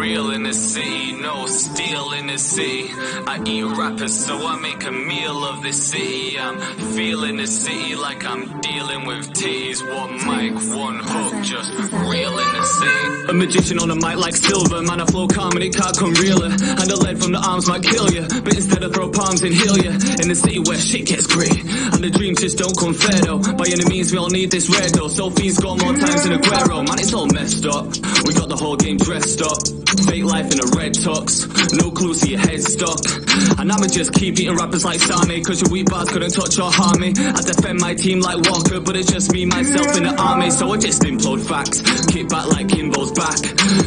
real in the city, no steel in the city. I eat rappers, so I make a meal of the city. I'm feeling the city like I'm dealing with titties. One mic, one hook, just real in the city. A magician on a mic like silver, man, I flow calm and it can't come realer. And the lead from the arms might kill you, but instead I throw palms and heal you. In the city where shit gets grey, and the dreams just don't come fair though. By any means we all need this rare though. Sophie's got more times than Aguero, man, it's all messed up. We got the whole game dressed up, fake life in a red tux, no clue so your head's stuck. And I'ma just keep eating rappers like Sane, cause your weak bars couldn't touch or harm me. I defend my team like Walker, but it's just me, myself in the army. So I just implode facts, kick back like Kimbo's back.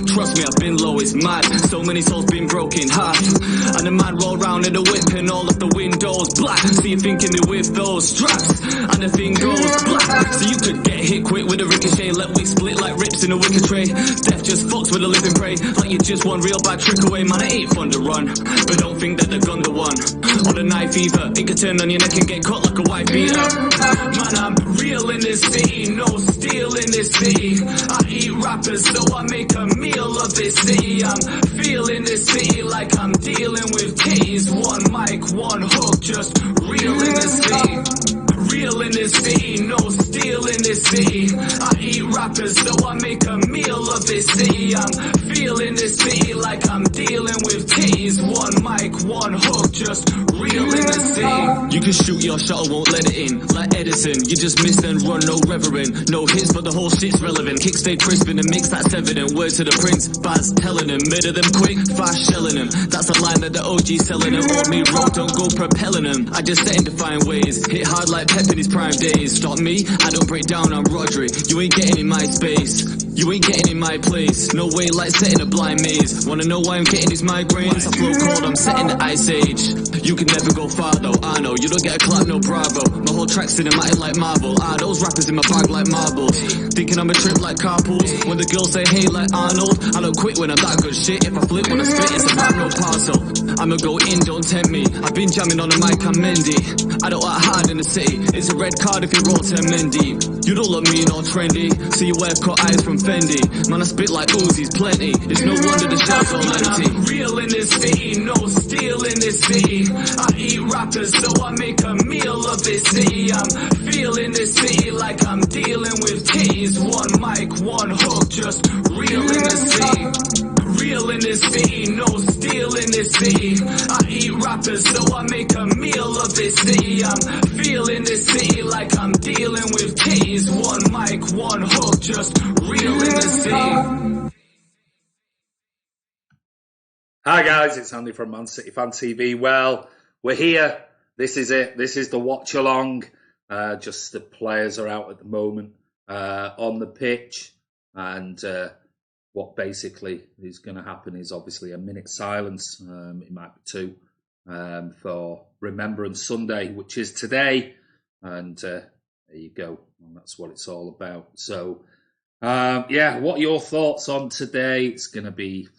Trust me, I've been low, it's mad, so many souls been broken half. And the man roll round in the whip and all of the windows black. So you're thinking they're with those straps, and the thing goes black. So you could get hit quick with a ricochet, let we split like rips in a wicker tray. Death just fucks with a living prey, like you just one real bad trick away. Man, it ain't fun to run, but don't think that the gun the one. Or the knife either, it could turn on your neck and get cut like a white beater. Man, I'm real in this city, no steel in this city. I eat rappers, so I make a meal of this city. I'm feeling this city like I'm dealing with titties. One mic, one hook, just real in this city. Real in this city, no steel in this city. I eat rappers, so I make a meal of this city. I'm feeling this city like I'm dealing with titties. One mic, one hook, just real in the city. You can shoot your shot, I won't let it in. Like Edison, you just miss and run, no reverend. No hits, but the whole shit's relevant. Kick stay crisp in the mix, that's evident. Words to the prince, Baz telling him. Murder them quick, fast shelling them. That's a line that the OG selling them. Old me road, don't go propelling them. I just set in defiant ways, hit hard like Pep in his prime days. Stop me, I don't break down, I'm Rodri. You ain't getting in my space, you ain't getting in my place. No way like setting a blind maze. Wanna know why I'm getting these migraines? I flow cold, I'm setting the ice age. You can never go far though, I know. You don't get a clap, no bravo. My whole track's cinematic like Marvel. Those rappers in my bag like marbles. Thinking I'm a trip like carpools. When the girls say hey like Arnold, I don't quit when I'm that good shit. If I flip when I spit, it's a rap, no parcel. I'ma go in, don't tempt me. I've been jamming on the mic, I'm Mendy. I don't act hard in the city, it's a red card if you roll 10 men deep. You don't look mean or trendy, so you wear cut eyes from Fendi. Man, I spit like Uzi's plenty, it's no wonder the shells all empty. I'm real in this city, no steel in this city. I eat rappers, so I make a meal of this city. I'm feeling this city like I'm dealing with titties. One mic, one hook, just real in the city. Real in this city, no steel in this city. I eat rappers, so I make a meal of this city. I'm feeling this city like I'm dealing with titties. One mic, one hook, just real in the city. Hi guys, it's Andy from Man City Fan TV. Well, we're here. This is it. This is the watch along. Just the players are out at the moment on the pitch, and what basically is going to happen is obviously a minute silence. It might be two for Remembrance Sunday, which is today, and there you go. And that's what it's all about. So, yeah, what are your thoughts on today? It's going to be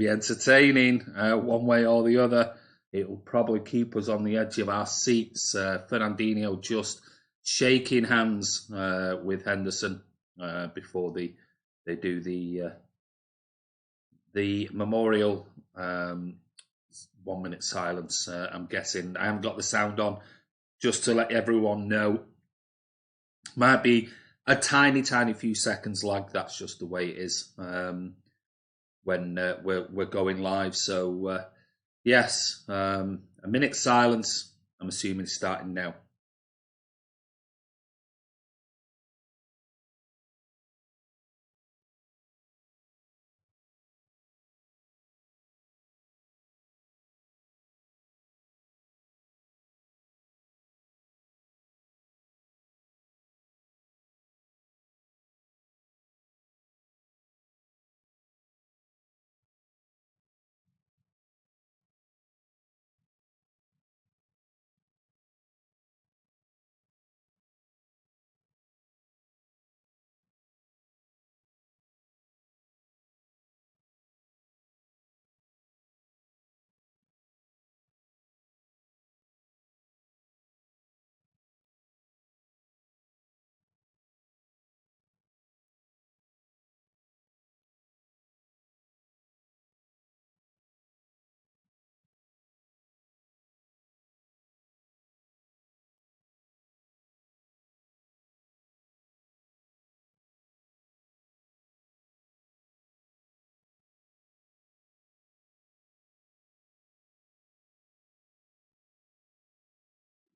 entertaining one way or the other. It'll probably keep us on the edge of our seats. Fernandinho just shaking hands with Henderson before they do the memorial 1 minute silence. I'm guessing I haven't got the sound on, just to let everyone know. Might be a tiny few seconds lag. That's just the way it is when we're going live. So yes, a minute silence. I'm assuming it's starting now.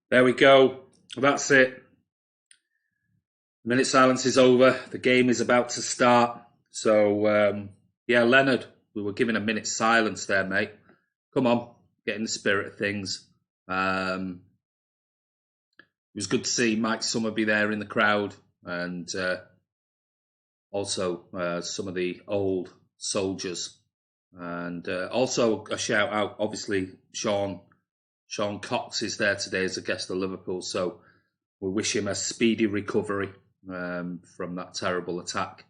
There we go. That's it. Minute silence is over. The game is about to start. So, yeah, Leonard, we were given a minute silence there, mate. Come on, get in the spirit of things. It was good to see Mike Summer be there in the crowd, and also some of the old soldiers. And also a shout out, obviously, Sean Cox is there today as a guest of Liverpool. So we wish him a speedy recovery from that terrible attack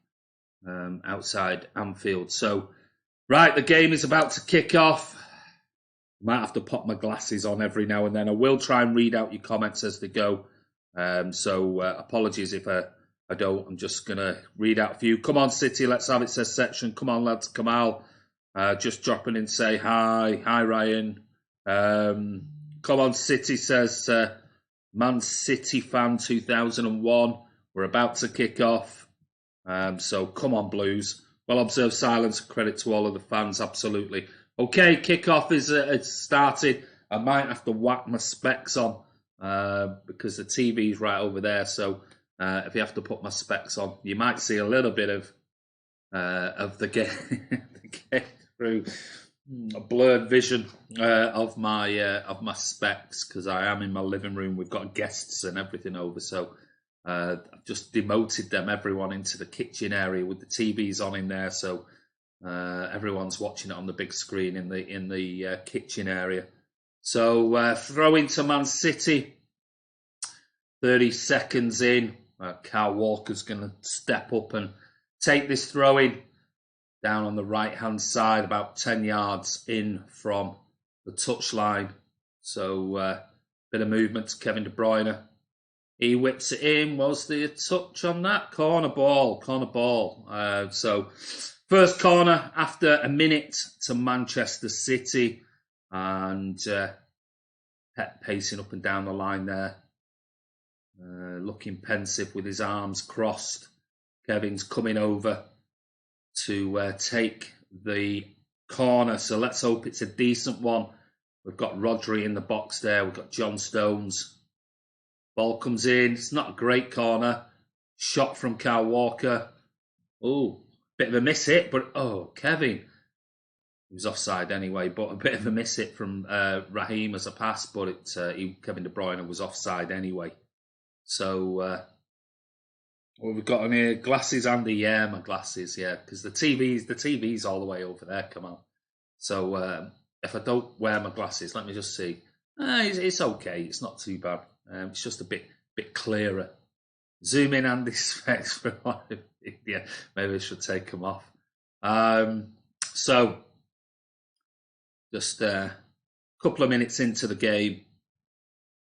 outside Anfield. So, right, the game is about to kick off. Might have to pop my glasses on every now and then. I will try and read out your comments as they go. So apologies if I don't. I'm just going to read out a few. Come on, City, let's have it, says Section. Come on, lads. Kamal, just dropping in, say hi. Hi, Ryan. Come on, City, says Man City fan 2001. We're about to kick off. So come on, Blues. Well observed silence. Credit to all of the fans, absolutely. Okay, kick-off is started. I might have to whack my specs on because the TV's right over there. So if you have to put my specs on, you might see a little bit of the game through a blurred vision of my specs, because I am in my living room. We've got guests and everything over, so I've just demoted them, everyone, into the kitchen area with the TVs on in there. So everyone's watching it on the big screen in the kitchen area. So throw into Man City. 30 seconds in. Kyle Walker's going to step up and take this throw in down on the right-hand side, about 10 yards in from the touchline. So bit of movement to Kevin De Bruyne. He whips it in. Was there a touch on that? Corner ball. So first corner after a minute to Manchester City. And Pep pacing up and down the line there. Looking pensive with his arms crossed. Kevin's coming over to take the corner. So let's hope it's a decent one. We've got Rodri in the box there. We've got John Stones. Ball comes in. It's not a great corner. Shot from Kyle Walker. Oh, bit of a miss hit, but Kevin. He was offside anyway, but a bit of a miss hit from Raheem as a pass, but Kevin De Bruyne was offside anyway. So what we've got on here, glasses, Andy. Yeah, my glasses. Yeah, because the TV's all the way over there. Come on. So if I don't wear my glasses, let me just see. It's okay. It's not too bad. It's just a bit clearer. Zoom in Andy's specs for one. Yeah, maybe I should take them off. So just a couple of minutes into the game.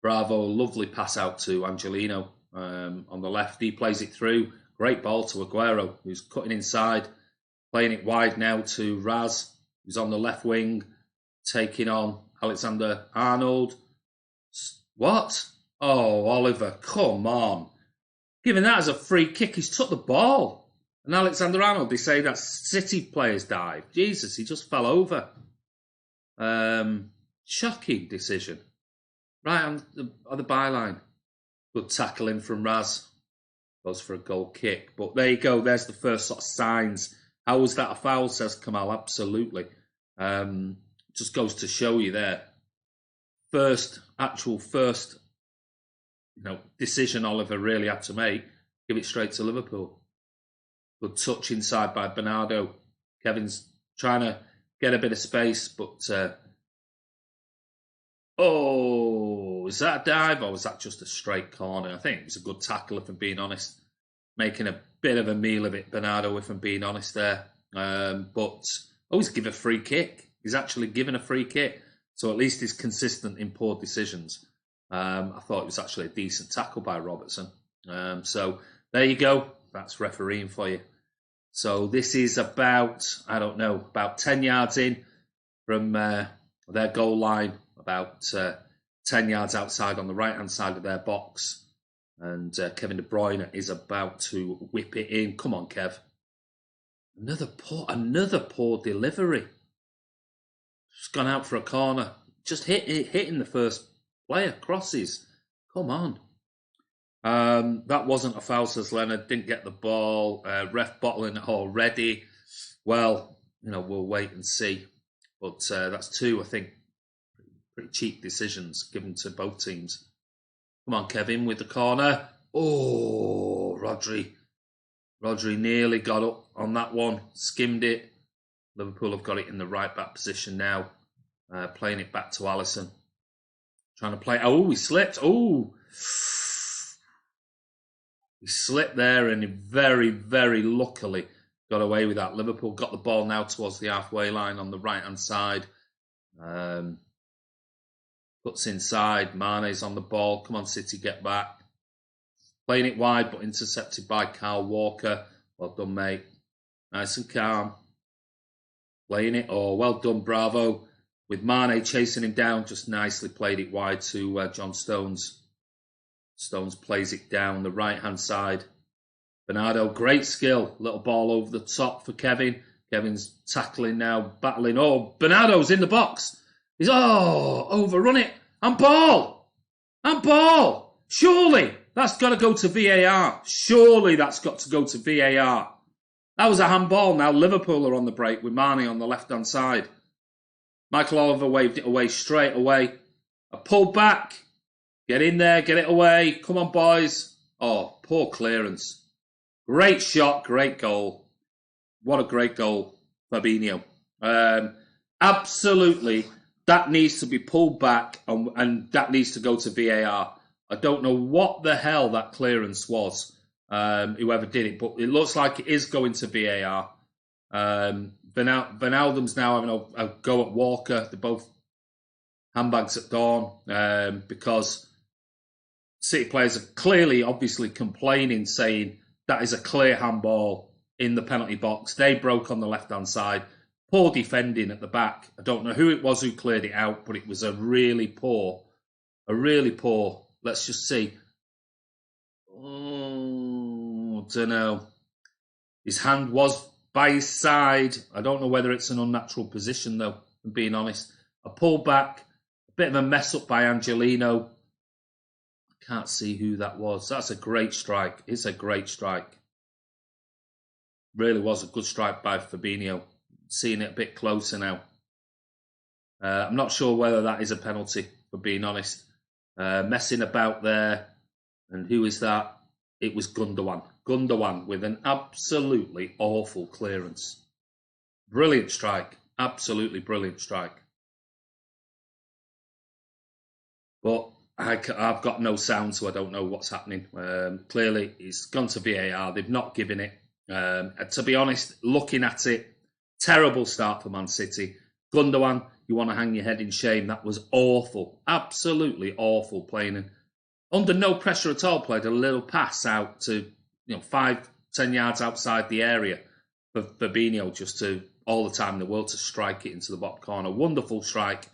Bravo, lovely pass out to Angelino on the left. He plays it through. Great ball to Aguero, who's cutting inside, playing it wide now to Raz, who's on the left wing, taking on Alexander-Arnold. What? Oh, Oliver, come on. Given that as a free kick, he's took the ball. And Alexander-Arnold, they say that City player's dive. Jesus, he just fell over. Shocking decision. Right on the byline. Good tackling from Raz. Goes for a goal kick. But there you go. There's the first sort of signs. How was that a foul, says Kamal? Absolutely. Just goes to show you there. First decision Oliver really had to make. Give it straight to Liverpool. Good touch inside by Bernardo. Kevin's trying to get a bit of space, but is that a dive or was that just a straight corner? I think it was a good tackle, if I'm being honest. Making a bit of a meal of it, Bernardo, if I'm being honest there. But always give a free kick. He's actually given a free kick. So at least he's consistent in poor decisions. I thought it was actually a decent tackle by Robertson. So there you go. That's refereeing for you. So this is about 10 yards in from their goal line, about 10 yards outside on the right-hand side of their box. And Kevin De Bruyne is about to whip it in. Come on, Kev. Another poor delivery. Just gone out for a corner. Just hitting the first player. Crosses. Come on. That wasn't a foul, says Leonard. Didn't get the ball. Ref bottling it already. Well, we'll wait and see. But that's two, I think, pretty cheap decisions given to both teams. Come on, Kevin, with the corner. Oh, Rodri. Rodri nearly got up on that one. Skimmed it. Liverpool have got it in the right back position now. Playing it back to Alisson. Trying to play. Oh, he slipped. Oh. He slipped there and he very, very luckily got away with that. Liverpool got the ball now towards the halfway line on the right-hand side. Puts inside. Mane's on the ball. Come on, City, get back. Playing it wide, but intercepted by Kyle Walker. Well done, mate. Nice and calm. Playing it. Oh, well done, bravo. With Mane chasing him down, just nicely played it wide to John Stones. Stones plays it down the right-hand side. Bernardo, great skill. Little ball over the top for Kevin. Kevin's tackling now, battling. Oh, Bernardo's in the box. He's, overrun it. And ball. Surely that's got to go to VAR. Surely that's got to go to VAR. That was a handball. Now Liverpool are on the break with Mane on the left-hand side. Michael Oliver waved it away straight away. A pull back. Get in there, get it away. Come on, boys. Oh, poor clearance. Great shot, great goal. What a great goal, Fabinho. Absolutely, that needs to be pulled back and that needs to go to VAR. I don't know what the hell that clearance was, whoever did it, but it looks like it is going to VAR. Wijnaldum's now having a go at Walker. They're both handbags at dawn because City players are clearly, obviously complaining, saying that is a clear handball in the penalty box. They broke on the left-hand side. Poor defending at the back. I don't know who it was who cleared it out, but it was a really poor. Let's just see. Oh, I don't know. His hand was by his side. I don't know whether it's an unnatural position, though, I'm being honest. A pull back, a bit of a mess up by Angelino. I can't see who that was. That's a great strike. It's a great strike. Really was a good strike by Fabinho. Seeing it a bit closer now. I'm not sure whether that is a penalty, for being honest. Messing about there. And who is that? It was Gundogan. Gundogan with an absolutely awful clearance. Brilliant strike. Absolutely brilliant strike. But I've got no sound, so I don't know what's happening. Clearly, it's gone to VAR. They've not given it. To be honest, looking at it, terrible start for Man City. Gundogan, you want to hang your head in shame. That was awful. Absolutely awful playing. Under no pressure at all, played a little pass out to 5-10 yards outside the area for Fabinho just to, all the time in the world, to strike it into the bottom corner. Wonderful strike.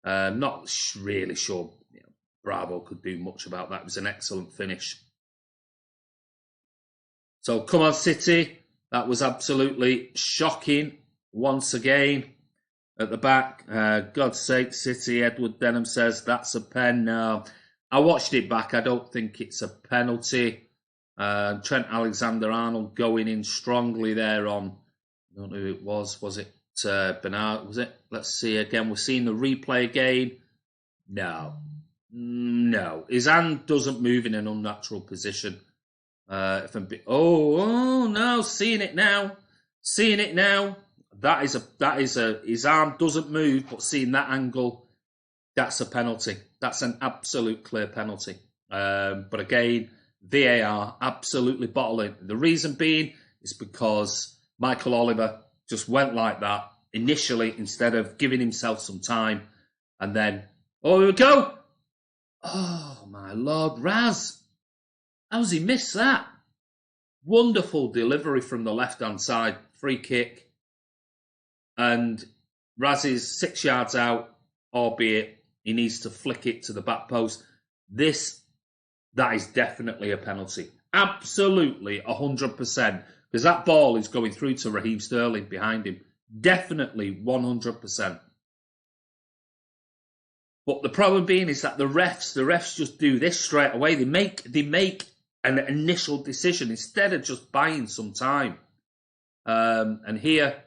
Not really sure Bravo could do much about that. It was an excellent finish. So come on, City. That was absolutely shocking once again. At the back, God's sake, City. Edward Denham says that's a pen. No, I watched it back. I don't think it's a penalty. Trent Alexander-Arnold going in strongly there on, I don't know who it was. Was it Bernard? Was it? Let's see again. We're seeing the replay again. No. His hand doesn't move in an unnatural position. No, seeing it now. That is a his arm doesn't move, but seeing that angle, that's a penalty. That's an absolute clear penalty. But again, VAR absolutely bottling. The reason being is because Michael Oliver just went like that initially instead of giving himself some time, and then here we go. Oh my Lord, Raz! How's he missed that? Wonderful delivery from the left-hand side, free kick. And Raz is 6 yards out, albeit he needs to flick it to the back post. That is definitely a penalty. Absolutely, 100%. Because that ball is going through to Raheem Sterling behind him. Definitely 100%. But the problem being is that the refs just do this straight away. They make an initial decision instead of just buying some time. And here,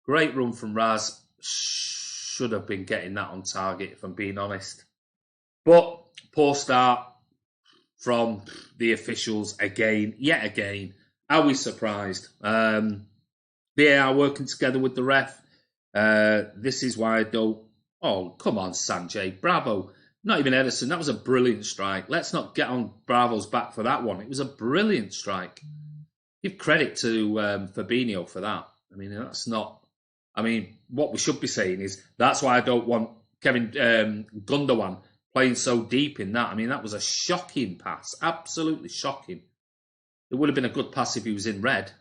great run from Raz. Should have been getting that on target, if I'm being honest. But poor start from the officials yet again. Are we surprised? VAR working together with the ref. This is why I don't. Oh, come on, Sanjay. Bravo. Not even Edison. That was a brilliant strike. Let's not get on Bravo's back for that one. It was a brilliant strike. Give credit to Fabinho for that. I mean, that's not... I mean, what we should be saying is that's why I don't want Kevin Gundogan playing so deep in that. I mean, that was a shocking pass. Absolutely shocking. It would have been a good pass if he was in red.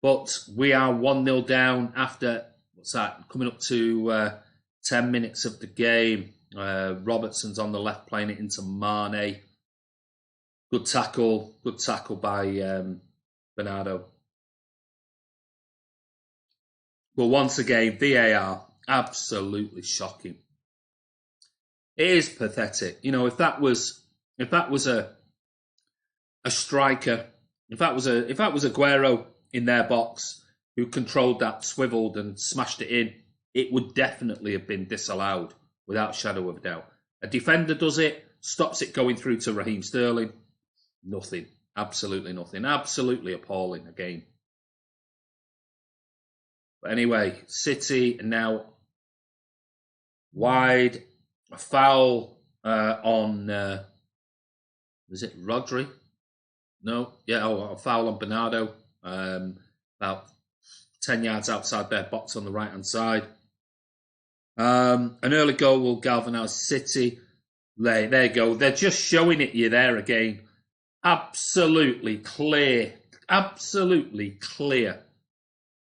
But we are 1-0 down after... What's that? Coming up to 10 minutes of the game. Robertson's on the left playing it into Mane. Good tackle by Bernardo. But once again, VAR, absolutely shocking. It is pathetic. You know, if that was a striker, if that was Aguero in their box who controlled that, swiveled and smashed it in, it would definitely have been disallowed without shadow of a doubt. A defender does it, stops it going through to Raheem Sterling. Nothing. Absolutely nothing. Absolutely appalling again. But anyway, City now wide. A foul on... was it Rodri? No. Yeah, a foul on Bernardo. About 10 yards outside their box on the right-hand side. An early goal will galvanise City. There you go. They're just showing it you there again. Absolutely clear. Absolutely clear.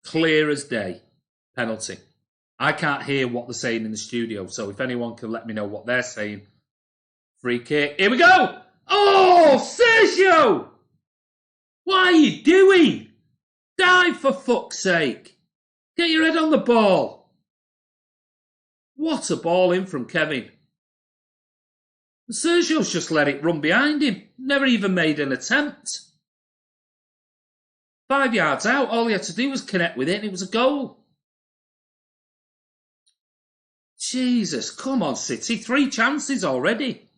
Clear as day. Penalty. I can't hear what they're saying in the studio, so if anyone can let me know what they're saying. Free kick. Here we go! Oh, Sergio! What are you doing? Dive for fuck's sake. Get your head on the ball. What a ball in from Kevin. Sergio's just let it run behind him. Never even made an attempt. 5 yards out, all he had to do was connect with it and it was a goal. Jesus, come on, City. 3 chances already.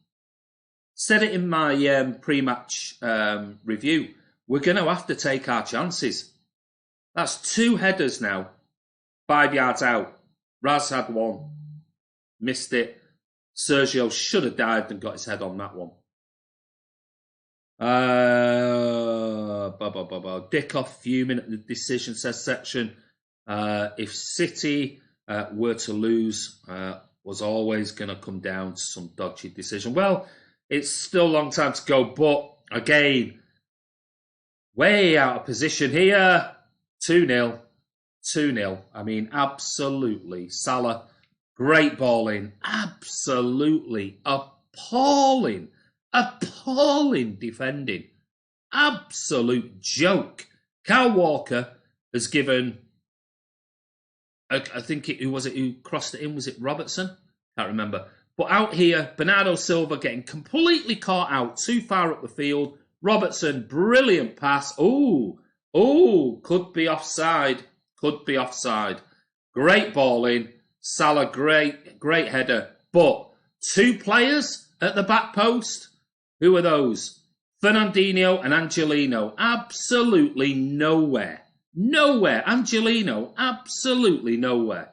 Said it in my pre-match review. We're going to have to take our chances. That's 2 headers now. 5 yards out. Raz had 1. Missed it. Sergio should have dived and got his head on that one. Dickoff fuming at the decision, says section. If City were to lose, was always going to come down to some dodgy decision. Well, it's still a long time to go, but again, way out of position here. 2-0. 2-0. I mean, absolutely. Salah, great ball in. Absolutely appalling. Appalling defending. Absolute joke. Kyle Walker has given... I think who crossed it in? Was it Robertson? Can't remember. But out here, Bernardo Silva getting completely caught out too far up the field. Robertson, brilliant pass. Could be offside. Could be offside. Great ball in. Salah, great header. But 2 players at the back post. Who are those? Fernandinho and Angelino. Absolutely nowhere. Nowhere. Angelino, absolutely nowhere.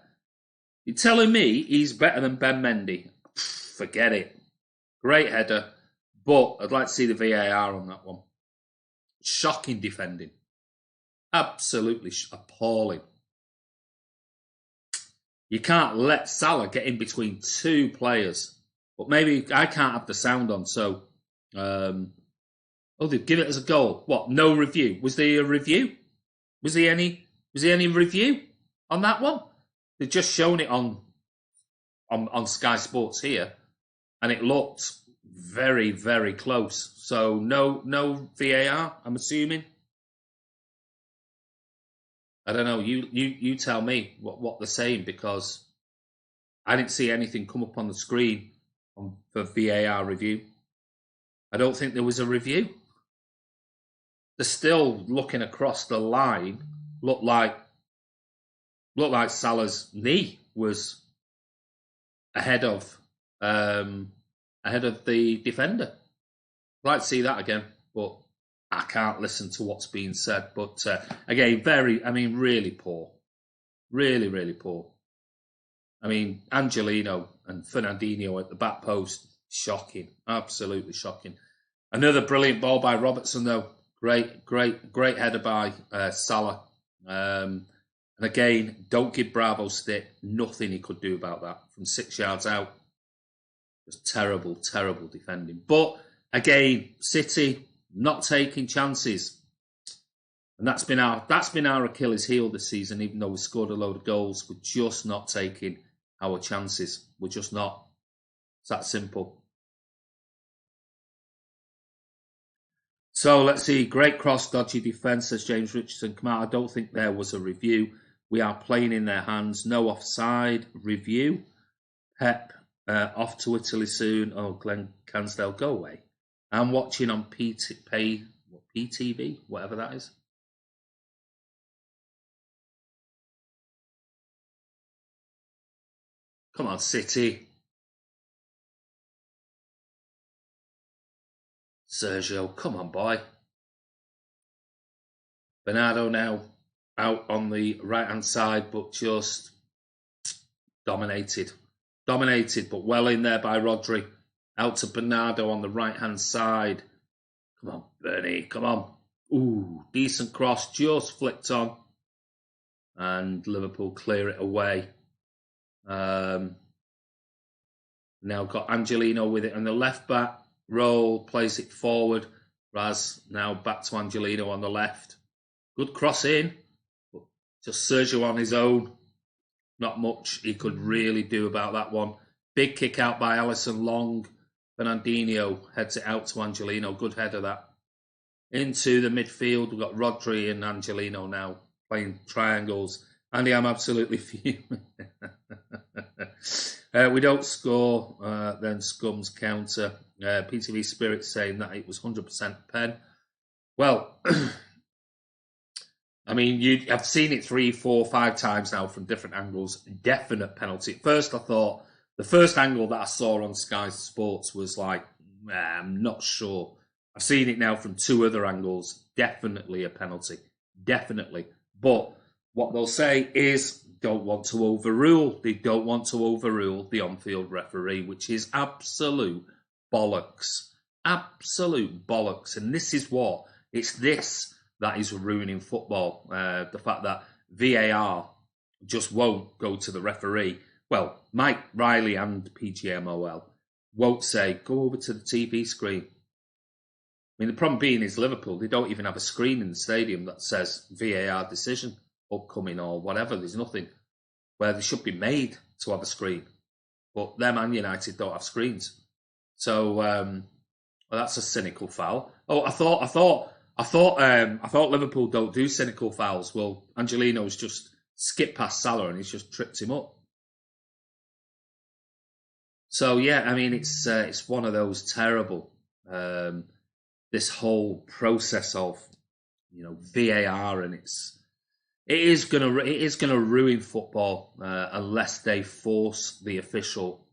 You're telling me he's better than Ben Mendy? Forget it. Great header. But I'd like to see the VAR on that one. Shocking defending. Absolutely appalling. You can't let Salah get in between 2 players. But maybe I can't have the sound on, so... they'd give it as a goal. What? No review? Was there a review? Was there any review on that one? They've just shown it on Sky Sports here, and it looked very, very close. So no VAR, I'm assuming. I don't know. You tell me what they're saying, because I didn't see anything come up on the screen for VAR review. I don't think there was a review. They're still looking across the line. Looked like Salah's knee was ahead of the defender. I'd like to see that again, but I can't listen to what's being said. But again, really poor. Really, really poor. I mean, Angelino and Fernandinho at the back post, shocking. Absolutely shocking. Another brilliant ball by Robertson, though. Great header by Salah. And again, don't give Bravo stick. Nothing he could do about that. From 6 yards out, just terrible, terrible defending. But again, City not taking chances. And that's been our Achilles heel this season, even though we scored a load of goals. We're just not taking our chances. We're just not. It's that simple. So let's see. Great cross, dodgy defence, says James Richardson. Come out. I don't think there was a review. We are playing in their hands. No offside. Review. Pep off to Italy soon. Oh, Glenn Cansdale, go away. I'm watching on PTV, whatever that is. Come on, City. Sergio, come on, boy. Bernardo now out on the right-hand side, but just dominated. Dominated, but well in there by Rodri. Out to Bernardo on the right-hand side. Come on, Bernie, come on. Ooh, decent cross, just flicked on. And Liverpool clear it away. Now got Angelino with it on the left back. Roll, plays it forward. Raz now back to Angelino on the left. Good cross in, but just Sergio on his own. Not much he could really do about that one. Big kick out by Alisson Long. Fernandinho heads it out to Angelino. Good header that. Into the midfield, we've got Rodri and Angelino now playing triangles. Andy, I'm absolutely fuming. We don't score, then Scum's counter. PTV Spirit saying that it was 100% pen. Well, I mean, I've seen it 3, 4, 5 times now from different angles. Definite penalty. At first, I thought the first angle that I saw on Sky Sports was like, I'm not sure. I've seen it now from 2 other angles. Definitely a penalty. Definitely. But what they'll say is don't want to overrule. They don't want to overrule the on-field referee, which is absolute bollocks. Absolute bollocks. And this is what, it's this that is ruining football. The fact that VAR just won't go to the referee. Well, Mike Riley and PGMOL won't say, go over to the TV screen. I mean, the problem being is Liverpool, they don't even have a screen in the stadium that says VAR decision upcoming or whatever. There's nothing where they should be made to have a screen. But them and United don't have screens. So well, that's a cynical foul. Oh, I thought Liverpool don't do cynical fouls. Well, Angelino's just skipped past Salah and he's just tripped him up. So yeah, I mean it's one of those terrible. This whole process of VAR, and it is gonna ruin football unless they force the official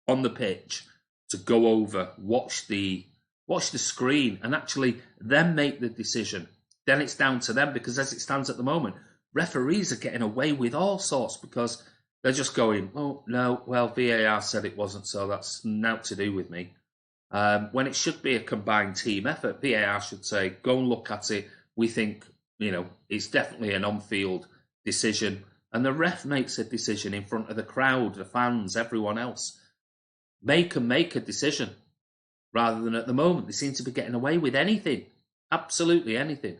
on the pitch to go over, watch the screen, and actually then make the decision. Then it's down to them, because as it stands at the moment, referees are getting away with all sorts because they're just going, oh no, well VAR said it wasn't, so that's nothing to do with me. When it should be a combined team effort, VAR should say, go and look at it. We think, it's definitely an on-field decision. And the ref makes a decision in front of the crowd, the fans, everyone else. They can make a decision. Rather than at the moment, they seem to be getting away with anything. Absolutely anything.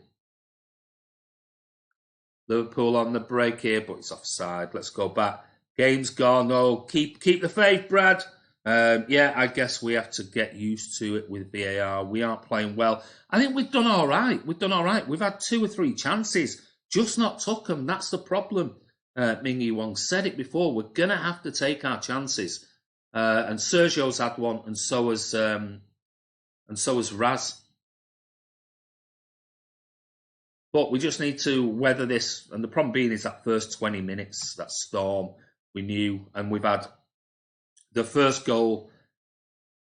Liverpool on the break here, but it's offside. Let's go back. Game's gone. Oh, keep the faith, Brad. Yeah, I guess we have to get used to it with VAR. We aren't playing well. I think we've done all right. We've had 2 or 3 chances, just not took them. That's the problem. Ming Wong said it before. We're going to have to take our chances. And Sergio's had one, and so has Raz. But we just need to weather this. And the problem being is that first 20 minutes, that storm, we knew. And we've had the first goal.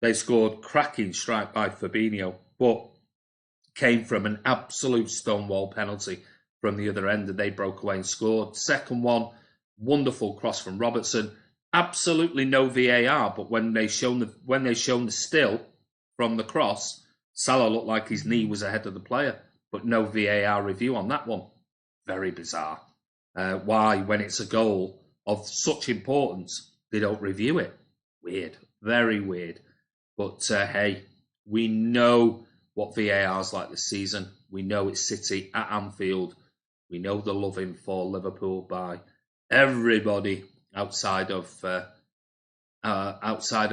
They scored cracking strike by Fabinho, but came from an absolute stonewall penalty from the other end, and they broke away and scored. Second one, wonderful cross from Robertson. Absolutely no VAR, but when they shown the still from the cross, Salah looked like his knee was ahead of the player, but no VAR review on that one. Very bizarre. Why, when it's a goal of such importance, they don't review it? Weird, very weird. But hey, we know what VAR's like this season. We know it's City at Anfield. We know the loving for Liverpool by everybody outside of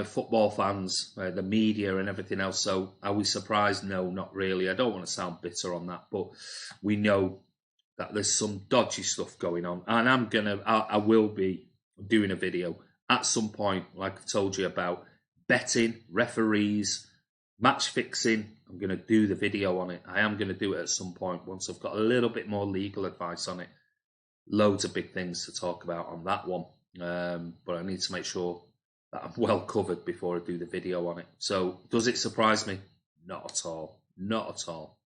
football fans, the media and everything else. So are we surprised? No, not really. I don't want to sound bitter on that, but we know that there's some dodgy stuff going on. And I will be doing a video at some point, like I've told you, about betting, referees, match fixing. I'm going to do the video on it. I am going to do it at some point once I've got a little bit more legal advice on it. Loads of big things to talk about on that one. But I need to make sure that I'm well covered before I do the video on it. So does it surprise me? Not at all. Not at all.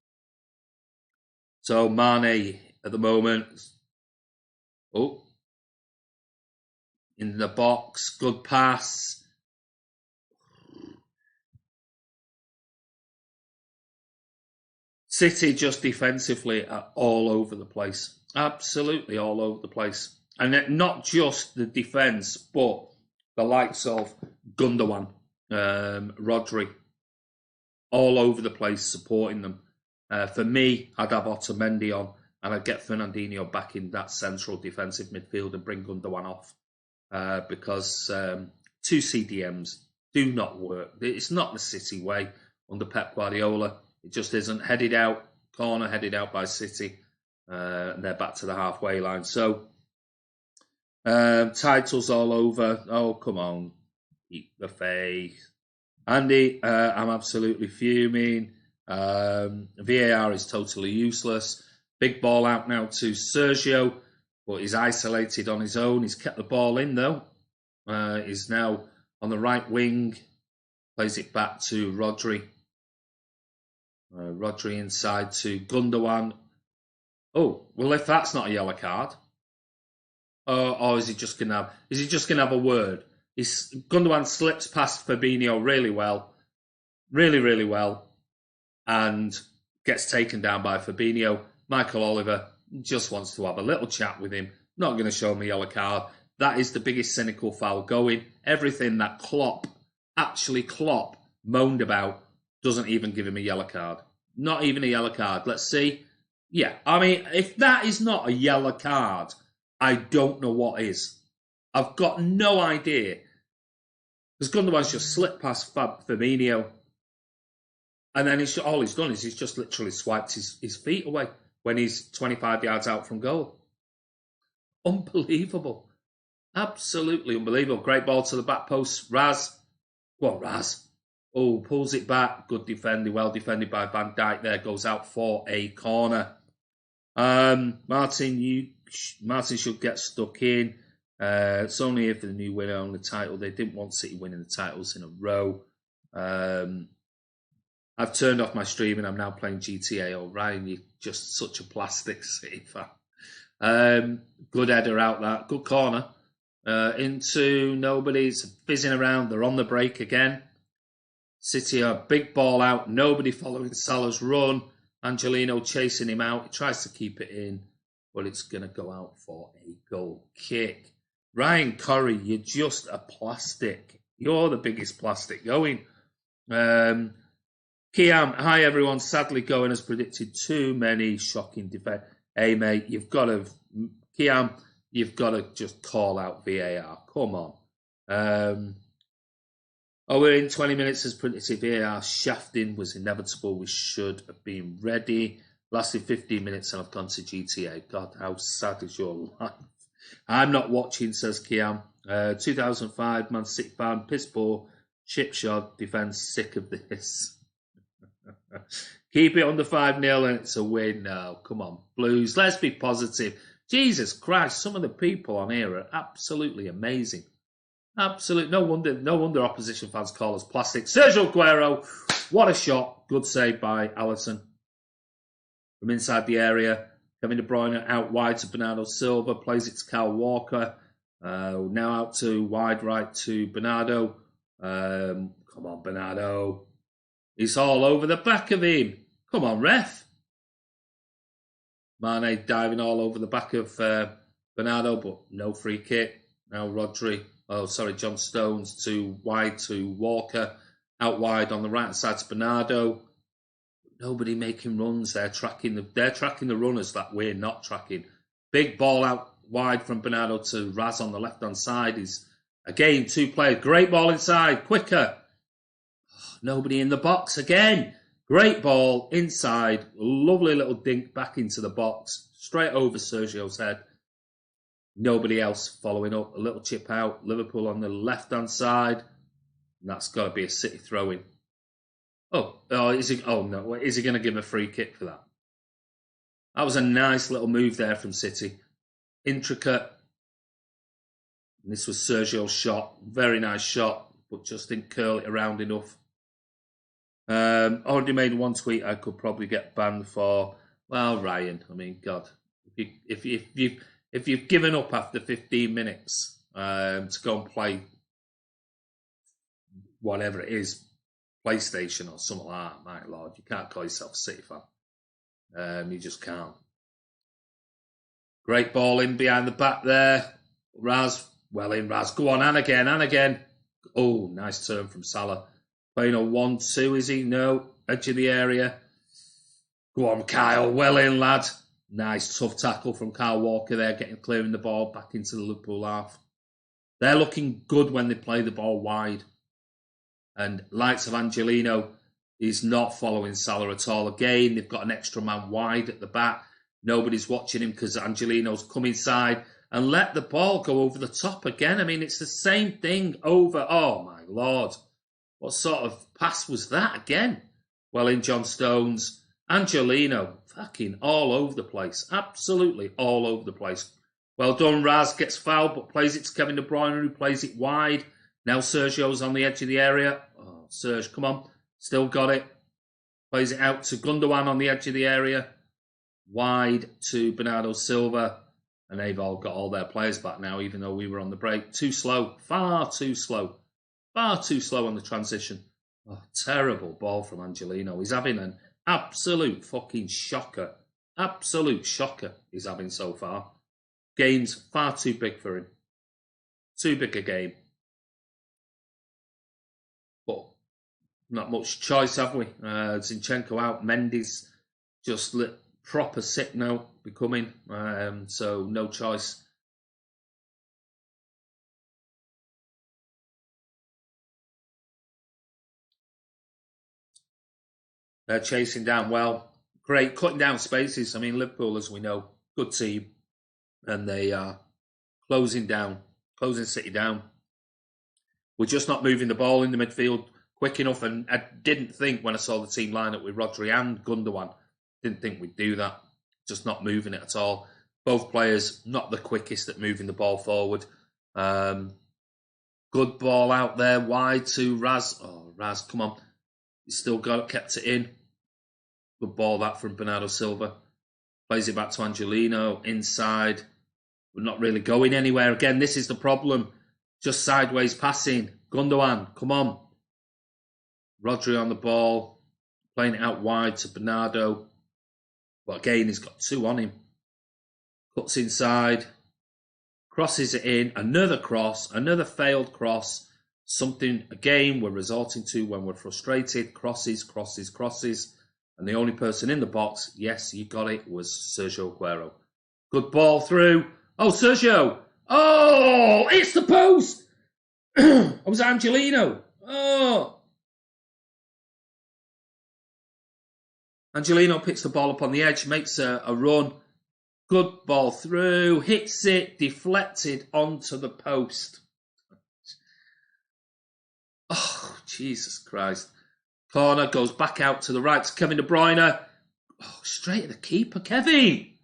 So Mane at the moment. Oh. In the box. Good pass. City just defensively are all over the place. Absolutely all over the place. And not just the defence, but the likes of Gundogan, Rodri, all over the place supporting them. For me, I'd have Otamendi on, and I'd get Fernandinho back in that central defensive midfield and bring Gundogan off. Because two CDMs do not work. It's not the City way under Pep Guardiola. It just isn't. Headed out, corner headed out by City. And they're back to the halfway line. So, titles all over. Oh, come on. Keep the faith. Andy, I'm absolutely fuming. VAR is totally useless. Big ball out now to Sergio, but he's isolated on his own. He's kept the ball in, though. He's now on the right wing. Plays it back to Rodri. Rodri inside to Gundogan. Oh, well, if that's not a yellow card, or is he just gonna have? Is he just gonna have a word? Gundogan slips past Fabinho really well, really well, and gets taken down by Fabinho. Michael Oliver just wants to have a little chat with him. Not going to show him a yellow card. That is the biggest cynical foul going. Everything that Klopp moaned about doesn't even give him a yellow card. Not even a yellow card. Let's see. Yeah, I mean, if that is not a yellow card, I don't know what is. I've got no idea. Because Gundogan's just slipped past Fabinho. And then all he's done is he's just literally swiped his feet away when he's 25 yards out from goal. Unbelievable. Absolutely unbelievable. Great ball to the back post. Raz. Go on, Raz. Oh, pulls it back. Good defending. Well defended by Van Dijk there. Goes out for a corner. Martin should get stuck in. It's only if the new winner on the title. They didn't want City winning the titles in a row. I've turned off my stream and I'm now playing GTA. Oh, Ryan, you're just such a plastic City fan. Good header out that. Good corner. Into nobody's fizzing around. They're on the break again. City a big ball out. Nobody following Salah's run. Angelino chasing him out. He tries to keep it in, but it's going to go out for a goal kick. Ryan Curry, you're just a plastic. You're the biggest plastic going. Kiam, hi everyone. Sadly, going as predicted. Too many shocking defense. Hey mate, Kiam, you've got to just call out VAR. Come on. We're in 20 minutes as predicted. VAR shafting was inevitable. We should have been ready. Lasted 15 minutes and I've gone to GTA. God, how sad is your life? I'm not watching, says Kiam. 2005 Man City fan, piss poor, ship shod, defence, sick of this. Keep it under 5-0 and it's a win. No, come on. Blues, let's be positive. Jesus Christ, some of the people on here are absolutely amazing. Absolute. No wonder opposition fans call us plastic. Sergio Aguero, what a shot. Good save by Alisson. From inside the area, Kevin De Bruyne out wide to Bernardo Silva, plays it to Kyle Walker. Now out to wide right to Bernardo. Come on, Bernardo. He's all over the back of him. Come on, ref. Mane diving all over the back of Bernardo, but no free kick. Now John Stones wide to Walker. Out wide on the right side to Bernardo. Nobody making runs. They're tracking the runners that we're not tracking. Big ball out wide from Bernardo to Raz on the left-hand side. Is again 2 players. Great ball inside. Quicker. Nobody in the box again. Great ball inside. Lovely little dink back into the box. Straight over Sergio's head. Nobody else following up. A little chip out. Liverpool on the left-hand side. And that's got to be a City throw-in. Is he going to give a free kick for that? That was a nice little move there from City. Intricate. And this was Sergio's shot. Very nice shot, but just didn't curl it around enough. Already made one tweet I could probably get banned for. Well, Ryan, I mean, God, if you've given up after 15 minutes to go and play whatever it is, PlayStation or something like that, my lord, you can't call yourself a City fan. You just can't. Great ball in behind the back there. Raz, well in Raz. Go on, and again. Oh, nice turn from Salah. Playing a 1-2, is he? No. Edge of the area. Go on, Kyle. Well in, lad. Nice, tough tackle from Kyle Walker there, clearing the ball back into the Liverpool half. They're looking good when they play the ball wide. And likes of Angelino is not following Salah at all. Again, they've got an extra man wide at the back. Nobody's watching him because Angelino's come inside and let the ball go over the top again. I mean, it's the same thing over. Oh, my Lord. What sort of pass was that again? Well, in John Stones, Angelino, fucking all over the place. Absolutely all over the place. Well done, Raz gets fouled, but plays it to Kevin De Bruyne, who plays it wide. Now Sergio's on the edge of the area. Oh, Serge, come on. Still got it. Plays it out to Gundogan on the edge of the area. Wide to Bernardo Silva. And they've all got all their players back now, even though we were on the break. Too slow. Far too slow. Far too slow on the transition. Oh, terrible ball from Angelino. He's having an absolute fucking shocker. Absolute shocker he's having so far. Game's far too big for him. Too big a game. But not much choice, have we? Zinchenko out. Mendy's just proper sick now, becoming. So no choice. They're chasing down well. Great, cutting down spaces. I mean, Liverpool, as we know, good team. And they are closing City down. We're just not moving the ball in the midfield quick enough. And I didn't think when I saw the team line up with Rodri and Gundogan, didn't think we'd do that. Just not moving it at all. Both players not the quickest at moving the ball forward. Good ball out there, wide to Raz. Oh, Raz, come on. He's still kept it in. Good ball that from Bernardo Silva. Plays it back to Angelino, inside. We're not really going anywhere. Again, this is the problem. Just sideways passing. Gundogan, come on. Rodri on the ball. Playing it out wide to Bernardo. But again, he's got 2 on him. Cuts inside. Crosses it in. Another cross. Another failed cross. Something, again, we're resorting to when we're frustrated. Crosses. And the only person in the box, yes, you got it, was Sergio Aguero. Good ball through. Oh, Sergio. Oh, it's the post. It was Angelino. Oh. Angelino picks the ball up on the edge, makes a run. Good ball through, hits it, deflected onto the post. Oh, Jesus Christ. Corner goes back out to the right to Kevin De Bruyne. Oh, straight at the keeper, Kevin.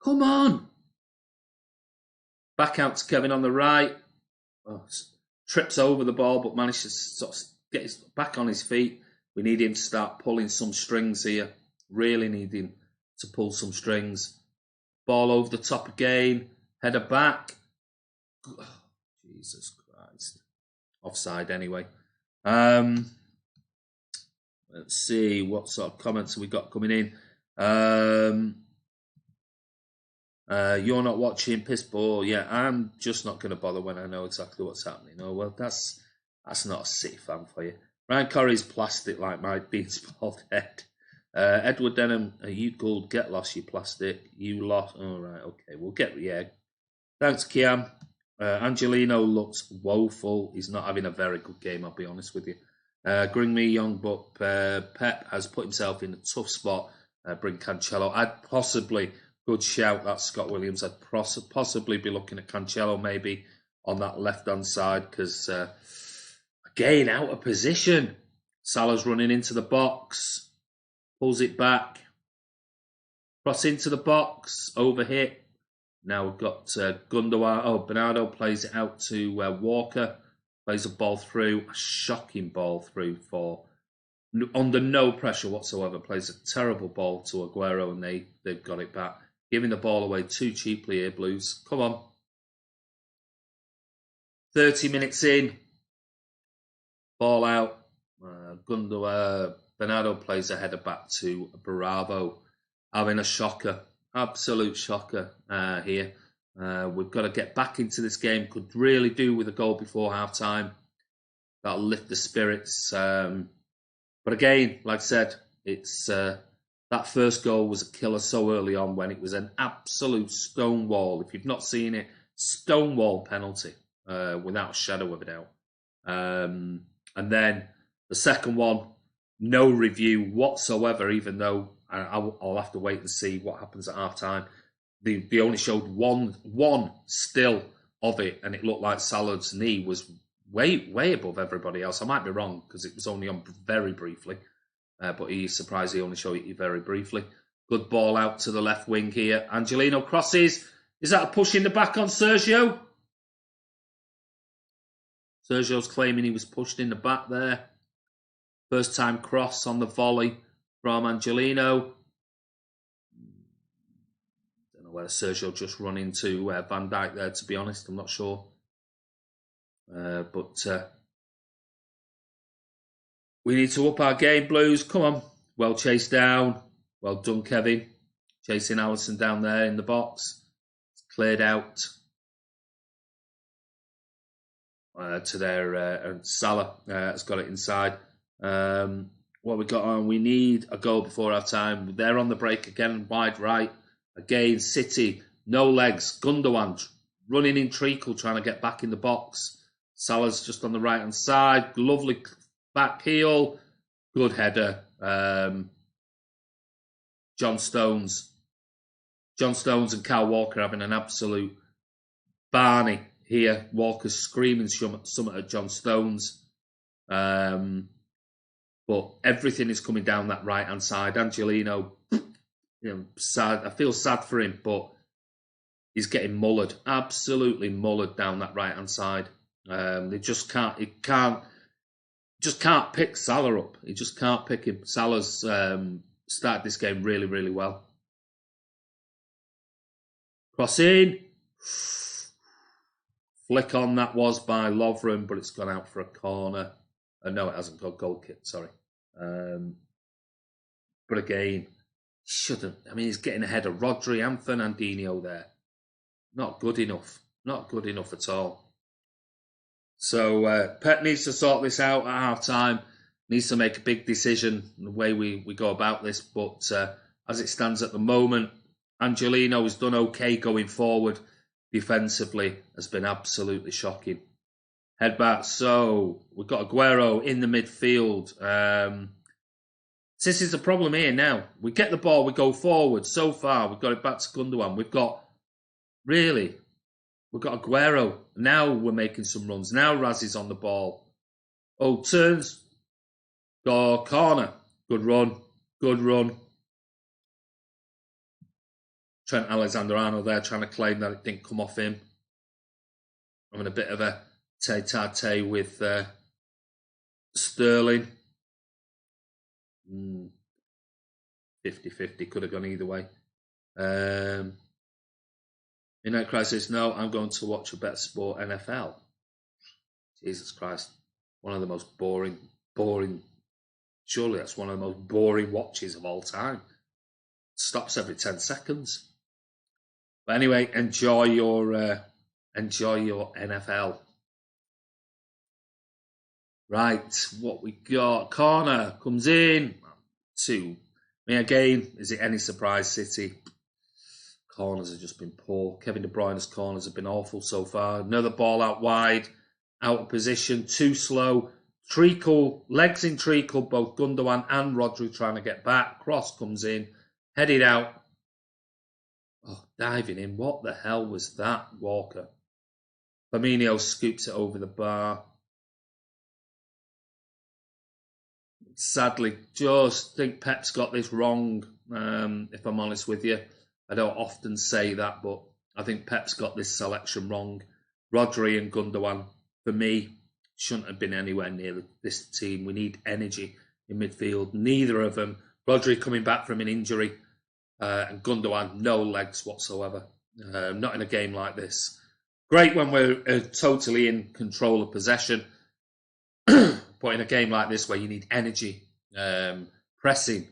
Come on. Back out to Kevin on the right. Oh, trips over the ball, but manages to sort of get his back on his feet. We need him to start pulling some strings here. Really need him to pull some strings. Ball over the top again. Header back. Oh, Jesus Christ. Offside anyway. Let's see what sort of comments we got coming in. You're not watching piss ball. Yeah, I'm just not going to bother when I know exactly what's happening. Oh, well, that's not a City fan for you. Ryan Corrie's plastic like my bean-spalled head. Edward Denham, you called get lost, you plastic. You lost. All right, okay. We'll get, yeah. Thanks, Kiam. Angelino looks woeful. He's not having a very good game, I'll be honest with you. Bring me young, but Pep has put himself in a tough spot. Bring Cancelo. I'd possibly, good shout, that's Scott Williams. I'd possibly be looking at Cancelo maybe on that left-hand side because, again, out of position. Salah's running into the box. Pulls it back. Cross into the box. Overhit. Now we've got Gundogan. Oh, Bernardo plays it out to Walker. Plays a ball through. A shocking ball through for... Under no pressure whatsoever. Plays a terrible ball to Aguero and they've got it back. Giving the ball away too cheaply here, Blues. Come on. 30 minutes in. Ball out. Gundogan... Bernardo plays a header back to Bravo. Having a shocker. Absolute shocker here. We've got to get back into this game. Could really do with a goal before half-time. That'll lift the spirits. But again, like I said, it's that first goal was a killer so early on when it was an absolute stonewall. If you've not seen it, stonewall penalty without a shadow of a doubt. And then the second one, no review whatsoever, even though I'll have to wait and see what happens at half-time. They only showed one still of it, and it looked like Salah's knee was way above everybody else. I might be wrong, because it was only on very briefly, but he's surprised he only showed it very briefly. Good ball out to the left wing here. Angelino crosses. Is that a push in the back on Sergio? Sergio's claiming he was pushed in the back there. First time cross on the volley from Angelino. Don't know whether Sergio just run into Van Dijk there, to be honest. I'm not sure. But we need to up our game, Blues. Come on. Well chased down. Well done, Kevin. Chasing Alisson down there in the box. It's cleared out to their Salah has got it inside. What we got on, we need a goal before our time. They're on the break again, wide right. Again, City, no legs. Gundogan running in treacle, trying to get back in the box. Salah's just on the right-hand side. Lovely back heel. Good header. John Stones and Kyle Walker having an absolute Barney here. Walker's screaming something at John Stones. But everything is coming down that right-hand side. Angelino, sad. I feel sad for him, but he's getting mullered, absolutely mullered down that right-hand side. They just can't pick Salah up. He just can't pick him. Salah's started this game really, really well. Cross in. Flick on that was by Lovren, but it's gone out for a corner. No, it hasn't got goal kick, sorry. But again, shouldn't. I mean, he's getting ahead of Rodri and Fernandinho there. Not good enough. Not good enough at all. So Pep needs to sort this out at half-time. Needs to make a big decision in the way we go about this. But as it stands at the moment, Angelino has done okay going forward. Defensively has been absolutely shocking. Head back. So we've got Aguero in the midfield. This is the problem here now. We get the ball, we go forward. So far, we've got it back to Gundogan. We've got Aguero. Now we're making some runs. Now Raz is on the ball. Oh, turns. Go corner. Good run. Good run. Trent Alexander-Arnold there trying to claim that it didn't come off him. Having a bit of a tete-a-tete with Sterling. 50-50, could have gone either way. Midnight Crisis, no, I'm going to watch a better sport, NFL. Jesus Christ. One of the most boring, surely that's one of the most boring watches of all time. Stops every 10 seconds. But anyway, enjoy your NFL. Right, what we got? Corner comes in. 2. Me again, is it any surprise, City? Corners have just been poor. Kevin De Bruyne's corners have been awful so far. Another ball out wide, out of position, too slow. Treacle, legs in treacle, both Gundogan and Rodri trying to get back. Cross comes in, headed out. Oh, diving in. What the hell was that, Walker? Firmino scoops it over the bar. Sadly, just think Pep's got this wrong, if I'm honest with you. I don't often say that, but I think Pep's got this selection wrong. Rodri and Gundogan, for me, shouldn't have been anywhere near this team. We need energy in midfield. Neither of them. Rodri coming back from an injury, and Gundogan, no legs whatsoever. Not in a game like this. Great when we're totally in control of possession. But in a game like this where you need energy, pressing,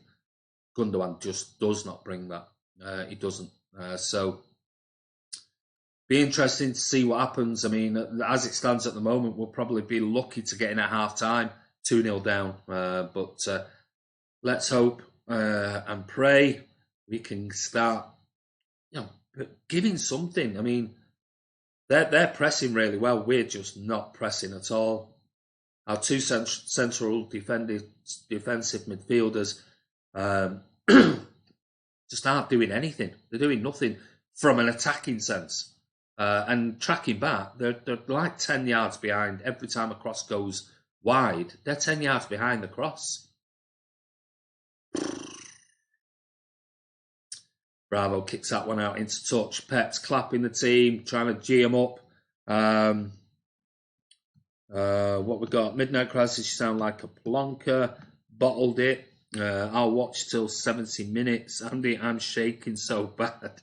Gundogan just does not bring that. He doesn't. So, be interesting to see what happens. I mean, as it stands at the moment, we'll probably be lucky to get in at half-time, 2-0 down. But let's hope and pray we can start, giving something. I mean, they're pressing really well. We're just not pressing at all. Our 2 central defensive midfielders just aren't doing anything. They're doing nothing from an attacking sense. And tracking back, they're like 10 yards behind. Every time a cross goes wide, they're 10 yards behind the cross. Bravo kicks that one out into touch. Pep's clapping the team, trying to G them up. What we got? Midnight Crisis, you sound like a plonker. Bottled it. I'll watch till 70 minutes. Andy, I'm shaking so bad.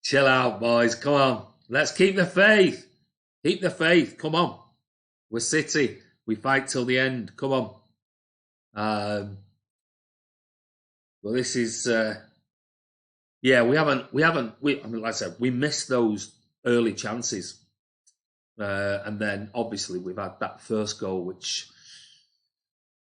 Chill out, boys. Come on. Let's keep the faith. Keep the faith. Come on. We're City. We fight till the end. Come on. Well, this is... we haven't... like I said, we missed those early chances. And then, obviously, we've had that first goal, which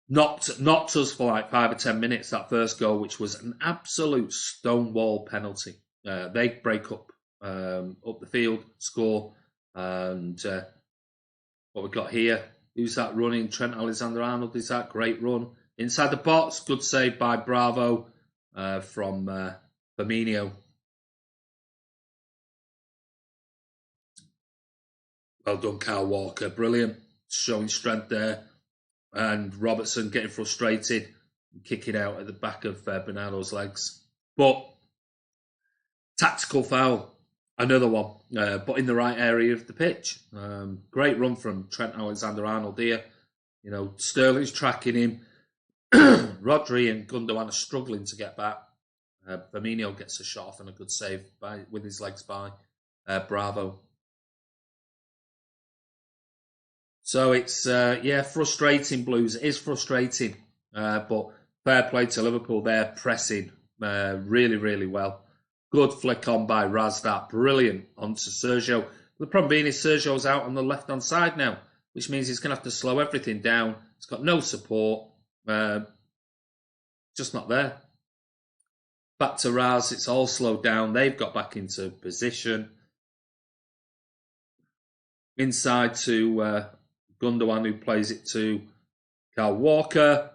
knocked us for like 5 or 10 minutes, that first goal, which was an absolute stonewall penalty. They break up the field, score, and what we've got here, who's that running? Trent Alexander-Arnold, is that great run? Inside the box, good save by Bravo from Firmino. Well done, Kyle Walker. Brilliant. Showing strength there. And Robertson getting frustrated and kicking out at the back of Bernardo's legs. But tactical foul. Another one. But in the right area of the pitch. Great run from Trent Alexander-Arnold here. Sterling's tracking him. Rodri and Gundogan are struggling to get back. Firmino gets a shot off and a good save with his legs by Bravo. So it's, frustrating, Blues. It is frustrating. But fair play to Liverpool. They're pressing really, really well. Good flick on by Razdat. Brilliant onto Sergio. The problem being is Sergio's out on the left-hand side now, which means he's going to have to slow everything down. He's got no support. Just not there. Back to Raz. It's all slowed down. They've got back into position. Inside to... Gundogan, who plays it to Kyle Walker.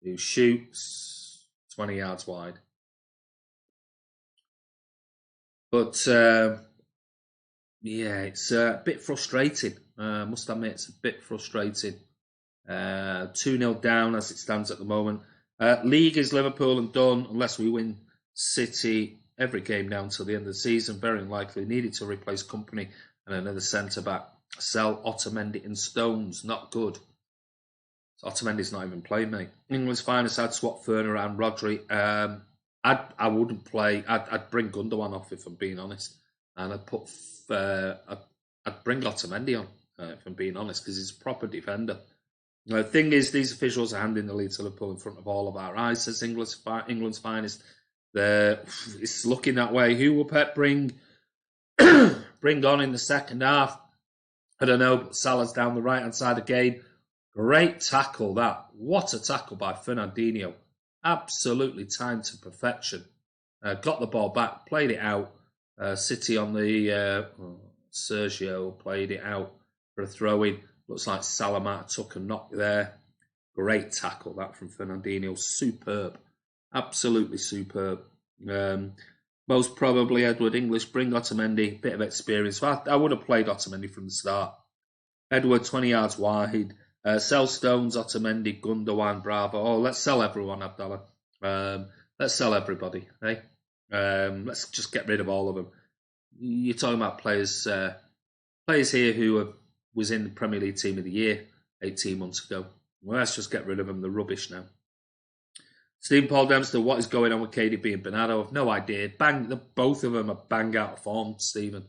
who shoots 20 yards wide. But, yeah, it's a bit frustrating. I must admit, it's a bit frustrating. 2-0 down as it stands at the moment. League is Liverpool and done, unless we win City every game down till the end of the season. Very unlikely. Needed to replace Company and another centre-back. Sell Otamendi and Stones. Not good. So Otamendi's not even playing, mate. England's finest. I'd swap Ferner and Rodri. I wouldn't play. I'd bring Gundogan off if I'm being honest, and I'd put. I'd bring Otamendi on if I'm being honest, because he's a proper defender. The thing is, these officials are handing the lead to Liverpool in front of all of our eyes. Says England's finest. It's looking that way. Who will Pep bring on in the second half? I don't know, but Salah's down the right-hand side again. Great tackle, that. What a tackle by Fernandinho. Absolutely timed to perfection. Got the ball back, played it out. City on the... Sergio played it out for a throw-in. Looks like Salah might have took a knock there. Great tackle, that from Fernandinho. Superb. Absolutely superb. Most probably Edward English, bring Otamendi, bit of experience. I would have played Otamendi from the start. Edward, 20 yards wide. Sell Stones, Otamendi, Gundogan, Bravo. Oh, let's sell everyone, Abdallah. Let's sell everybody, eh? Let's just get rid of all of them. You're talking about players here who was in the Premier League Team of the Year 18 months ago. Well, let's just get rid of them. They're rubbish now. Stephen Paul Dempster, what is going on with KDB and Bernardo? I've no idea. Both of them are bang out of form, Stephen.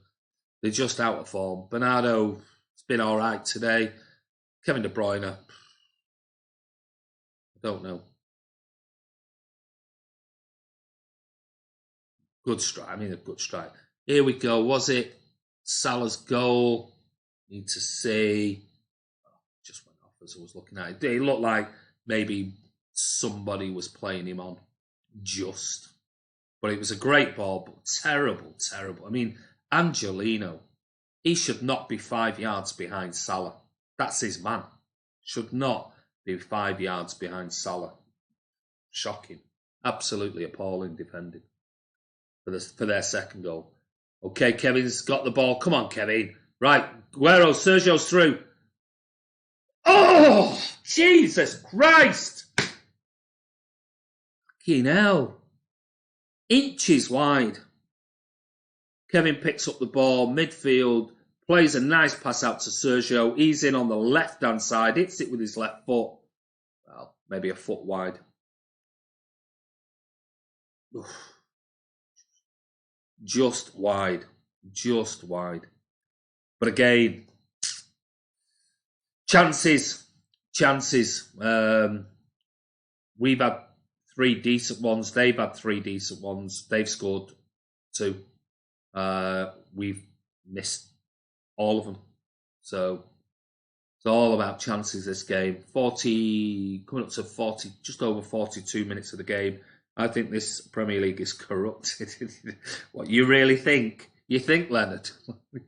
They're just out of form. Bernardo, it's been all right today. Kevin De Bruyne, I don't know. Good strike. I mean, a good strike. Here we go. Was it Salah's goal? Need to see. Just went off as I was looking at it. It looked like maybe somebody was playing him on just. But it was a great ball, but terrible. I mean, Angelino, he should not be 5 yards behind Salah. That's his man. Should not be 5 yards behind Salah. Shocking. Absolutely appalling defending for their second goal. Okay, Kevin's got the ball. Come on, Kevin. Right, Guerrero, Sergio's through. Oh, Jesus Christ. Fucking hell. Inches wide. Kevin picks up the ball, midfield, plays a nice pass out to Sergio. He's in on the left-hand side, hits it with his left foot. Well, maybe a foot wide. Oof. Just wide. But again, chances. We've had 3 decent ones. They've had 3 decent ones. They've scored 2. We've missed all of them. So it's all about chances this game. Coming up to 40, just over 42 minutes of the game. I think this Premier League is corrupted. What, you really think? You think, Leonard?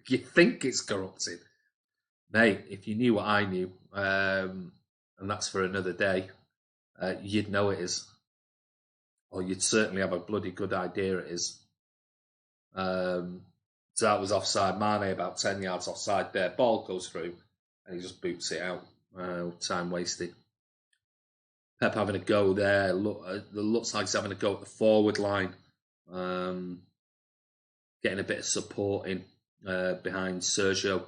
You think it's corrupted? Mate, if you knew what I knew, and that's for another day, you'd know it is. Or you'd certainly have a bloody good idea it is. So that was offside. Mane about 10 yards offside there. Ball goes through and he just boots it out. Time wasted. Pep having a go there. Looks like he's having a go at the forward line. Getting a bit of support in behind Sergio.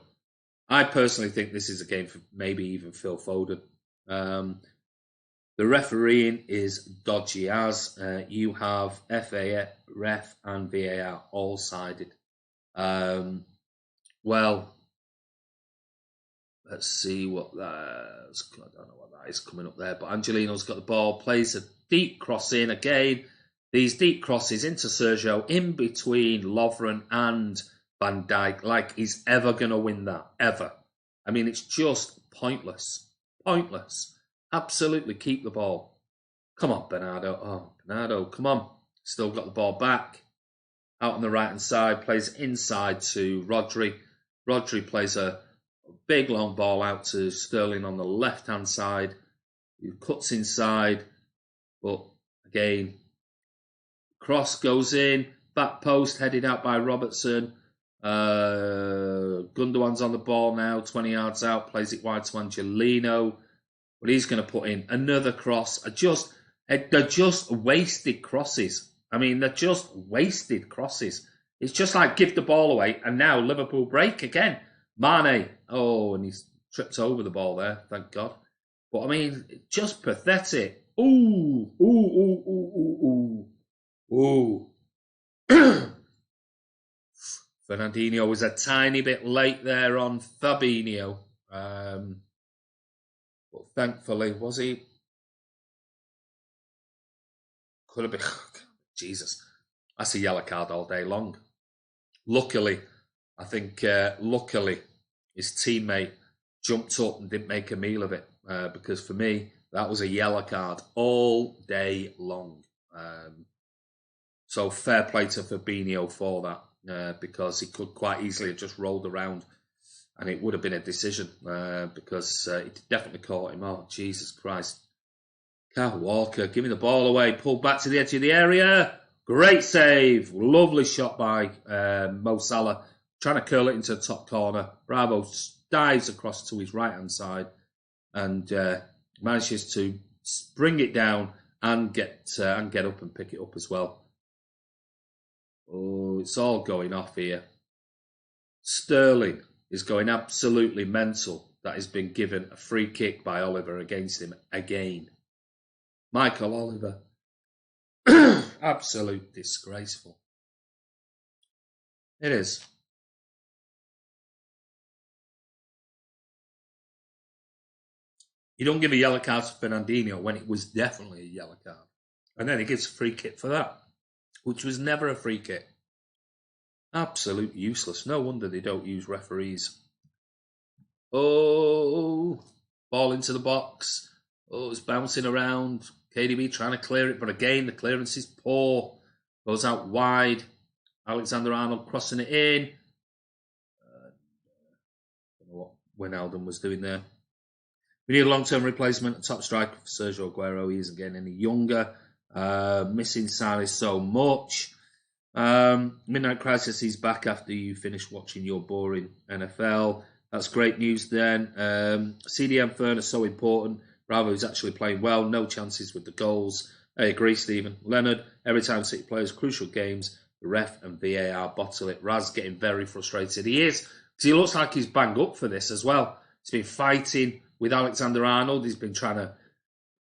I personally think this is a game for maybe even Phil Foden. The refereeing is dodgy as you have FA, ref and VAR all sided. Well, let's see what that's. I don't know what that is coming up there, but Angelino's got the ball, plays a deep cross in again. These deep crosses into Sergio in between Lovren and Van Dijk, like he's ever going to win that, ever. I mean, it's just pointless. Absolutely keep the ball. Come on, Bernardo. Oh, Bernardo, come on. Still got the ball back. Out on the right-hand side, plays inside to Rodri. Rodri plays a big long ball out to Sterling on the left-hand side. He cuts inside. But again, cross goes in, back post headed out by Robertson. Gundogan's on the ball now, 20 yards out, plays it wide to Angelino. But he's going to put in another cross. They're just wasted crosses. I mean, they're just wasted crosses. It's just like give the ball away, and now Liverpool break again. Mane, and he's tripped over the ball there, thank God. But I mean, just pathetic. Ooh. Fernandinho was a tiny bit late there on Fabinho. But thankfully, was he? Could have been. Jesus. That's a yellow card all day long. Luckily, I think, his teammate jumped up and didn't make a meal of it. Because for me, that was a yellow card all day long. So fair play to Fabinho for that. Because he could quite easily have just rolled around and it would have been a decision because he definitely caught him. Oh, Jesus Christ. Kyle Walker giving the ball away, pulled back to the edge of the area. Great save. Lovely shot by Mo Salah, trying to curl it into the top corner. Bravo dives across to his right-hand side and manages to bring it down and get up and pick it up as well. Oh, it's all going off here. Sterling is going absolutely mental that he's been given a free kick by Oliver against him again. Michael Oliver. Absolute disgraceful. It is. You don't give a yellow card to Fernandinho when it was definitely a yellow card. And then he gets a free kick for that, which was never a free kick. Absolute useless. No wonder they don't use referees. Oh, ball into the box. Oh, it's bouncing around. KDB trying to clear it, but again, the clearance is poor. Goes out wide. Alexander-Arnold crossing it in. I don't know what Wijnaldum was doing there. We need a long-term replacement, a top striker for Sergio Aguero. He isn't getting any younger. Missing Salah so much. Midnight Crisis is back after you finish watching your boring NFL. That's great news then. CDM Fern is so important. Bravo is actually playing well. No chances with the goals. I agree, Stephen. Leonard, every time City plays crucial games, the ref and VAR bottle it. Raz getting very frustrated. He is, because he looks like he's banged up for this as well. He's been fighting with Alexander-Arnold. He's been trying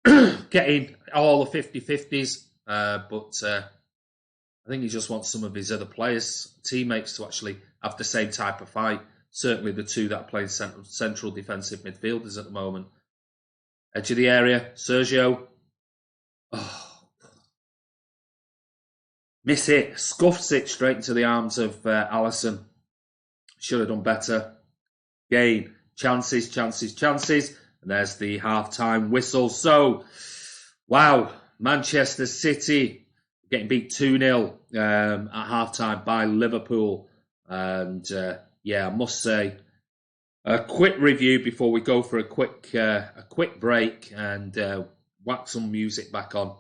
to get in all the 50-50s. But I think he just wants some of his other players, teammates, to actually have the same type of fight. Certainly the two that are playing central defensive midfielders at the moment. Edge of the area, Sergio. Oh, miss it, scuffs it straight into the arms of Alisson. Should have done better. Again, chances. And there's the half-time whistle. So, wow, Manchester City getting beat 2-0 at half-time by Liverpool. And, I must say, a quick review before we go for a quick break and whack some music back on.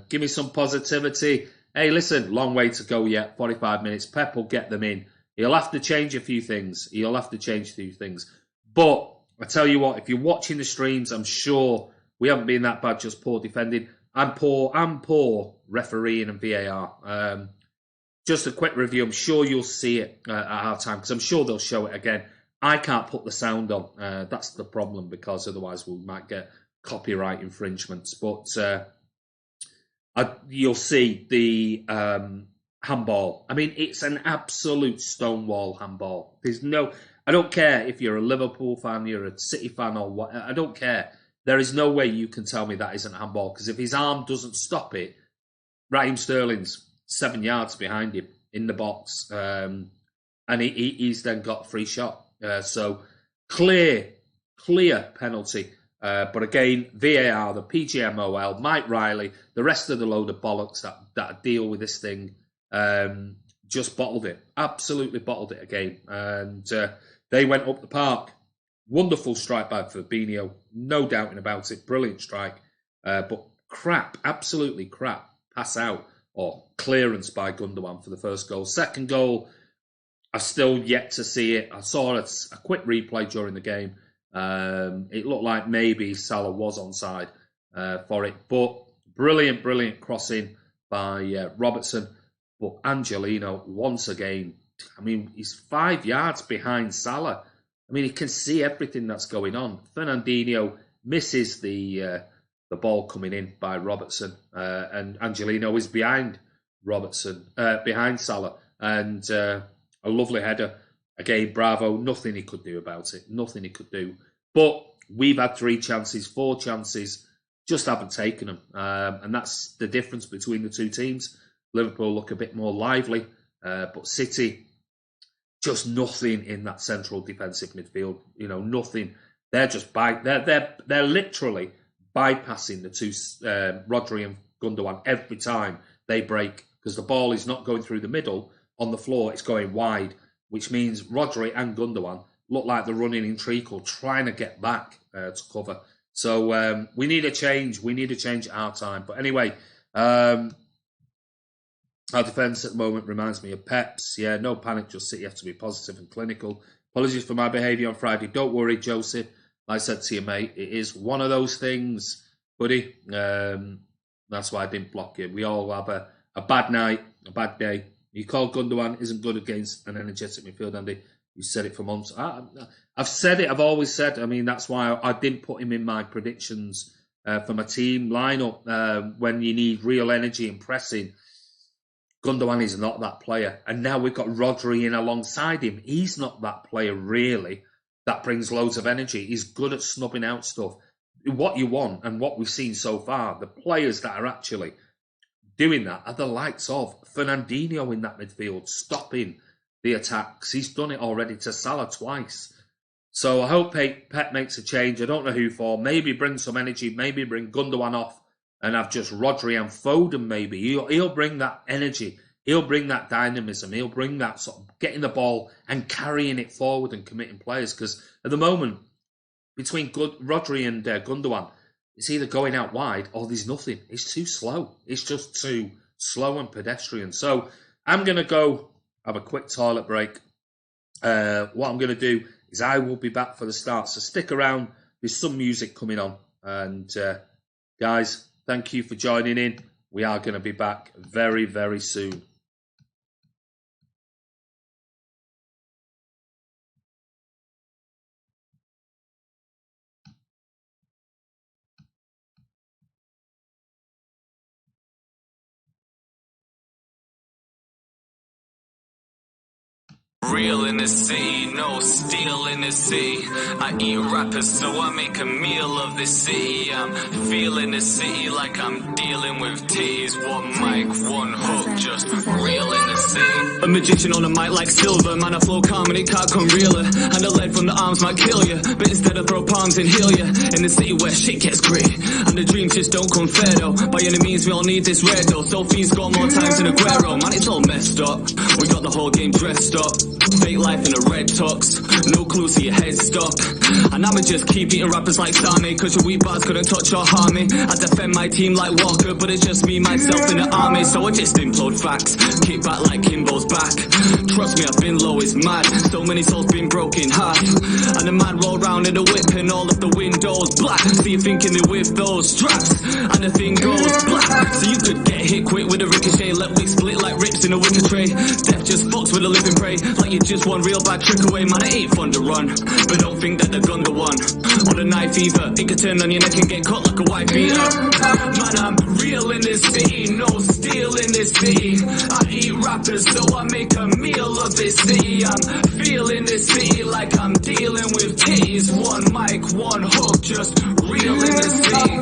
Give me some positivity. Hey, listen, long way to go yet, 45 minutes. Pep will get them in. He'll have to change a few things. But I tell you what, if you're watching the streams, I'm sure we haven't been that bad, just poor defending. And poor refereeing and VAR. Just a quick review. I'm sure you'll see it at half-time because I'm sure they'll show it again. I can't put the sound on. That's the problem because otherwise we might get copyright infringements. But you'll see the handball. I mean, it's an absolute stonewall handball. I don't care if you're a Liverpool fan, you're a City fan or what. I don't care. There is no way you can tell me that isn't a handball because if his arm doesn't stop it, Raheem Sterling's 7 yards behind him in the box. And he's then got a free shot. So clear penalty. But again, VAR, the PGMOL, Mike Riley, the rest of the load of bollocks that deal with this thing, just bottled it. Absolutely bottled it again. And they went up the park. Wonderful strike by Fabinho. No doubting about it. Brilliant strike. But crap, absolutely crap pass out or clearance by Gundogan for the first goal. Second goal, I've still yet to see it. I saw a quick replay during the game. It looked like maybe Salah was onside for it, but brilliant crossing by Robertson. But Angelino, once again, I mean, he's 5 yards behind Salah. I mean, he can see everything that's going on. Fernandinho misses the ball coming in by Robertson, and Angelino is behind Robertson, behind Salah, and a lovely header. Again, bravo. Nothing he could do about it. Nothing he could do. But we've had 3 chances, 4 chances, just haven't taken them. And that's the difference between the two teams. Liverpool look a bit more lively, but City, just nothing in that central defensive midfield. You know, nothing. They're just they're literally bypassing the two Rodri and Gundogan every time they break, because the ball is not going through the middle on the floor, it's going wide, which means Rodri and Gundogan look like they're running in treacle, trying to get back to cover. So we need a change. We need a change at our time. But anyway, our defence at the moment reminds me of Pep's. Yeah, no panic, just City have to be positive and clinical. Apologies for my behaviour on Friday. Don't worry, Joseph. Like I said to you, mate, it is one of those things, buddy. That's why I didn't block you. We all have a bad night, a bad day. You call Gundogan isn't good against an energetic midfield, Andy. You said it for months. I've said it. I've always said. I mean, that's why I didn't put him in my predictions for my team lineup. When you need real energy and pressing, Gundogan is not that player. And now we've got Rodri in alongside him. He's not that player, really, that brings loads of energy. He's good at snubbing out stuff. What you want and what we've seen so far, the players that are actually doing that are the likes of Fernandinho in that midfield, stopping the attacks. He's done it already to Salah twice. So I hope Pep makes a change. I don't know who for. Maybe bring some energy. Maybe bring Gundogan off and have just Rodri and Foden maybe. He'll bring that energy. He'll bring that dynamism. He'll bring that sort of getting the ball and carrying it forward and committing players. Because at the moment, between Rodri and Gundogan, it's either going out wide or there's nothing. It's too slow. It's just too slow and pedestrian. So I'm going to go have a quick toilet break. What I'm going to do is I will be back for the start. So stick around. There's some music coming on. And guys, thank you for joining in. We are going to be back very, very soon. Real in the city, no steel in the city. I eat rappers, so I make a meal of the city. I'm feeling the city like I'm dealing with titties. One mic, one hook, just real in the city. A magician on a mic like silver, man, I flow calm and it can't come realer. And the lead from the arms might kill you, but instead I throw palms and heal you. In the city where shit gets gritty, and the dreams just don't come fair though. By any means, we all need this red though. Sophie's got more times than Aguero, man, it's all messed up. We got the whole game dressed up. Fake life in a red tux, no clue so your head's stuck. And I'ma just keep eating rappers like Sami, cause your weak bars couldn't touch or harm me. I defend my team like Walker, but it's just me, myself in the army. So I just implode facts, kick back like Kimbo's back. Trust me, I've been low, it's mad. So many souls been broken half. And the man roll round in the whip and all of the windows black. So you're thinking they with those straps, and the thing goes black. So you could get hit quick with a ricochet, let wick split like rips in a wicker tray. Death just fucks with a living prey, like you just one real bad trick away. Man, it ain't fun to run, but don't think that the gun the one. On a knife either, it could turn on your neck and get cut like a white beater. Man, I'm real in this city, no steel in this city. I eat rappers, so I make a meal of this city. I'm feeling this city like I'm dealing with titties. One mic, one hook, just real in this city.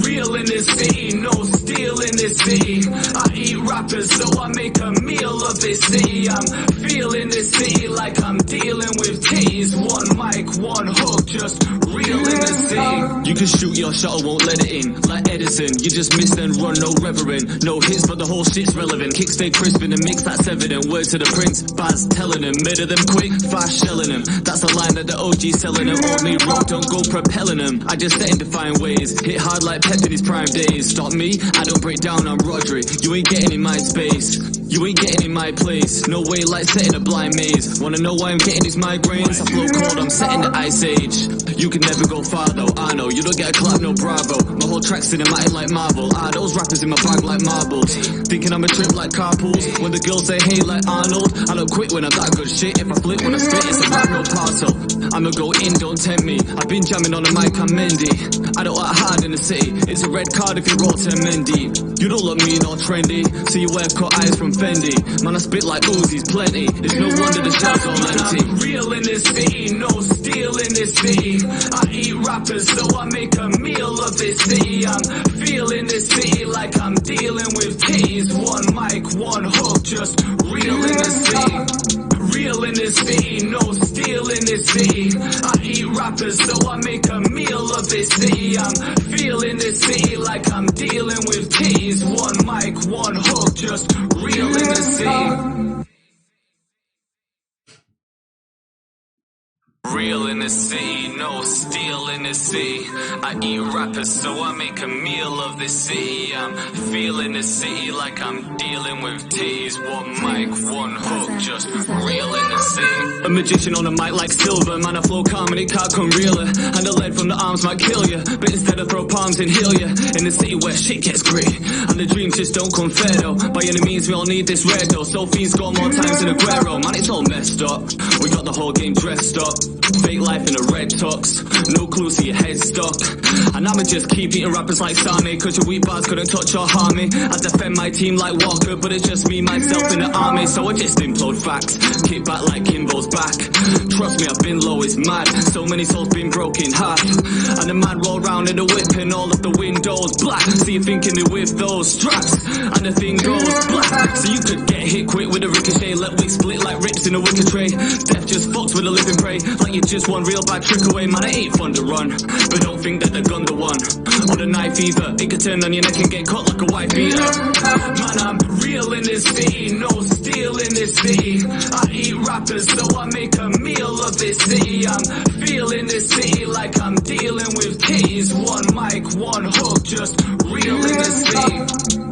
Real in this city, no steel in this city. I eat rappers, so I make a meal of this city. I'm feeling this city like I'm dealing with titties. One mic, one hook, just real in this city. You can shoot your shot, I won't let it in. Like Edison, you just miss and run, no reverend. No hits, but the whole shit's relevant. Kick stay crisp in the mix, that's evident. Word to the prince, Baz telling him. Murder them quick, fast shelling him. That's a line that the OG selling him. All me rock, don't go propelling him. I just set in defiant ways. Hit hard like Pep in his prime days. Stop me, I don't break down, I'm Rodri. You ain't getting in my space. You ain't getting in my place. No way like setting a blind maze. Wanna know why I'm getting these migraines? I flow cold, I'm setting the ice age. You can never go far though, I know. You don't get a clap, no bravo. My whole track's cinematic like Marvel. Those rappers in my bag like marbles. Thinking I'm a trip like carpools. When the girls say hey like Arnold. I don't quit when I'm that good shit. If I flip when I spit, it's a rap, no parcel. I'ma go in, don't tempt me. I've been jamming on the mic, I'm Mendy. I don't act hard in the city. It's a red card if you roll 10 men deep. You don't look mean or trendy. See you wear cut eyes from Fendi. Man, I spit like Uzi's plenty. It's no wonder the shells all empty. I'm real in this city, no steel in this city. I eat rappers, so I make a meal of this city. I'm feeling this city like I'm dealing with keys. One mic, one hook, just real in this city. Real in this city, no steel in this city. I eat rappers, so I make a meal of this city. I'm feeling this city like I'm dealing with keys. One mic, one hook, just real in this city. Real in the city, no steel in the city. I eat rappers, so I make a meal of this city. I'm feeling the city like I'm dealing with teas. One mic, one hook, just real in the city. A magician on a mic like Silver, man, I flow calm and it can't come realer. And the lead from the arms might kill you, but instead I throw palms and heal you. In the city where shit gets gritty, and the dreams just don't come fair though. By any means, we all need this red though. Sophie's got more times than Aguero, man, it's all messed up. We got the whole game dressed up. Fake life in a red tux, no clue so your head's stuck. And I'ma just keep eating rappers like Sane, cause your weak bars couldn't touch or harm me. I defend my team like Walker, but it's just me, myself in the army. So I just implode facts, kick back like Kimbo's back. Trust me, I've been low, it's mad. So many souls been broken half. And the man roll round in the whip and all of the windows black. So you're thinking me with those straps, and the thing goes black. So you could get hit quick with a ricochet, let wick split like rips in a wicker tray. Death just fucks with a living prey, like you just one real bad trick away. Man, it ain't fun to run, but don't think that the gun the one. Or the knife either, it could turn on your neck and get cut like a white beater. Man, I'm real in this city, no steel in this city. I eat rappers, so I make a meal of this city. I'm feeling this city like I'm dealing with keys. One mic, one hook, just real in this city.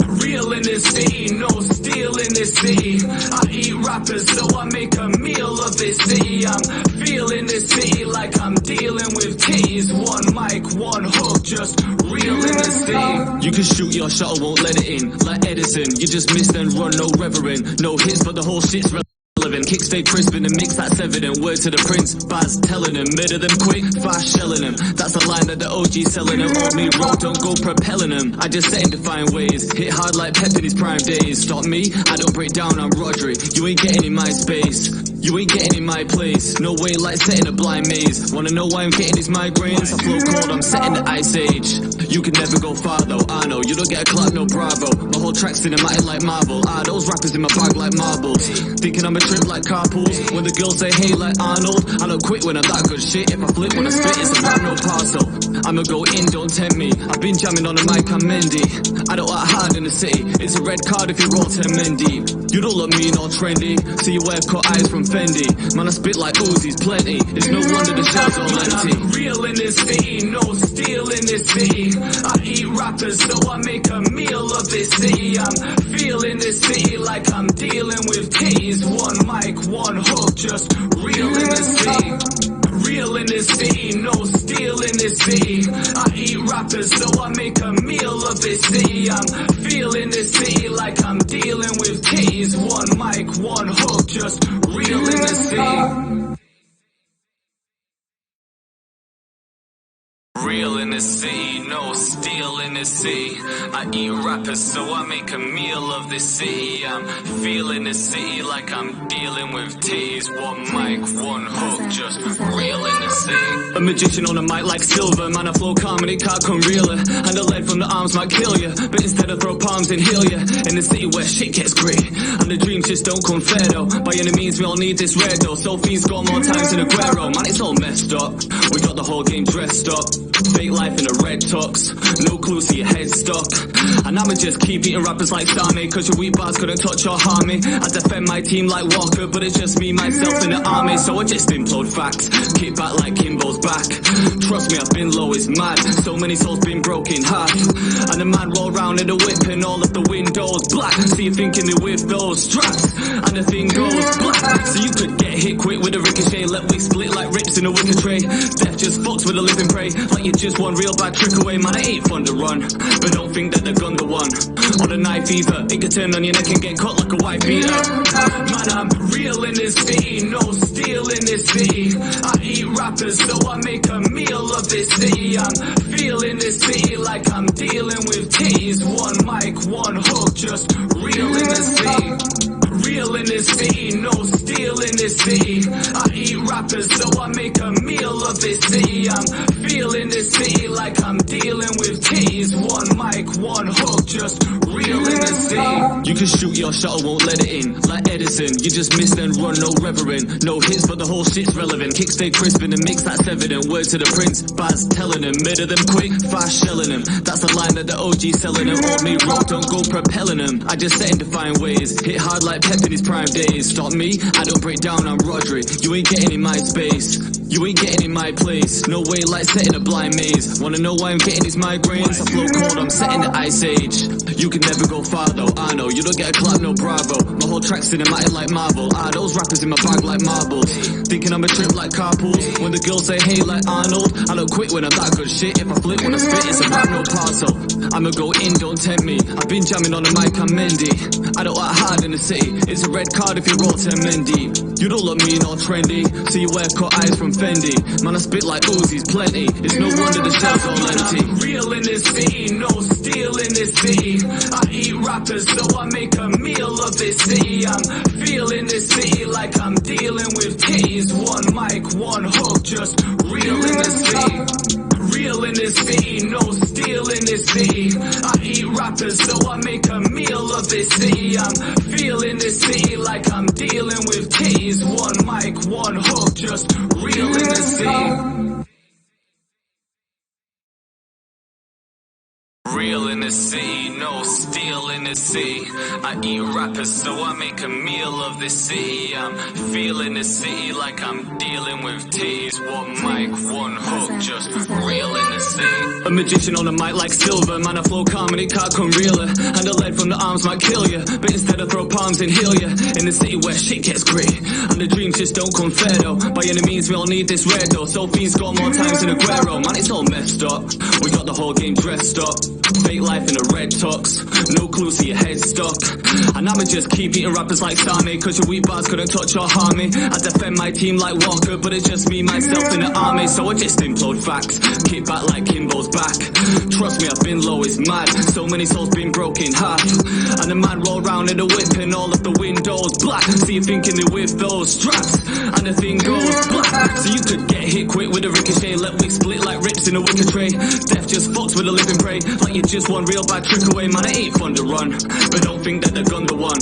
Real in this city, no steel in this city. I eat rappers, so I make a meal of this city. I'm feeling this city like I'm dealing with keys. One mic, one hook, just real in this city. You can shoot your shot, I won't let it in. Like Edison, you just miss and run, no reverend. No hits, but the whole shit's relevant. Kick stay crisp in the mix, that's evident. Word to the prince, Baz telling him. Murder them quick, fast shelling him. That's a line that the OG selling him. All me rock, don't go propelling him. I just set in defiant ways. Hit hard like Pep in his prime days. Stop me, I don't break down, I'm Rodri. You ain't getting in my space. You ain't getting in my place. No way like setting a blind maze. Wanna know why I'm getting these migraines? I flow cold, I'm setting the ice age. You can never go far though, I know. You don't get a clap, no bravo. My whole track's cinematic like Marvel. Those rappers in my bag like marbles. Thinking I'm a trip like carpools. When the girls say hey like Arnold. I don't quit when I'm that good shit. If I flip when I spit, it's a rap, no parcel. I'ma go in, don't tempt me. I've been jamming on the mic, I'm Mendy. I don't act hard in the city. It's a red card if you roll 10 men deep. You don't look mean or trendy. See you wear cut eyes from Fendi. Man, I spit like Uzi's plenty. It's no wonder the shells all empty. I'm real in this city, no steel in this city. I eat rappers, so I make a meal of this city. I'm feeling this city like I'm dealing with keys. One mic, one hook, just real in this city. Real in this city, no steel in this city. I eat rappers, so I make a meal of this city. I'm feeling this city like I'm dealing with keys. One mic, one hook, just real in this city. Real in the city, no steel in the city. I eat rappers, so I make a meal of this city. I'm feeling the city like I'm dealing with teas. One mic, one hook, just real in the city. A magician on a mic like Silver, man, I flow calm and it can't come realer. And the lead from the arms might kill you, but instead I throw palms and heal you. In the city where shit gets gritty, and the dreams just don't come fair though. By any means, we all need this red though. Sophie's got more times than Aguero, man, it's all messed up. We got the whole game dressed up. Fake life in a red tux, no clue, see your head stuck. And I'ma just keep eating rappers like Sane, cause your weak bars couldn't touch or harm me. I defend my team like Walker, but it's just me, myself in the army. So I just implode facts, kick back like Kimbo's back. Trust me, I've been low, it's mad. So many souls been broken half. And the man roll round in the whip and all of the windows black. So you're thinking they with those straps, and the thing goes black. So you could get hit quick with a ricochet, let we split like rips in a wicker tray. Death just fucks with a living prey, like you just one real bad trick away. Man, it ain't fun to run, but don't think that the gun the one. On a knife either, it could turn on your neck and get cut like a white beater. Man, I'm real in this city, no steel in this city. I eat rappers, so I make a meal of this city. I'm feeling this city like I'm dealing with T's. One mic, one hook, just real in the city. Real in this city, no steel in this city. I eat rappers, so I make a meal of this city. I'm feeling this city like I'm dealing with T's. One mic, one hook, just real in the city. You can shoot your shot, I won't let it in. Like Edison, you just miss then run, no reverend. No hits, but the whole shit's relevant. Kick stay crisp in the mix, that's evident. Word to the prince, Baz telling him. Murder them quick, fast shelling them. That's the line that the OG selling them. Old me road, don't go propelling them. I just set in defiant ways, hit hard like Pep in his prime days. Stop me, I don't break down, I'm Rodri. You ain't getting in my space, you ain't getting in my place. No way like setting a blind maze. Wanna know why I'm getting these migraines? I flow cold, I'm setting the ice age. You can never go far though, I know. You don't get a clap, no bravo. My whole track's cinematic like Marvel. Those rappers in my bag like marbles. Thinking I'm a trip like carpools. When the girls say hey like Arnold, I don't quit when I'm that good shit. If I flip when I spit, it's a rap, no parcel. I'ma go in, don't tempt me. I've been jamming on the mic, I'm Mendy. I don't work hard in the city, it's a red card if you roll 10 men deep. You don't look mean or trendy, so you wear cut eyes from Fendi. Man, I spit like Uzi's plenty, it's no wonder the shells all empty. Real in this city, no steel in this city. I eat rappers, so I make a meal of this city. I'm feeling this city like I'm dealing with T's. One mic, one hook, just real in this city. Real in this city, no steel in this city. I eat rappers, so I make a meal of this city. I'm feeling this city like I'm dealing with T's. One mic, one hook, just real in the city. Real in the city, no steel in the city. I eat rappers, so I make a meal of the city. I'm feeling the city like I'm dealing with T's. One mic, one hook, just real in the city. A magician on a mic like Silver, man, I flow calm and it can't come realer. And the lead from the arms might kill you, but instead I throw palms and heal you. In the city where shit gets grey, and the dreams just don't come fair though. By any means, we all need this rare though. Sophie's got more times than Aguero, man, it's all messed up. We got the whole game dressed up. Fake life in a red tux, no clue, see your head stuck. And I'ma just keep eating rappers like Sane, cause your weak bars couldn't touch or harm me. I defend my team like Walker, but it's just me, myself in the army. So I just implode facts, kick back like Kimbo's back. Trust me, I've been low, it's mad. So many souls been broken half. And the man roll round in the whip and all of the windows black. So you're thinking they with those straps, and the thing goes black. So you could get hit quick with a ricochet, let we split like rips in a wicker tray. Death just fucks with a living prey, like you just one real bad trick away. Man, it ain't fun to run, but don't think that the gun the one.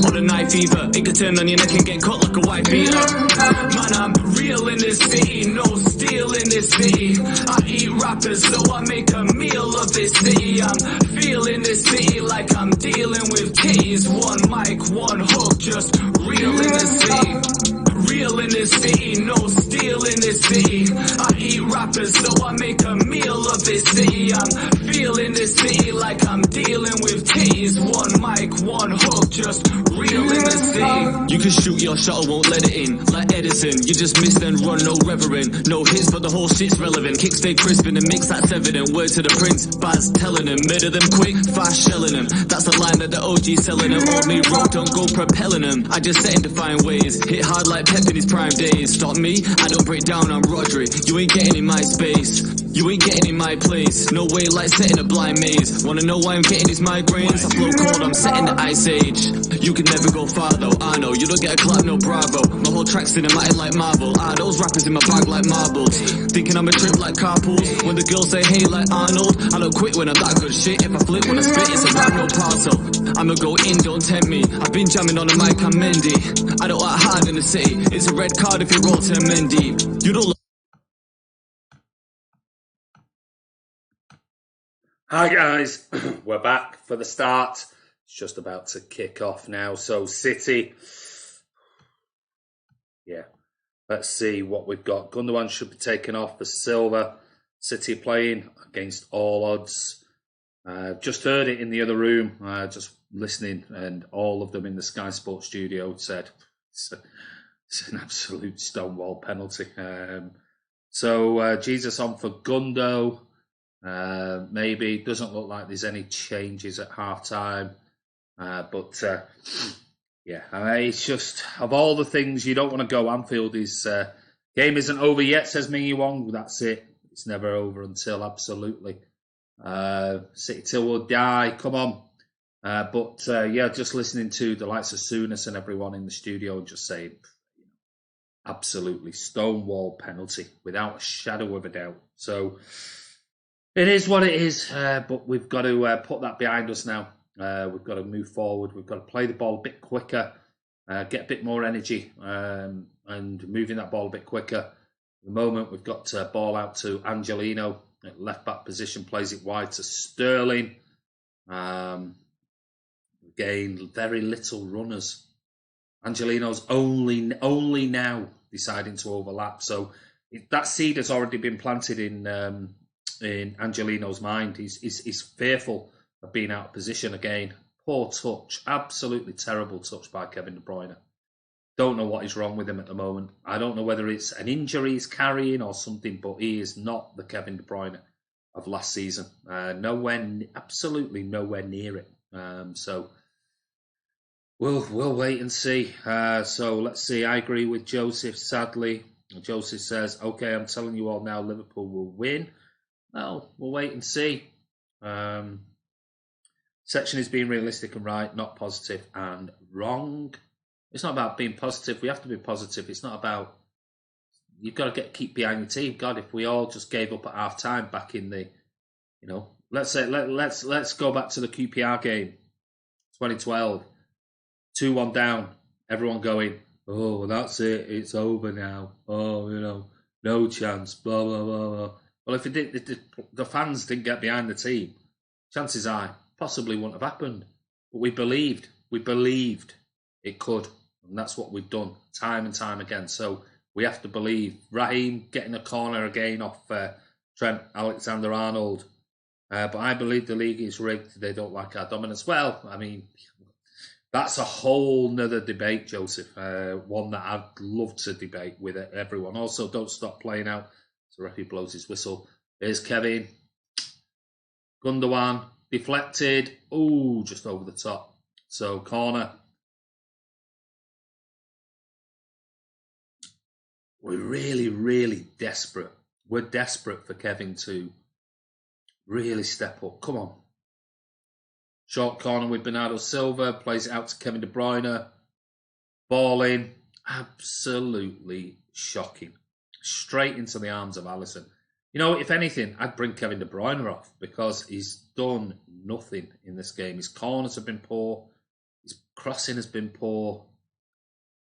On a knife either, it could turn on your neck and get cut like a white beater. Man, I'm real in this city, no steel in this city. I eat rappers, so I make a meal of this city. I'm feeling this city like I'm dealing with T's. One mic, one hook, just real in the city. Real in this city, no steel in this city. I eat rappers, so I make a meal of this city. I'm feeling this city like I'm dealing with T's. One mic, one hook, just real in the city. You can shoot your shot, I won't let it in. Like Edison, you just miss then run, no reverend. No hits, but the whole shit's relevant. Kick stay crisp in the mix, that's evident. Word to the prince, Baz telling him. Murder them quick, fast shelling them. That's the line that the OG selling them. Old me road, don't go propelling them. I just set in defiant ways, hit hard like Pep in his prime days. Stop me, I don't break down, I'm Rodri. You ain't getting in my space, you ain't getting in my place. No way like setting a blind maze. Wanna know why I'm getting these migraines? I flow cold, I'm setting the ice age. You can never go far though, I know. You don't get a clap, no bravo. My whole track's cinematic like Marvel. Those rappers in my bag like marbles. Thinking I'm a trip like carpools. When the girls say hey like Arnold, I don't quit when I'm that good shit. If I flip when I spit, it's a rap, no parcel. I'ma go in, don't tempt me. I've been jamming on the mic, I'm Mendy. I don't work hard in the city, it's a red card if you roll 10 men deep. You don't Hi guys, we're back for the start. It's just about to kick off now. So City, yeah, let's see what we've got. Gundogan should be taken off for Silva. City playing against all odds. Just heard it in the other room, just listening, and all of them in the Sky Sports studio said it's an absolute stonewall penalty. So Jesus on for Gundo. Maybe doesn't look like there's any changes at half time, but yeah, it's just of all the things you don't want to go. Anfield is game isn't over yet, says Mingy Wong. That's it. It's never over until absolutely City till will die. Come on, but yeah, just listening to the likes of Souness and everyone in the studio and just saying, absolutely stonewall penalty without a shadow of a doubt. So. It is what it is, but we've got to put that behind us now. We've got to move forward. We've got to play the ball a bit quicker, get a bit more energy, and moving that ball a bit quicker. At the moment, we've got ball out to Angelino at left back position, plays it wide to Sterling. Again, very little runners. Angelino's only now deciding to overlap, so that seed has already been planted in Angelino's mind. He's fearful of being out of position again. Poor touch, absolutely terrible touch by Kevin De Bruyne. Don't know what is wrong with him at the moment. I don't know whether it's an injury he's carrying or something, but he is not the Kevin De Bruyne of last season. Absolutely nowhere near it. So we'll wait and see. So let's see. I agree with Joseph. Sadly, Joseph says, "Okay, I'm telling you all now, Liverpool will win." Well, we'll wait and see. Section is being realistic and right, not positive and wrong. It's not about being positive. We have to be positive. It's not about, you've got to keep behind your team. God, if we all just gave up at half time back in the, let's say let's go back to the QPR game, 2012, 2-1 down. Everyone going, oh, that's it. It's over now. Oh, no chance. Blah blah blah blah. Well, if the fans didn't get behind the team, chances are possibly wouldn't have happened. But we believed it could, and that's what we've done time and time again. So we have to believe. Raheem getting a corner again off Trent Alexander-Arnold, but I believe the league is rigged. They don't like our dominance. Well, I mean, that's a whole nother debate, Joseph. One that I'd love to debate with everyone. Also, don't stop playing out. So referee blows his whistle. Here's Kevin. Gundogan deflected. Oh, just over the top. So corner. We're really, really desperate. We're desperate for Kevin to really step up. Come on. Short corner with Bernardo Silva. Plays it out to Kevin De Bruyne. Ball in. Absolutely shocking. Straight into the arms of Alisson. If anything, I'd bring Kevin De Bruyne off because he's done nothing in this game. His corners have been poor. His crossing has been poor.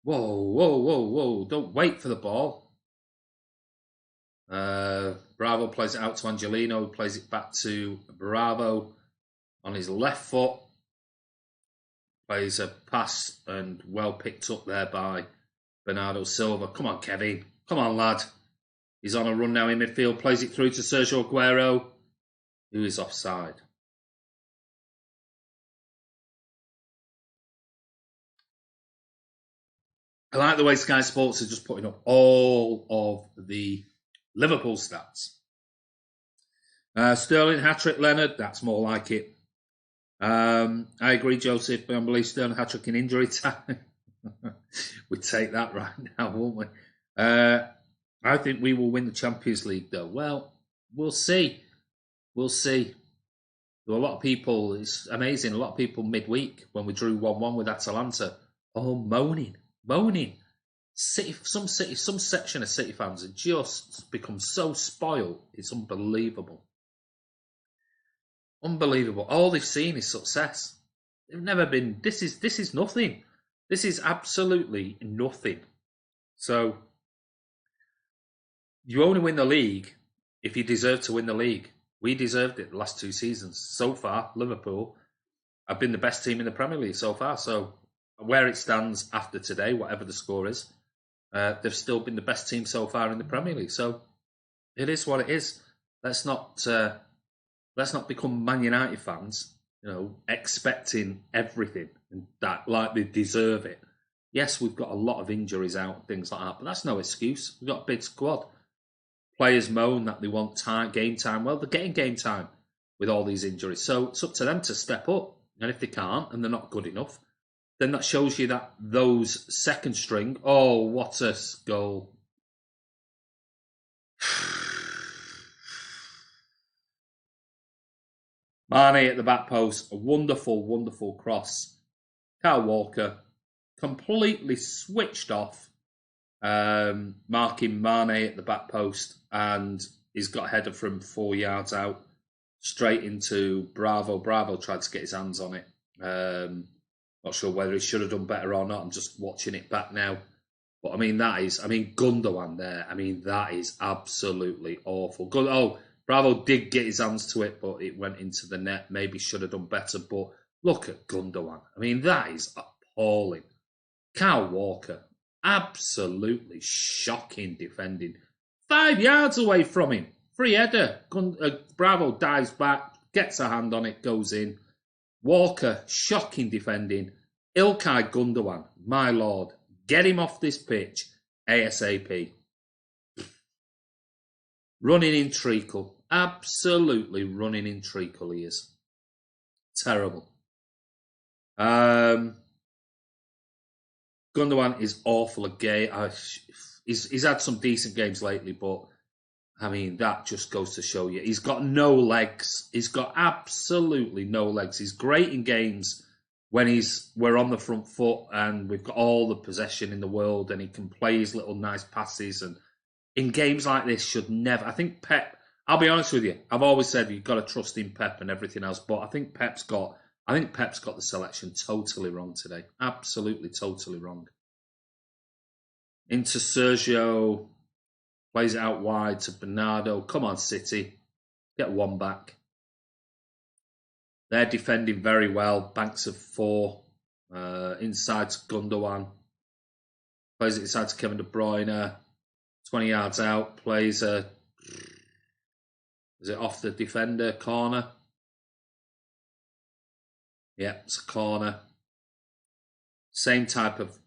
Whoa. Don't wait for the ball. Bravo plays it out to Angelino. Who plays it back to Bravo on his left foot. Plays a pass and well picked up there by Bernardo Silva. Come on, Kevin. Come on, lad. He's on a run now in midfield. Plays it through to Sergio Aguero, who is offside. I like the way Sky Sports is just putting up all of the Liverpool stats. Sterling, hat-trick, Leonard. That's more like it. I agree, Joseph. I believe Sterling hat-trick in injury time. We'd take that right now, wouldn't we? I think we will win the Champions League, though. Well, we'll see. We'll see. There were a lot of people, it's amazing, a lot of people midweek when we drew 1-1 with Atalanta, moaning. Some section of City fans have just become so spoiled. It's unbelievable. All they've seen is success. They've never been, this is nothing. This is absolutely nothing. So, you only win the league if you deserve to win the league. We deserved it the last 2 seasons. So far, Liverpool have been the best team in the Premier League so far. So where it stands after today, whatever the score is, they've still been the best team so far in the Premier League. So it is what it is. Let's not become Man United fans, expecting everything and that like they deserve it. Yes, we've got a lot of injuries out and things like that, but that's no excuse. We've got a big squad. Players moan that they want game time. Well, they're getting game time with all these injuries. So it's up to them to step up. And if they can't and they're not good enough, then that shows you that those second string, oh, what a goal. Mane at the back post, a wonderful, wonderful cross. Kyle Walker completely switched off, marking Mane at the back post, and he's got a header from 4 yards out straight into Bravo. Bravo tried to get his hands on it. Not sure whether he should have done better or not. I'm just watching it back now. But Gundogan there. That is absolutely awful. Bravo did get his hands to it, but it went into the net. Maybe should have done better. But look at Gundogan. that is appalling. Kyle Walker, absolutely shocking defending. 5 yards away from him. Free header. Bravo dives back, gets a hand on it, goes in. Walker, shocking defending. Ilkay Gundogan, my lord, get him off this pitch ASAP. Running in treacle. Absolutely running in treacle he is. Terrible. Gundogan is awful again. He's had some decent games lately, but that just goes to show you. He's got no legs. He's got absolutely no legs. He's great in games when we're on the front foot and we've got all the possession in the world and he can play his little nice passes. And in games like this, should never. I think Pep, I'll be honest with you, I've always said you've got to trust in Pep and everything else, but I think Pep's got the selection totally wrong today. Absolutely, totally wrong. Into Sergio. Plays it out wide to Bernardo. Come on, City. Get one back. They're defending very well. Banks of 4. Inside to Gundogan. Plays it inside to Kevin De Bruyne. 20 yards out. Plays is it off the defender? Corner. Yeah, it's a corner. Same type of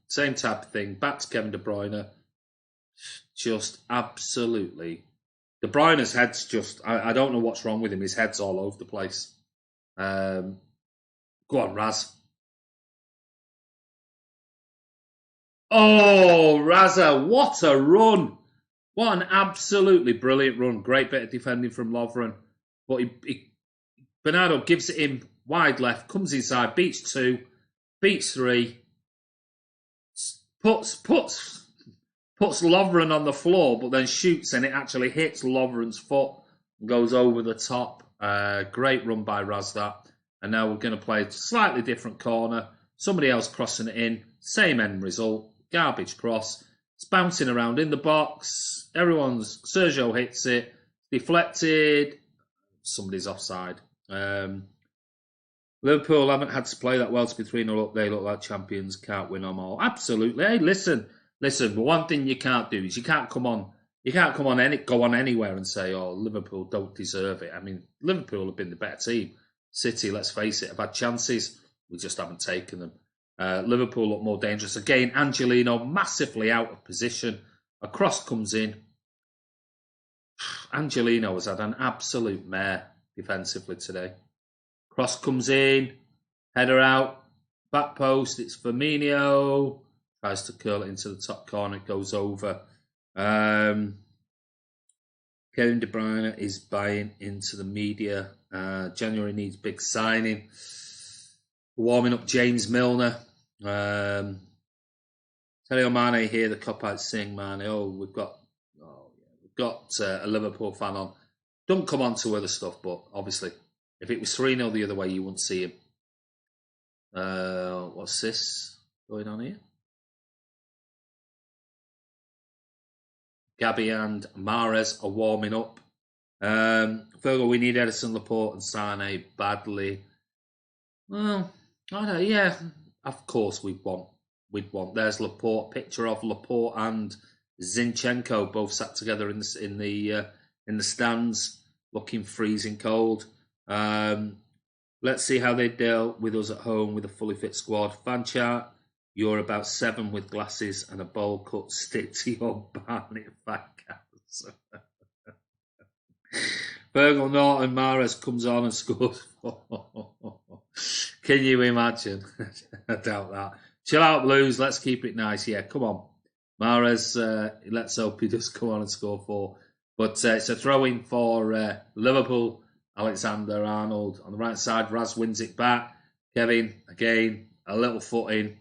thing. Back to Kevin De Bruyne. Just absolutely. De Bruyne's head's just, I don't know what's wrong with him. His head's all over the place. Go on, Raz. Oh, Raza, what a run. What an absolutely brilliant run. Great bit of defending from Lovren. But Bernardo gives it him wide left, comes inside, beats 2, beats 3, puts Lovren on the floor, but then shoots and it actually hits Lovren's foot and goes over the top. Great run by Razdat. And now we're going to play a slightly different corner. Somebody else crossing it in. Same end result. Garbage cross. It's bouncing around in the box. Sergio hits it. Deflected. Somebody's offside. Liverpool haven't had to play that well to be 3-0 up. They look like champions. Can't win them all. Absolutely. Hey, listen. But one thing you can't do is you can't go on anywhere and say, oh, Liverpool don't deserve it. Liverpool have been the better team. City, let's face it, have had chances. We just haven't taken them. Liverpool look more dangerous. Again, Angelino massively out of position. A cross comes in. Angelino has had an absolute mare defensively today. Cross comes in. Header out. Back post. It's Firmino. Tries to curl it into the top corner. It goes over. Kevin De Bruyne is buying into the media. January needs big signing. Warming up James Milner. Teleo Mane here, the cop-out sing, Mane. We've got a Liverpool fan on. Don't come on to other stuff, but obviously, if it was 3-0 the other way, you wouldn't see him. What's this going on here? Gabby and Mahrez are warming up. Virgo, we need Edison, Laporte, and Sane badly. Well, I don't know. Yeah, of course we'd want. There's Laporte, picture of Laporte and Zinchenko both sat together in the stands, looking freezing cold. Let's see how they deal with us at home with a fully fit squad. Fan chart, you're about 7 with glasses and a bowl cut. Stick to your Barnet fat cats. Virgil Norton Mahrez comes on and scores. Can you imagine? I doubt that. Chill out, Blues. Let's keep it nice. Yeah, come on. Mahrez, let's hope he does come on and score 4. But it's a throw-in for Liverpool. Alexander Arnold on the right side. Raz wins it back. Kevin, again, a little foot in.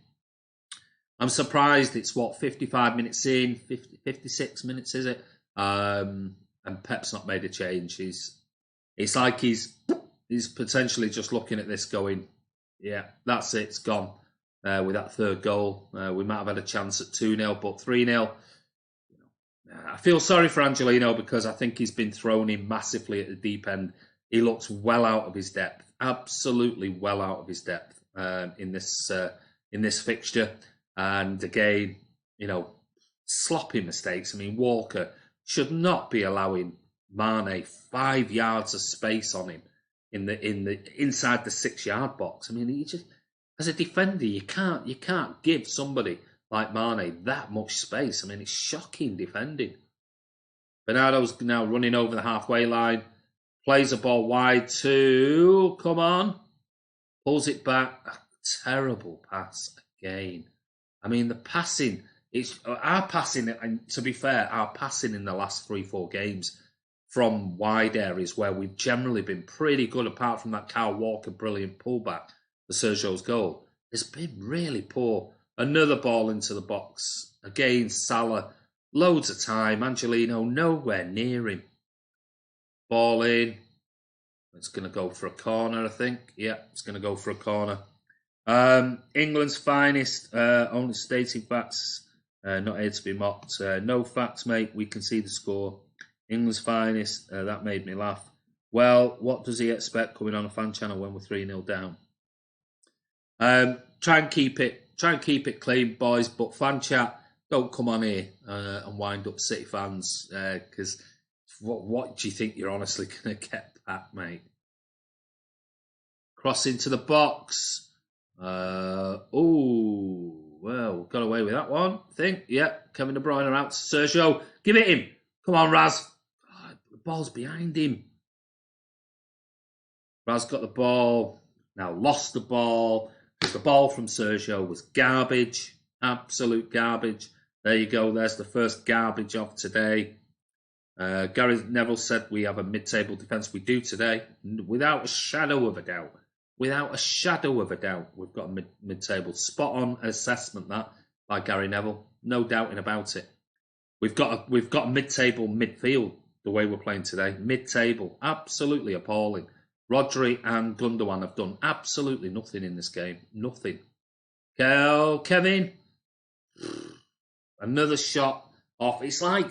I'm surprised it's, 55 minutes in? 56 minutes, is it? And Pep's not made a change. It's like he's potentially just looking at this going, yeah, that's it, it's gone. With that third goal, we might have had a chance at 2-0, but 3-0. I feel sorry for Angelino because I think he's been thrown in massively at the deep end. He looks well out of his depth, absolutely well out of his depth in this fixture. And again, sloppy mistakes. I mean, Walker should not be allowing Mane 5 yards of space on him in the inside the 6-yard box. I mean, he just, as a defender, you can't give somebody like Mane that much space. I mean, it's shocking defending. Bernardo's now running over the halfway line, plays a ball wide to, come on, pulls it back. A terrible pass again. I mean, the passing, our passing, and to be fair, our passing in the last 3-4 games from wide areas where we've generally been pretty good, apart from that Kyle Walker brilliant pullback for Sergio's goal, has been really poor. Another ball into the box. Again, Salah, loads of time. Angelino, nowhere near him. Ball in. It's going to go for a corner, I think. Yeah, it's going to go for a corner. England's finest, only stating facts, not here to be mocked. No facts, mate. We can see the score. England's finest. That made me laugh. Well, what does he expect coming on a fan channel when we're 3-0 down? Try and keep it clean, boys. But fan chat, don't come on here and wind up City fans, because what do you think you're honestly going to get back, mate? Cross into the box. Well, got away with that one, I think. Yeah, Kevin De Bruyne out to Sergio. Give it him. Come on, Raz. Oh, the ball's behind him. Raz got the ball. Now lost the ball. The ball from Sergio was garbage. Absolute garbage. There you go. There's the first garbage of today. Gary Neville said we have a mid-table defence. We do today. Without a shadow of a doubt. Without a shadow of a doubt, we've got a mid-table. Spot-on assessment, that, by Gary Neville. No doubting about it. We've got a mid-table midfield, the way we're playing today. Mid-table. Absolutely appalling. Rodri and Gundogan have done absolutely nothing in this game. Nothing. Kevin. Another shot off. It's like,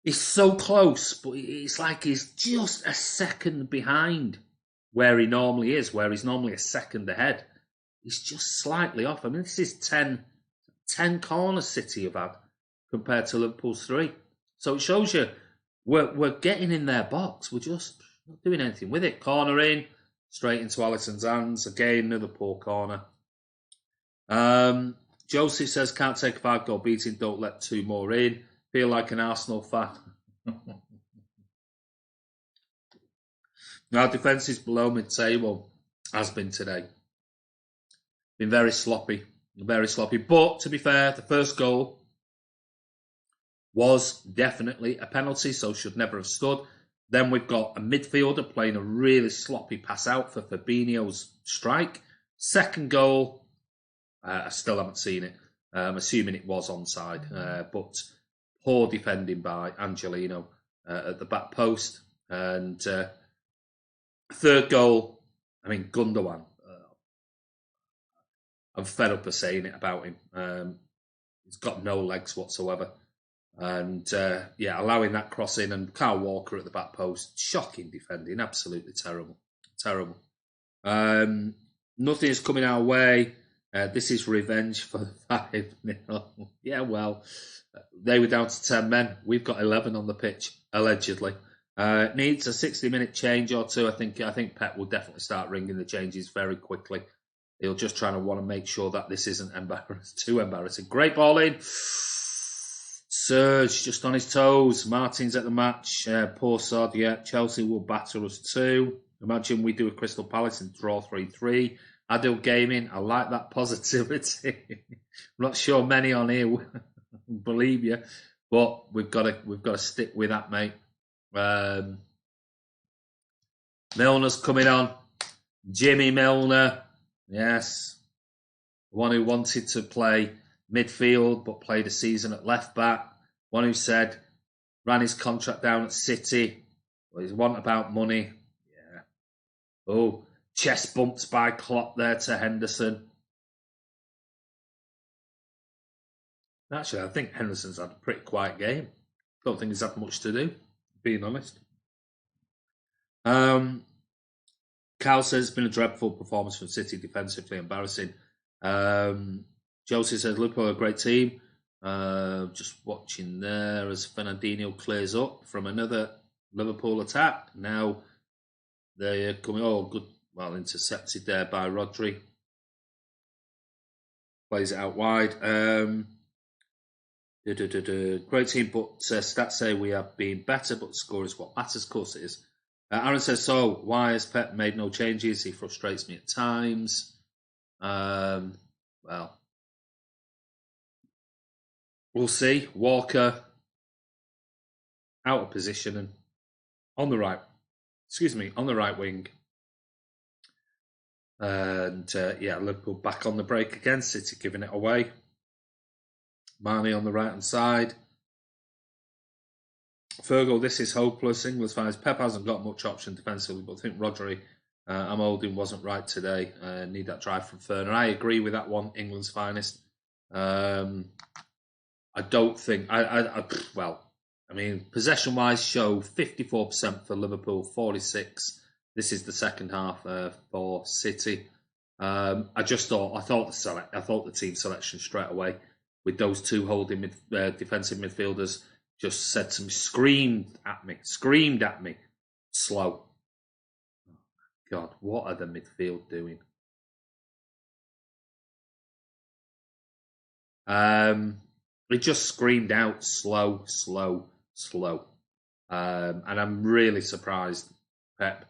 he's so close, but it's like he's just a second behind where he normally is, where he's normally a second ahead. He's just slightly off. I mean, this is 10 corners City have had compared to Liverpool's 3. So it shows you we're getting in their box. We're just not doing anything with it. Corner in, straight into Alisson's hands. Again, another poor corner. Joseph says, can't take a 5-goal beating, don't let 2 more in. Feel like an Arsenal fan. Our defence is below mid-table, has been today. Been very sloppy. But, to be fair, the first goal was definitely a penalty, so should never have stood. Then we've got a midfielder playing a really sloppy pass out for Fabinho's strike. Second goal, I still haven't seen it. I'm assuming it was onside, but poor defending by Angelino at the back post. And third goal, I mean, Gundogan. I'm fed up of saying it about him. He's got no legs whatsoever. And yeah, allowing that cross in, and Kyle Walker at the back post, shocking defending, absolutely terrible, terrible. Nothing is coming our way. This is revenge for the 5-0. Yeah, well, they were down to 10 men. We've got 11 on the pitch, allegedly. Needs a 60-minute change or two. I think Pep will definitely start ringing the changes very quickly. He'll just try to want to make sure that this isn't too embarrassing. Great ball in. Serge just on his toes. Martin's at the match. Poor sod, yeah. Chelsea will batter us too. Imagine we do a Crystal Palace and draw 3-3. Adil Gaming, I like that positivity. I'm not sure many on here believe you, but we've got to stick with that, mate. Milner's coming on. Jimmy Milner, yes, the one who wanted to play midfield but played a season at left back. One who said ran his contract down at City. Well, he's want about money. Yeah. Oh, chest bumps by Klopp there to Henderson. Actually, I think Henderson's had a pretty quiet game. Don't think he's had much to do, being honest. Cal says it's been a dreadful performance from City, defensively embarrassing. Josie says Liverpool are a great team. Just watching there as Fernandinho clears up from another Liverpool attack. Now they're coming, good, well, intercepted there by Rodri. Plays it out wide. Great team, but stats say we have been better, but the score is what matters. Of course it is. Aaron says, so why has Pep made no changes? He frustrates me at times. Well, we'll see. Walker out of position and on the right wing. And Liverpool back on the break again. City giving it away. Marnie on the right hand side. Fergal, this is hopeless. England's fans. Pep hasn't got much option defensively, but I think Rodri I'm holding wasn't right today. Need that drive from Ferner. I agree with that one. England's finest. I don't think. Possession-wise, show 54% for Liverpool, 46. This is the second half for City. I thought the team selection straight away with those two holding defensive midfielders just said to me, screamed at me, slow. Oh, God, what are the midfield doing? It just screamed out slow. And I'm really surprised Pep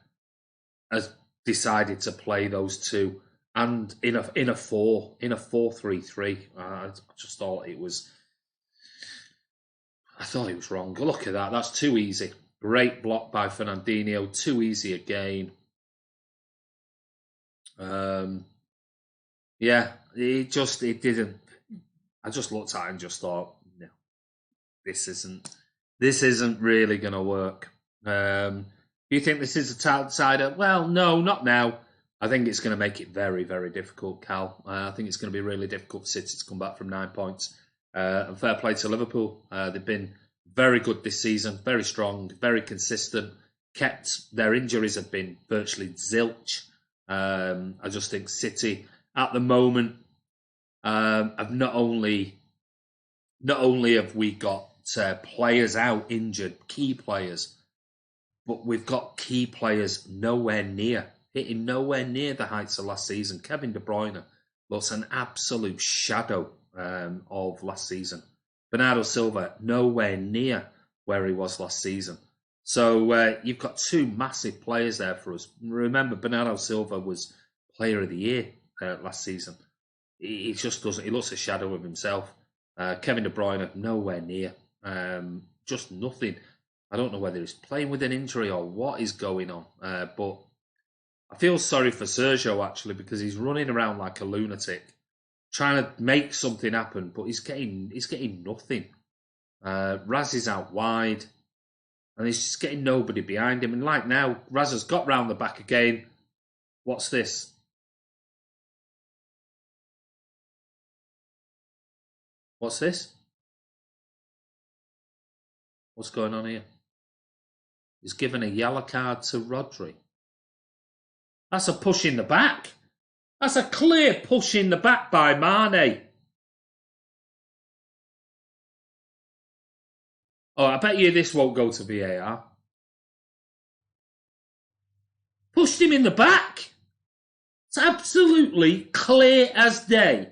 has decided to play those two and in a 4-3-3. I just thought it was wrong. Look at that. That's too easy. Great block by Fernandinho. Too easy again. It didn't. I just looked at it and just thought, no, this isn't really going to work. Do you think this is a outsider? Well, no, not now. I think it's going to make it very, very difficult, Cal. I think it's going to be really difficult for City to come back from 9 points. And fair play to Liverpool. They've been very good this season, very strong, very consistent. Their injuries have been virtually zilch. I just think City at the moment have not only have we got players out injured, key players, but we've got key players hitting nowhere near the heights of last season. Kevin De Bruyne looks an absolute shadow of last season. Bernardo Silva, nowhere near where he was last season. So you've got two massive players there for us. Remember, Bernardo Silva was Player of the Year last season. He just doesn't. He looks a shadow of himself. Kevin De Bruyne, nowhere near. Just nothing. I don't know whether he's playing with an injury or what is going on. But I feel sorry for Sergio, actually, because he's running around like a lunatic, trying to make something happen, but he's getting nothing. Raz is out wide, and he's just getting nobody behind him. And like now, Raz has got round the back again. What's this? What's this? What's going on here? He's given a yellow card to Rodri. That's a push in the back. That's a clear push in the back by Mane. Oh, I bet you this won't go to VAR. Pushed him in the back. It's absolutely clear as day.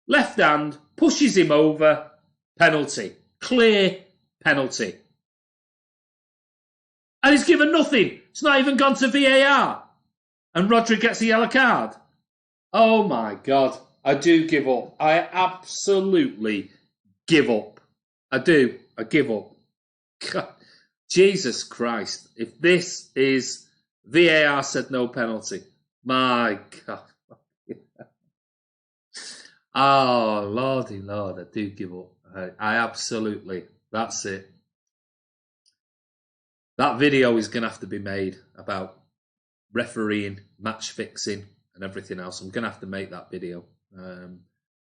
Left hand, pushes him over, penalty. Clear penalty. And he's given nothing. It's not even gone to VAR. And Rodri gets a yellow card. Oh my God. I do give up. I absolutely give up. I do. I give up. God. Jesus Christ. If this is VAR said no penalty. My God. Oh, Lordy Lord. I do give up. I absolutely. That's it. That video is going to have to be made about refereeing, match fixing, and everything else. I'm going to have to make that video. And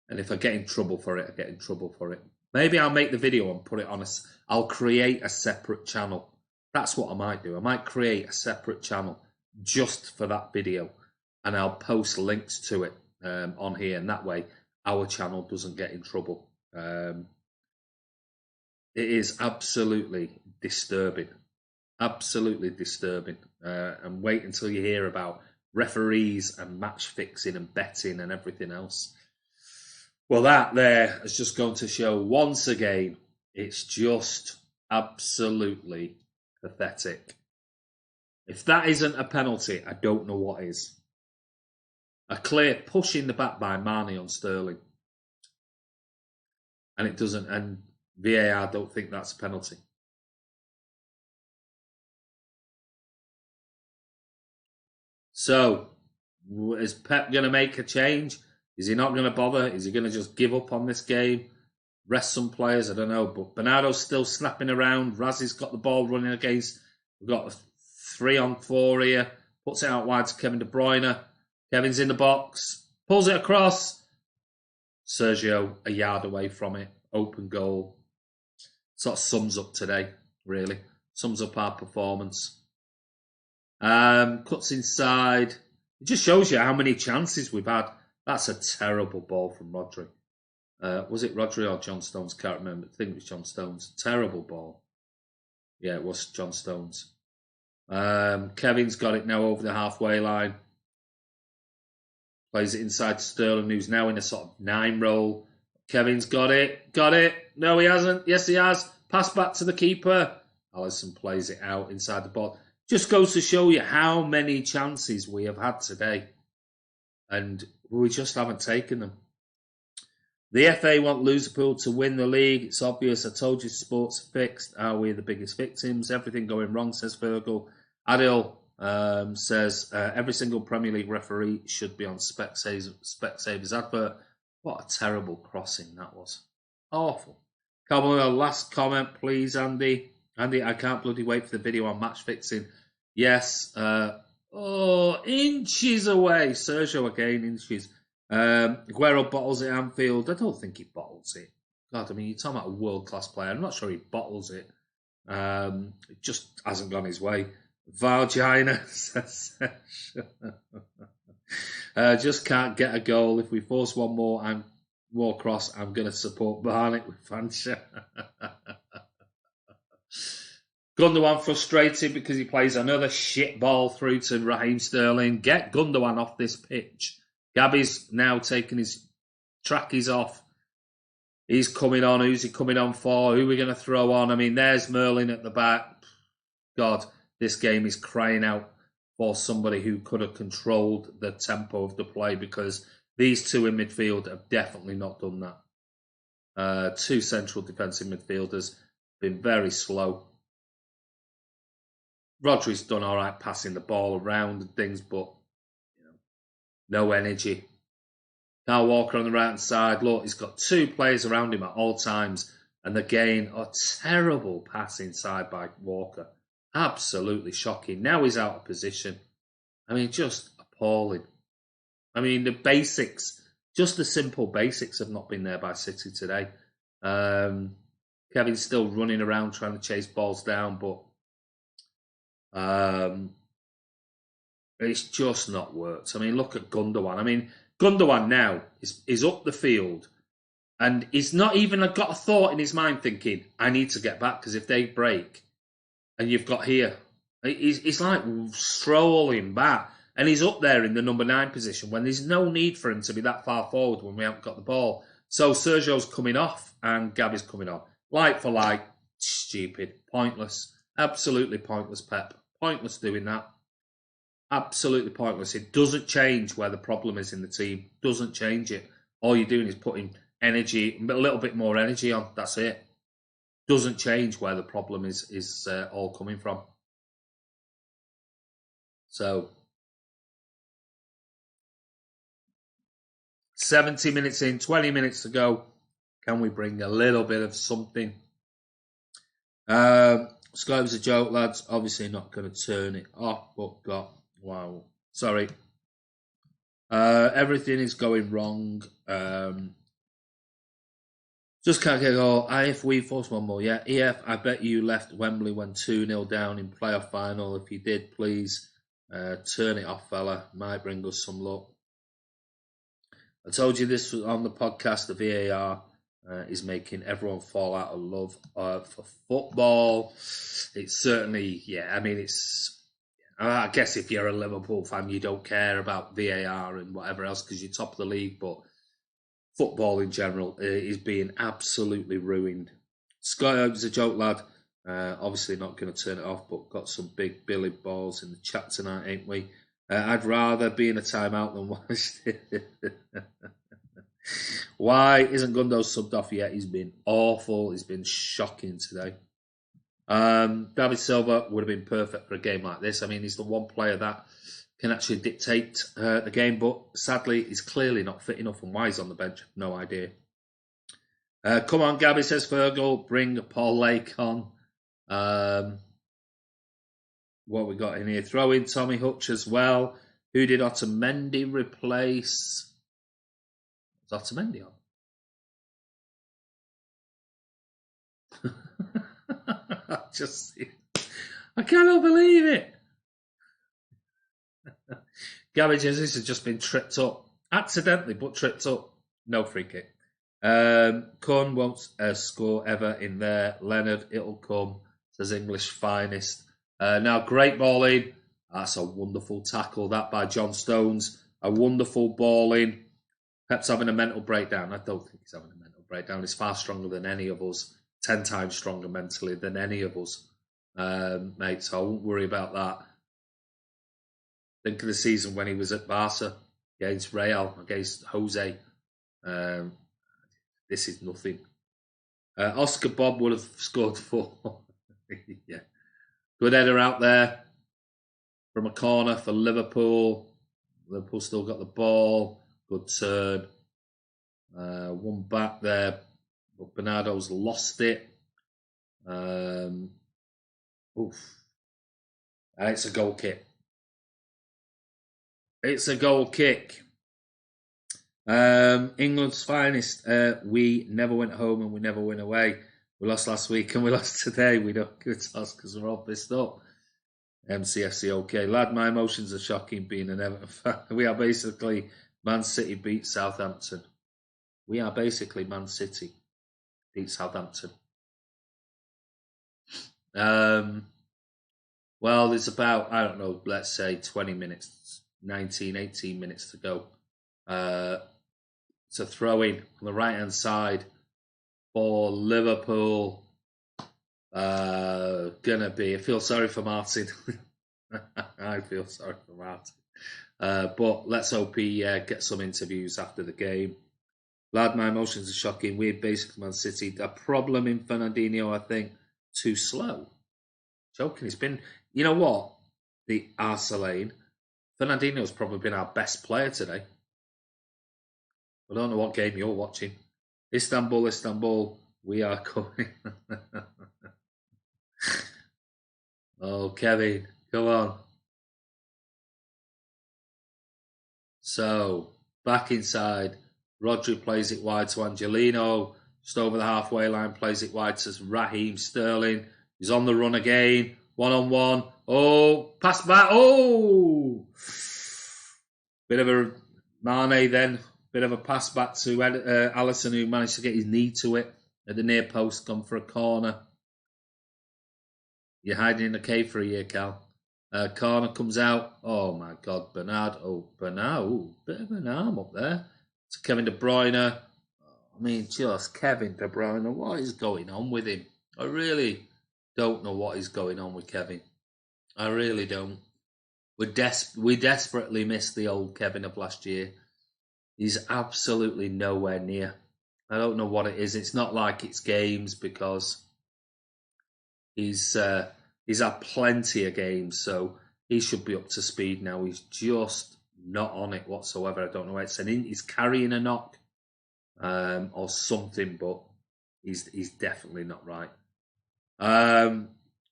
if I get in trouble for it, I get in trouble for it. Maybe I'll make the video and put it on I'll create a separate channel. That's what I might do. I might create a separate channel just for that video. And I'll post links to it on here. And that way, our channel doesn't get in trouble. It is absolutely disturbing. Absolutely disturbing. And wait until you hear about referees and match fixing and betting and everything else. Well, that there has just gone to show once again, it's just absolutely pathetic. If that isn't a penalty, I don't know what is. A clear push in the back by Mane on Sterling. And it doesn't, and VAR don't think that's a penalty. So, is Pep going to make a change? Is he not going to bother? Is he going to just give up on this game? Rest some players? I don't know. But Bernardo's still snapping around. Razzi's got the ball running against. We've got a 3-on-4 here. Puts it out wide to Kevin De Bruyne. Kevin's in the box. Pulls it across. Sergio a yard away from it. Open goal. Sort of sums up today, really. Sums up our performance. Cuts inside. It just shows you how many chances we've had. That's a terrible ball from Rodri. Was it Rodri or John Stones? Can't remember. I think it was John Stones. Terrible ball. Yeah, it was John Stones. Kevin's got it now over the halfway line. Plays it inside to Sterling, who's now in a sort of 9 role. Kevin's got it. Got it. No, he hasn't. Yes, he has. Pass back to the keeper. Alisson plays it out inside the box. Just goes to show you how many chances we have had today. And we just haven't taken them. The FA want Liverpool to win the league. It's obvious. I told you sports are fixed. Are we the biggest victims? Everything going wrong, says Virgil. Adil says every single Premier League referee should be on Specsavers advert. What a terrible crossing that was. Awful. Come on, last comment, please, Andy. Andy, I can't bloody wait for the video on match fixing. Yes. Inches away. Sergio again, inches. Aguero bottles it at Anfield. I don't think he bottles it. God, I mean, you're talking about a world-class player. I'm not sure he bottles it. It just hasn't gone his way. Vagina says just can't get a goal. If we force one more cross, I'm going to support Barnett with Fansha. Gundogan frustrated because he plays another shit ball through to Raheem Sterling. Get Gundogan off this pitch. Gabby's now taking his trackies off. He's coming on. Who's he coming on for? Who are we going to throw on? I mean, there's Merlin at the back. God, this game is crying out for somebody who could have controlled the tempo of the play, because these two in midfield have definitely not done that. Two central defensive midfielders been very slow. Rodri's done all right passing the ball around and things, but no energy. Kyle Walker on the right-hand side. Look, he's got 2 players around him at all times. And again, a terrible pass inside by Walker. Absolutely shocking. Now he's out of position. I mean, just appalling. I mean, the basics, just the simple basics have not been there by City today. Kevin's still running around trying to chase balls down, but it's just not worked. I mean, look at Gundogan. I mean, Gundogan now is up the field, and he's not even got a thought in his mind thinking, I need to get back, because if they break, and you've got here, he's like strolling back, and he's up there in the number 9 position when there's no need for him to be that far forward when we haven't got the ball. So Sergio's coming off, and Gabby's coming on. Like for like, stupid, pointless, absolutely pointless, Pep. Pointless doing that. Absolutely pointless. It doesn't change where the problem is in the team. Doesn't change it. All you're doing is putting energy, a little bit more energy on. That's it. Doesn't change where the problem is all coming from. So, 70 minutes in, 20 minutes to go. Can we bring a little bit of something? Skype was a joke, lads. Obviously not going to turn it off, but wow. Sorry. Everything is going wrong. Just can't get go. If we force one more, yeah. EF, I bet you left Wembley when 2-0 down in playoff final. If you did, please turn it off, fella. Might bring us some luck. I told you this was on the podcast. The VAR is making everyone fall out of love for football. It's certainly, yeah. I mean, it's. I guess if you're a Liverpool fan, you don't care about VAR and whatever else because you're top of the league. But football in general is being absolutely ruined. Sky Oaks a joke, lad. Obviously not going to turn it off, but got some big Billy balls in the chat tonight, ain't we? I'd rather be in a timeout than watch it. Why isn't Gundo subbed off yet? He's been awful. He's been shocking today. David Silva would have been perfect for a game like this. I mean, he's the one player that can actually dictate the game, but sadly, he's clearly not fit enough. And why he's on the bench, no idea. Come on, Gabby, says Fergal. Bring Paul Lake on. What we got in here? Throw in Tommy Hutch as well. Who did Otamendi replace? Was Otamendi on? I cannot believe it. Gabby Jesus has just been tripped up. Accidentally, but tripped up. No free kick. Kun won't score ever in there. Leonard, it'll come, says English finest. Now, great ball in. That's a wonderful tackle, that by John Stones. A wonderful ball in. Pep's having a mental breakdown. I don't think he's having a mental breakdown. He's far stronger than any of us. 10 times stronger mentally than any of us, mate. So I won't worry about that. Think of the season when he was at Barca against Real, against Jose. This is nothing. Oscar Bob would have scored 4. Yeah. Good header out there from a corner for Liverpool. Liverpool still got the ball. Good turn. One back there. But Bernardo's lost it. And it's a goal kick. It's a goal kick. England's finest. We never went home and we never went away. We lost last week and we lost today. We don't give a toss because we're all pissed up. MCFC, okay. Lad, my emotions are shocking being an Everton fan. We are basically Man City beat Southampton. We are basically Man City beat Southampton. Well, there's about, I don't know, let's say 20 minutes, 19, 18 minutes to go. It's a throw-in on the right-hand side for Liverpool. Gonna be, I feel sorry for Martin. I feel sorry for Martin. But let's hope he gets some interviews after the game. Lad, my emotions are shocking. We're basically Man City. A problem in Fernandinho, I think, too slow. Joking. It's been, you know what? The Arsenal. Fernandinho's probably been our best player today. I don't know what game you're watching. Istanbul, we are coming. Oh, Kevin, come on. So, back inside. Rodri plays it wide to Angelino. just over the halfway line, plays it wide to Raheem Sterling. He's on the run again, one-on-one. Oh, pass back. Oh! Bit of a Mane then. Bit of a pass back to Alisson, who managed to get his knee to it at the near post, gone for a corner. You're hiding in the cave for a year, Cal. Corner comes out. Oh, my God. Bernard. Oh, Bernard. Ooh, bit of an arm up there. To Kevin De Bruyne. I mean, just Kevin De Bruyne. What is going on with him? I really don't know what is going on with Kevin. I really don't. We desperately miss the old Kevin of last year. He's absolutely nowhere near. I don't know what it is. It's not like it's games, because he's had plenty of games, so he should be up to speed now. He's just not on it whatsoever. I don't know where it's saying. He's carrying a knock or something, but he's definitely not right.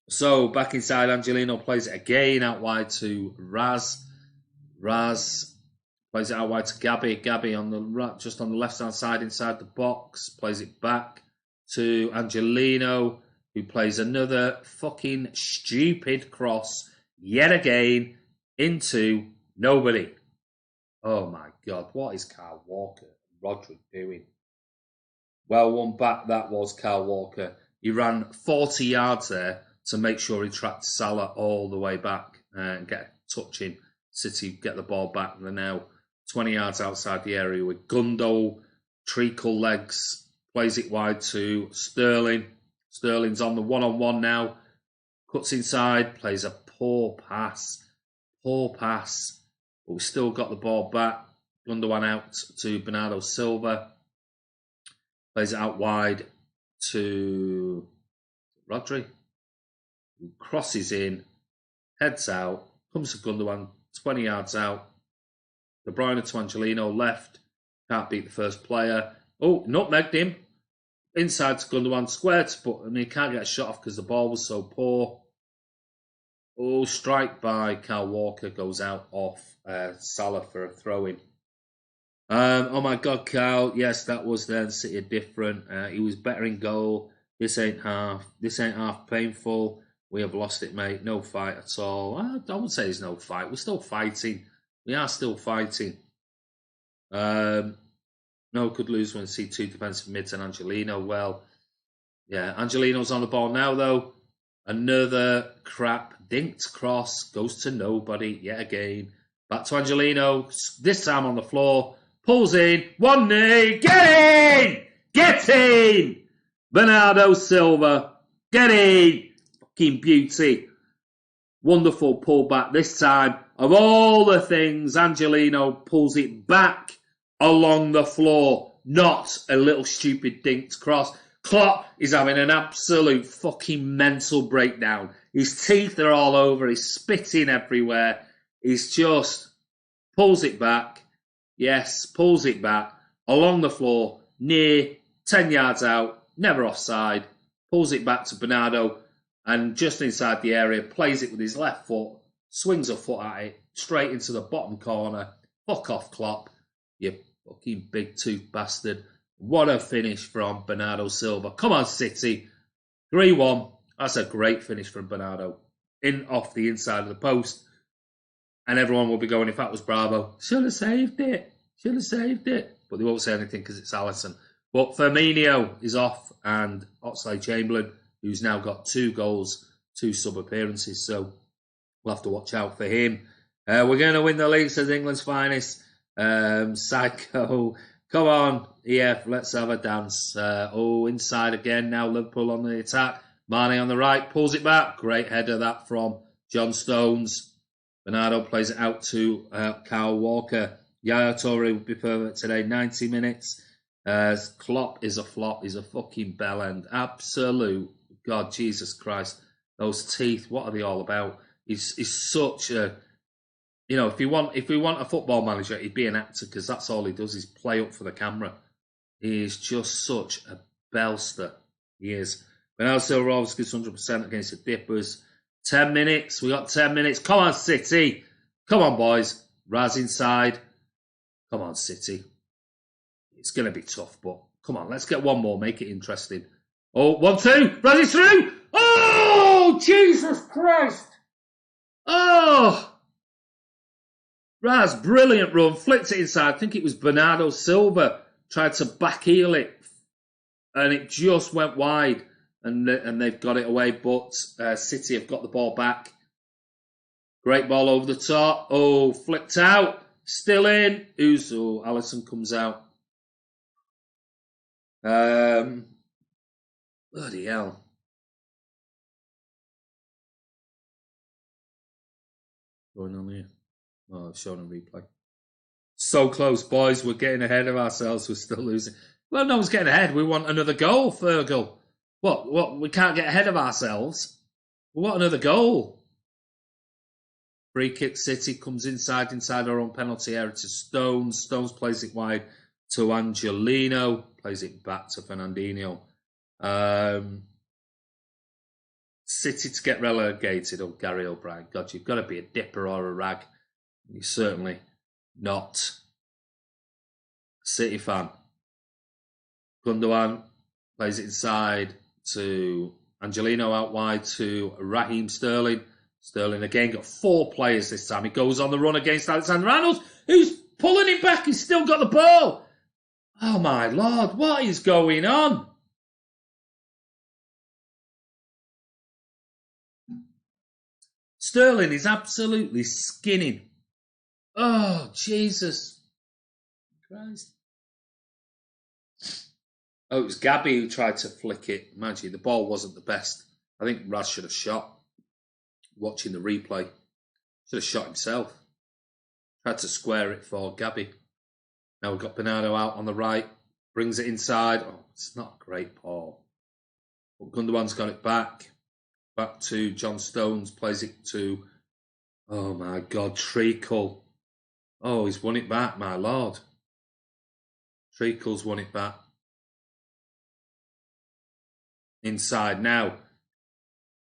So back inside, Angelino plays it again out wide to Raz. Raz plays it out wide to Gabby. Gabby on the right, just on the left-hand side inside the box. Plays it back to Angelino, who plays another fucking stupid cross yet again into nobody. Oh my God, what is Kyle Walker and Rodri doing? Well, one back that was Kyle Walker. He ran 40 yards there to make sure he tracked Salah all the way back and get a touch in. City get the ball back, and they're now 20 yards outside the area with Gundo, treacle legs, plays it wide to Sterling. Sterling's on the one-on-one now, cuts inside, plays a poor pass, but we still got the ball back. Gundogan out to Bernardo Silva, plays it out wide to Rodri, who crosses in, heads out, comes to Gundogan, 20 yards out. De Bruyne to Angelino, left, can't beat the first player. Oh, nutmegged him. Inside to Gundogan, square to put, he can't get a shot off because the ball was so poor. Oh, strike by Kyle Walker, goes out off Salah for a throw-in. Oh my God, Kyle. Yes, that was then City different. He was better in goal. This ain't half painful. We have lost it, mate. No fight at all. I wouldn't say there's no fight. We're still fighting. We are still fighting. No, could lose when see two defensive mids and Angelino. Well, yeah, Angelino's on the ball now, though. Another crap dinked cross goes to nobody yet again. Back to Angelino, this time on the floor. Pulls in, one knee, get in! Get in! Bernardo Silva, get in! Fucking beauty. Wonderful pullback this time. Of all the things, Angelino pulls it back along the floor. Not a little stupid dinked cross. Klopp is having an absolute fucking mental breakdown. His teeth are all over. He's spitting everywhere. He's just pulls it back. Yes, pulls it back along the floor, near 10 yards out, never offside. Pulls it back to Bernardo and just inside the area, plays it with his left foot, swings a foot at it, straight into the bottom corner. Fuck off, Klopp, you fucking big tooth bastard. What a finish from Bernardo Silva. Come on, City. 3-1. That's a great finish from Bernardo. In off the inside of the post. And everyone will be going, if that was Bravo, should have saved it. Should have saved it. But they won't say anything because it's Alisson. But Firmino is off, and Oxlade-Chamberlain, who's now got 2 goals, 2 sub-appearances. So we'll have to watch out for him. We're going to win the league, says England's finest. Psycho. Come on, EF, let's have a dance. Inside again now. Liverpool on the attack. Mane on the right, pulls it back. Great header that from John Stones. Bernardo plays it out to Kyle Walker. Yaya Toure would be perfect today. 90 minutes. Klopp is a flop. He's a fucking bellend. Absolute. God, Jesus Christ. Those teeth, what are they all about? He's such a... You know, if we want a football manager, he'd be an actor, because that's all he does is play up for the camera. He is just such a bellster. He is. Bernardo Silva obviously 100% against the Dippers. 10 minutes. We got 10 minutes. Come on, City. Come on, boys. Raz inside. Come on, City. It's going to be tough, but Come on, let's get one more. Make it interesting. Oh, 1-2. Raz's through. Oh, Jesus Christ. Oh. Raz, brilliant run. Flicked it inside. I think it was Bernardo Silva. Tried to back heel it. And it just went wide. And they've got it away. But City have got the ball back. Great ball over the top. Oh, flicked out. Still in. Uzo. Alisson comes out. Bloody hell. Going on here. Oh, I've shown a replay. So close, boys. We're getting ahead of ourselves. We're still losing. Well, no one's getting ahead. We want another goal, Fergal. What? We can't get ahead of ourselves. We want another goal. Free kick, City comes inside our own penalty area to Stones. Stones plays it wide to Angelino. Plays it back to Fernandinho. City to get relegated. Oh, Gary O'Brien. God, you've got to be a dipper or a rag. You're certainly not a City fan. Gundogan plays it inside to Angelino, out wide to Raheem Sterling. Sterling again got 4 players this time. He goes on the run against Alexander Arnold, who's pulling him back. He's still got the ball. Oh, my Lord. What is going on? Sterling is absolutely skinning. Oh, Jesus Christ. Oh, it was Gabby who tried to flick it. Imagine, the ball wasn't the best. I think Raz should have shot. Watching the replay. Should have shot himself. Tried to square it for Gabby. Now we've got Bernardo out on the right. Brings it inside. Oh, it's not a great ball. But Gundogan's got it back. Back to John Stones. Plays it to, oh my God, Treacle. Oh, he's won it back, my Lord. Treacle's won it back. Inside now.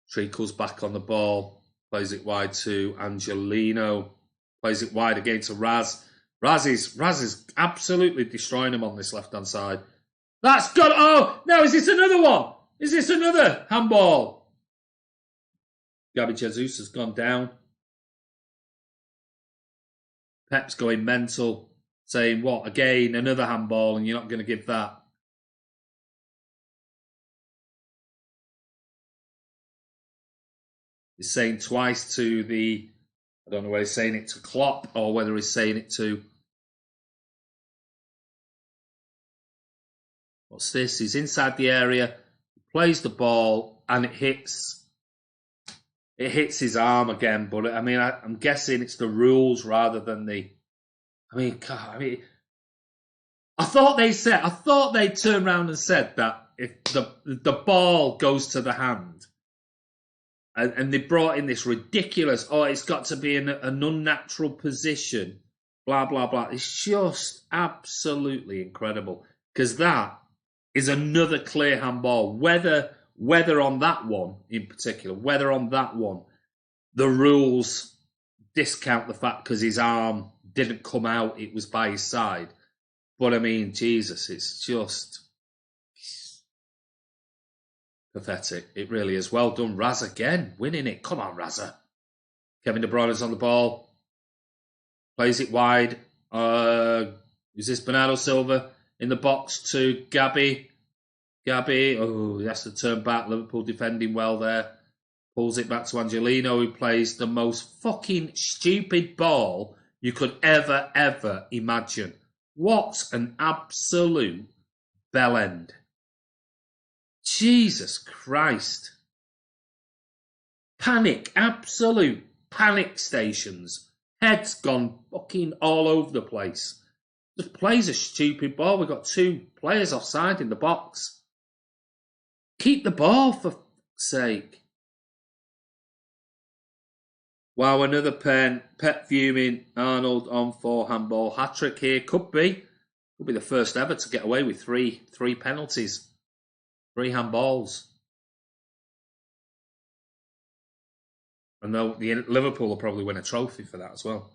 Treacle's back on the ball. Plays it wide to Angelino. Plays it wide again to Raz. Raz is absolutely destroying him on this left-hand side. That's good. Oh, no, is this another one? Is this another handball? Gabby Jesus has gone down. Pep's going mental, saying, what, again, another handball, and you're not going to give that. He's saying twice to the, I don't know whether he's saying it to Klopp or whether he's saying it to, what's this? He's inside the area, plays the ball, and it hits his arm again. But I mean, I'm guessing it's the rules rather than the, I thought they turned around and said that if the ball goes to the hand, and they brought in this ridiculous, it's got to be in an unnatural position, blah, blah, blah. It's just absolutely incredible. Because that is another clear handball. Whether on that one in particular, the rules discount the fact because his arm didn't come out, it was by his side. But I mean, Jesus, it's just pathetic. It really is. Well done, Raz again, winning it. Come on, Razza. Kevin De Bruyne's on the ball. Plays it wide. Is this Bernardo Silva in the box to Gabby? Gabby, he has to turn back. Liverpool defending well there. Pulls it back to Angelino, who plays the most fucking stupid ball you could ever imagine. What an absolute bell end. Jesus Christ. Panic, absolute panic stations. Heads gone fucking all over the place. Just plays a stupid ball. We've got 2 players offside in the box. Keep the ball, for fuck's sake. Wow, another pen. Pep fuming. Arnold on for handball. Hat-trick here. Could be the first ever to get away with three penalties. 3 handballs. And Liverpool will probably win a trophy for that as well.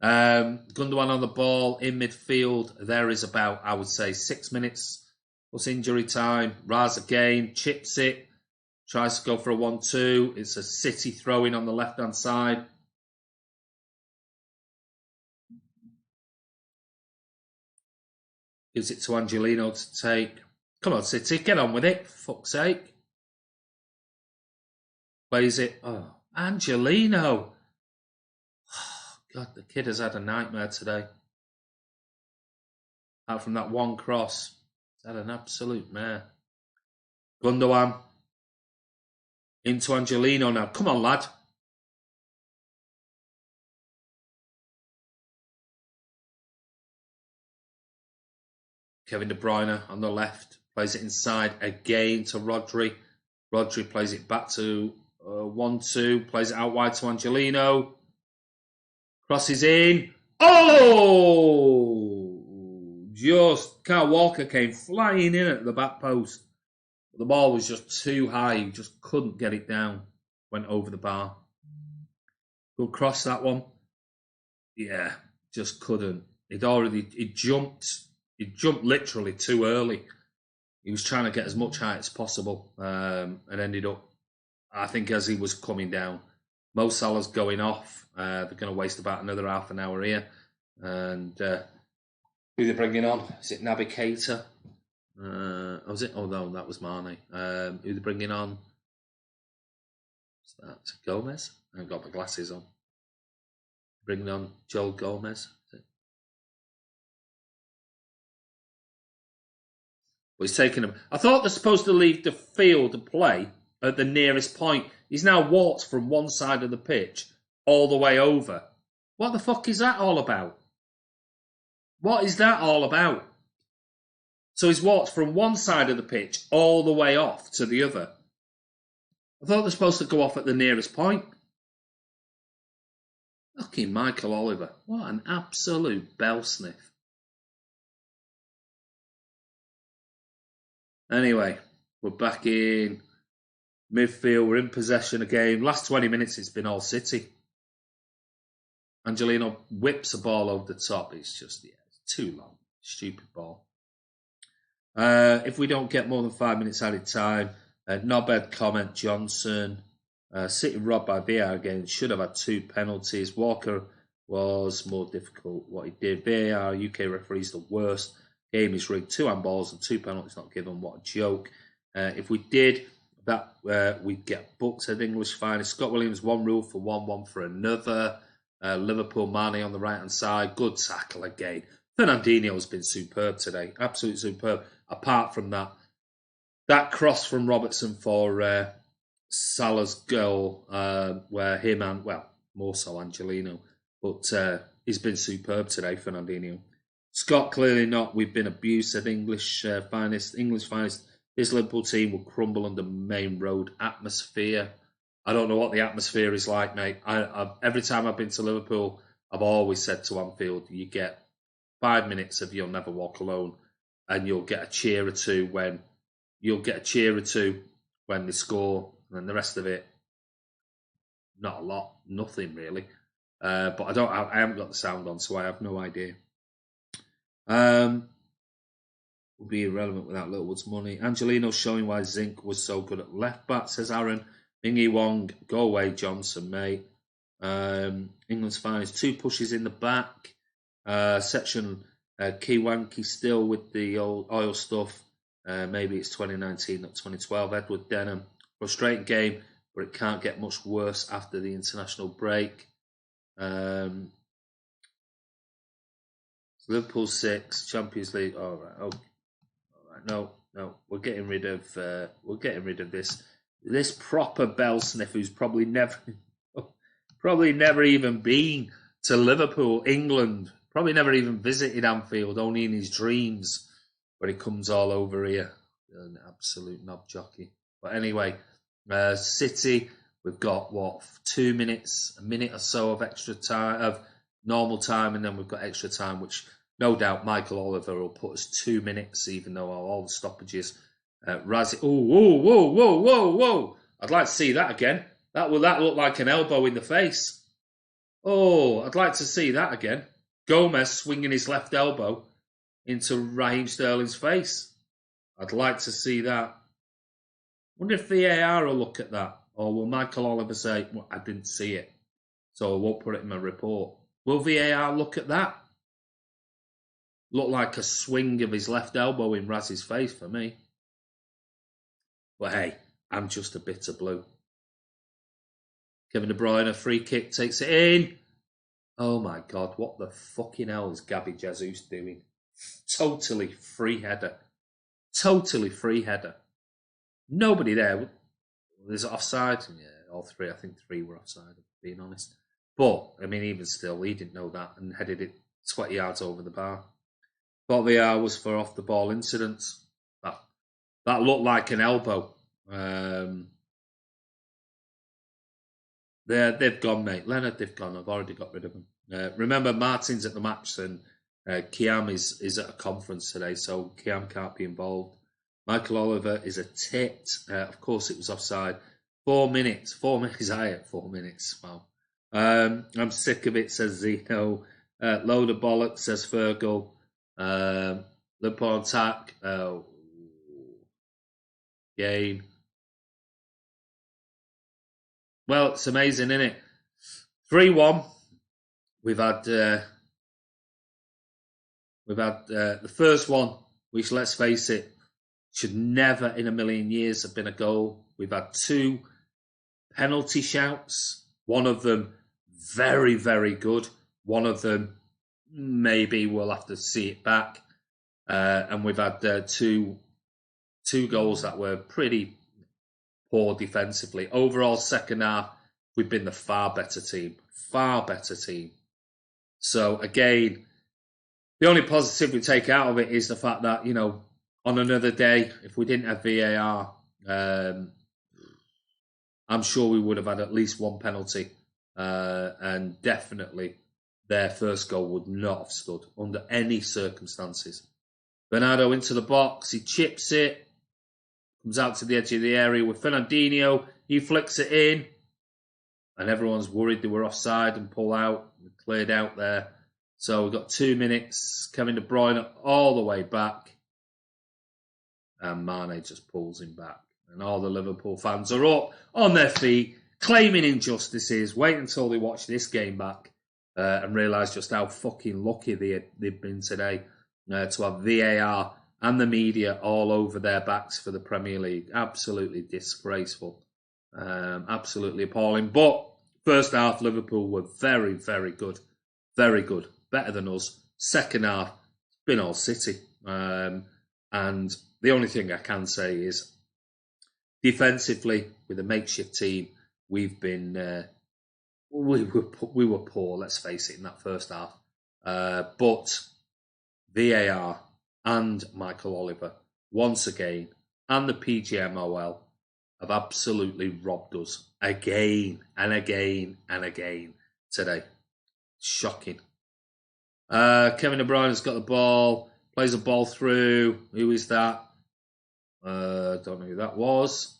Gundogan on the ball in midfield. There is about, I would say, 6 minutes plus injury time. Raz again, chips it, tries to go for a 1-2. It's a City throw-in on the left-hand side. Gives it to Angelino to take. Come on, City, get on with it, for fuck's sake. Plays it. Oh, Angelino. Oh, God, the kid has had a nightmare today. Out from that one cross. He's had an absolute mare. Gundogan. Into Angelino now. Come on, lad. Kevin De Bruyne on the left. Plays it inside again to Rodri. Rodri plays it back to 1-2. Plays it out wide to Angelino. Crosses in. Oh! Just Kyle Walker came flying in at the back post. The ball was just too high. He just couldn't get it down. Went over the bar. Good cross, that one. Yeah, just couldn't. He jumped literally too early. He was trying to get as much height as possible and ended up, I think, as he was coming down. Mo Salah's going off. They're going to waste about another half an hour here. And who they're bringing on? Is it Naby Keita? Was it? Oh, no, that was Mane. Who they're bringing on? Is that Gomez? I've got my glasses on. Bringing on Joel Gomez. Well, he's taking him. I thought they're supposed to leave the field to play at the nearest point. He's now walked from one side of the pitch all the way over. What the fuck is that all about? What is that all about? So he's walked from one side of the pitch all the way off to the other. I thought they're supposed to go off at the nearest point. Fucking Michael Oliver. What an absolute bell sniff. Anyway, we're back in midfield. We're in possession again. Last 20 minutes, it's been all City. Angelino whips the ball over the top. It's just, it's too long. Stupid ball. If we don't get more than 5 minutes added time, Nobed comment Johnson. City robbed by VAR again. Should have had 2 penalties. Walker was more difficult what he did. VAR, UK referees the worst. Game is rigged. 2 handballs and 2 penalties not given. What a joke. If we did that, we'd get booked at English finest. Scott Williams, 1 rule for one for another. Liverpool Mane on the right-hand side. Good tackle again. Fernandinho has been superb today. Absolutely superb. Apart from that cross from Robertson for Salah's goal, where him and, well, more so Angelino, but he's been superb today, Fernandinho. Scott, clearly not. We've been abused at English finest. This Liverpool team will crumble under main road atmosphere. I don't know what the atmosphere is like, mate. Every time I've been to Liverpool, I've always said to Anfield, you get 5 minutes of You'll Never Walk Alone, and you'll get a cheer or two when they score, and then the rest of it, not a lot, nothing really. But I haven't got the sound on, so I have no idea. Would be irrelevant without Littlewood's money. Angelino showing why Zinc was so good at left back, says Aaron. Mingy Wong, go away, Johnson, mate. England's finest, 2 pushes in the back. Section Kiwanki still with the old oil stuff. Maybe it's 2019, not 2012. Edward Denham, frustrating game, but it can't get much worse after the international break. Liverpool 6, Champions League. All right, all right. No, we're getting rid of this proper bell sniff who's probably never even been to Liverpool, England. Probably never even visited Anfield, only in his dreams, where he comes all over here. An absolute knob jockey. But anyway, City, we've got, 2 minutes, a minute or so of extra time, of normal time, and then we've got extra time, which no doubt Michael Oliver will put us 2 minutes, even though all the stoppages. Whoa. I'd like to see that again. That looked like an elbow in the face. Oh, I'd like to see that again. Gomez swinging his left elbow into Raheem Sterling's face. I'd like to see that. Wonder if VAR will look at that. Or will Michael Oliver say, well, I didn't see it, so I won't put it in my report. Will VAR look at that? Looked like a swing of his left elbow in Raz's face for me. But hey, I'm just a bitter blue. Kevin De Bruyne, a free kick, takes it in. Oh my God, what the fucking hell is Gabby Jesus doing? Totally free header. Totally free header. Nobody there. There's offside. Yeah, all three. I think three were offside, being honest. But, I mean, even still, he didn't know that and headed it 20 yards over the bar. Thought VAR was for off-the-ball incidents. That looked like an elbow. They've gone, mate. Leonard, they've gone. I've already got rid of them. Remember, Martin's at the match and Kiam is at a conference today, so Kiam can't be involved. Michael Oliver is a tit. Of course, it was offside. 4 minutes. 4 minutes. I had 4 minutes. Wow. I'm sick of it, says Zeno. Load of bollocks, says Fergal. Liverpool attack. Game. Well, it's amazing, isn't it? 3-1. We've had the first one, which, let's face it, should never in a million years have been a goal. We've had 2 penalty shouts. One of them very, very good. One of them, maybe we'll have to see it back. And we've had two goals that were pretty poor defensively. Overall, second half, we've been the far better team. Far better team. So, again, the only positive we take out of it is the fact that, on another day, if we didn't have VAR, I'm sure we would have had at least one penalty. And definitely their first goal would not have stood under any circumstances. Bernardo into the box. He chips it. Comes out to the edge of the area with Fernandinho. He flicks it in. And everyone's worried they were offside and pull out. We cleared out there. So we've got 2 minutes. Kevin De Bruyne all the way back. And Mane just pulls him back. And all the Liverpool fans are up on their feet, claiming injustices. Wait until they watch this game back and realise just how fucking lucky they've been today to have VAR and the media all over their backs for the Premier League. Absolutely disgraceful. Absolutely appalling. But first half, Liverpool were very, very good. Very good. Better than us. Second half, it's been all City. And the only thing I can say is, defensively, with a makeshift team, we've been we were poor. Let's face it, in that first half. But VAR and Michael Oliver once again, and the PGMOL have absolutely robbed us again and again and again today. Shocking. Kevin De Bruyne has got the ball, plays the ball through. Who is that? Don't know who that was.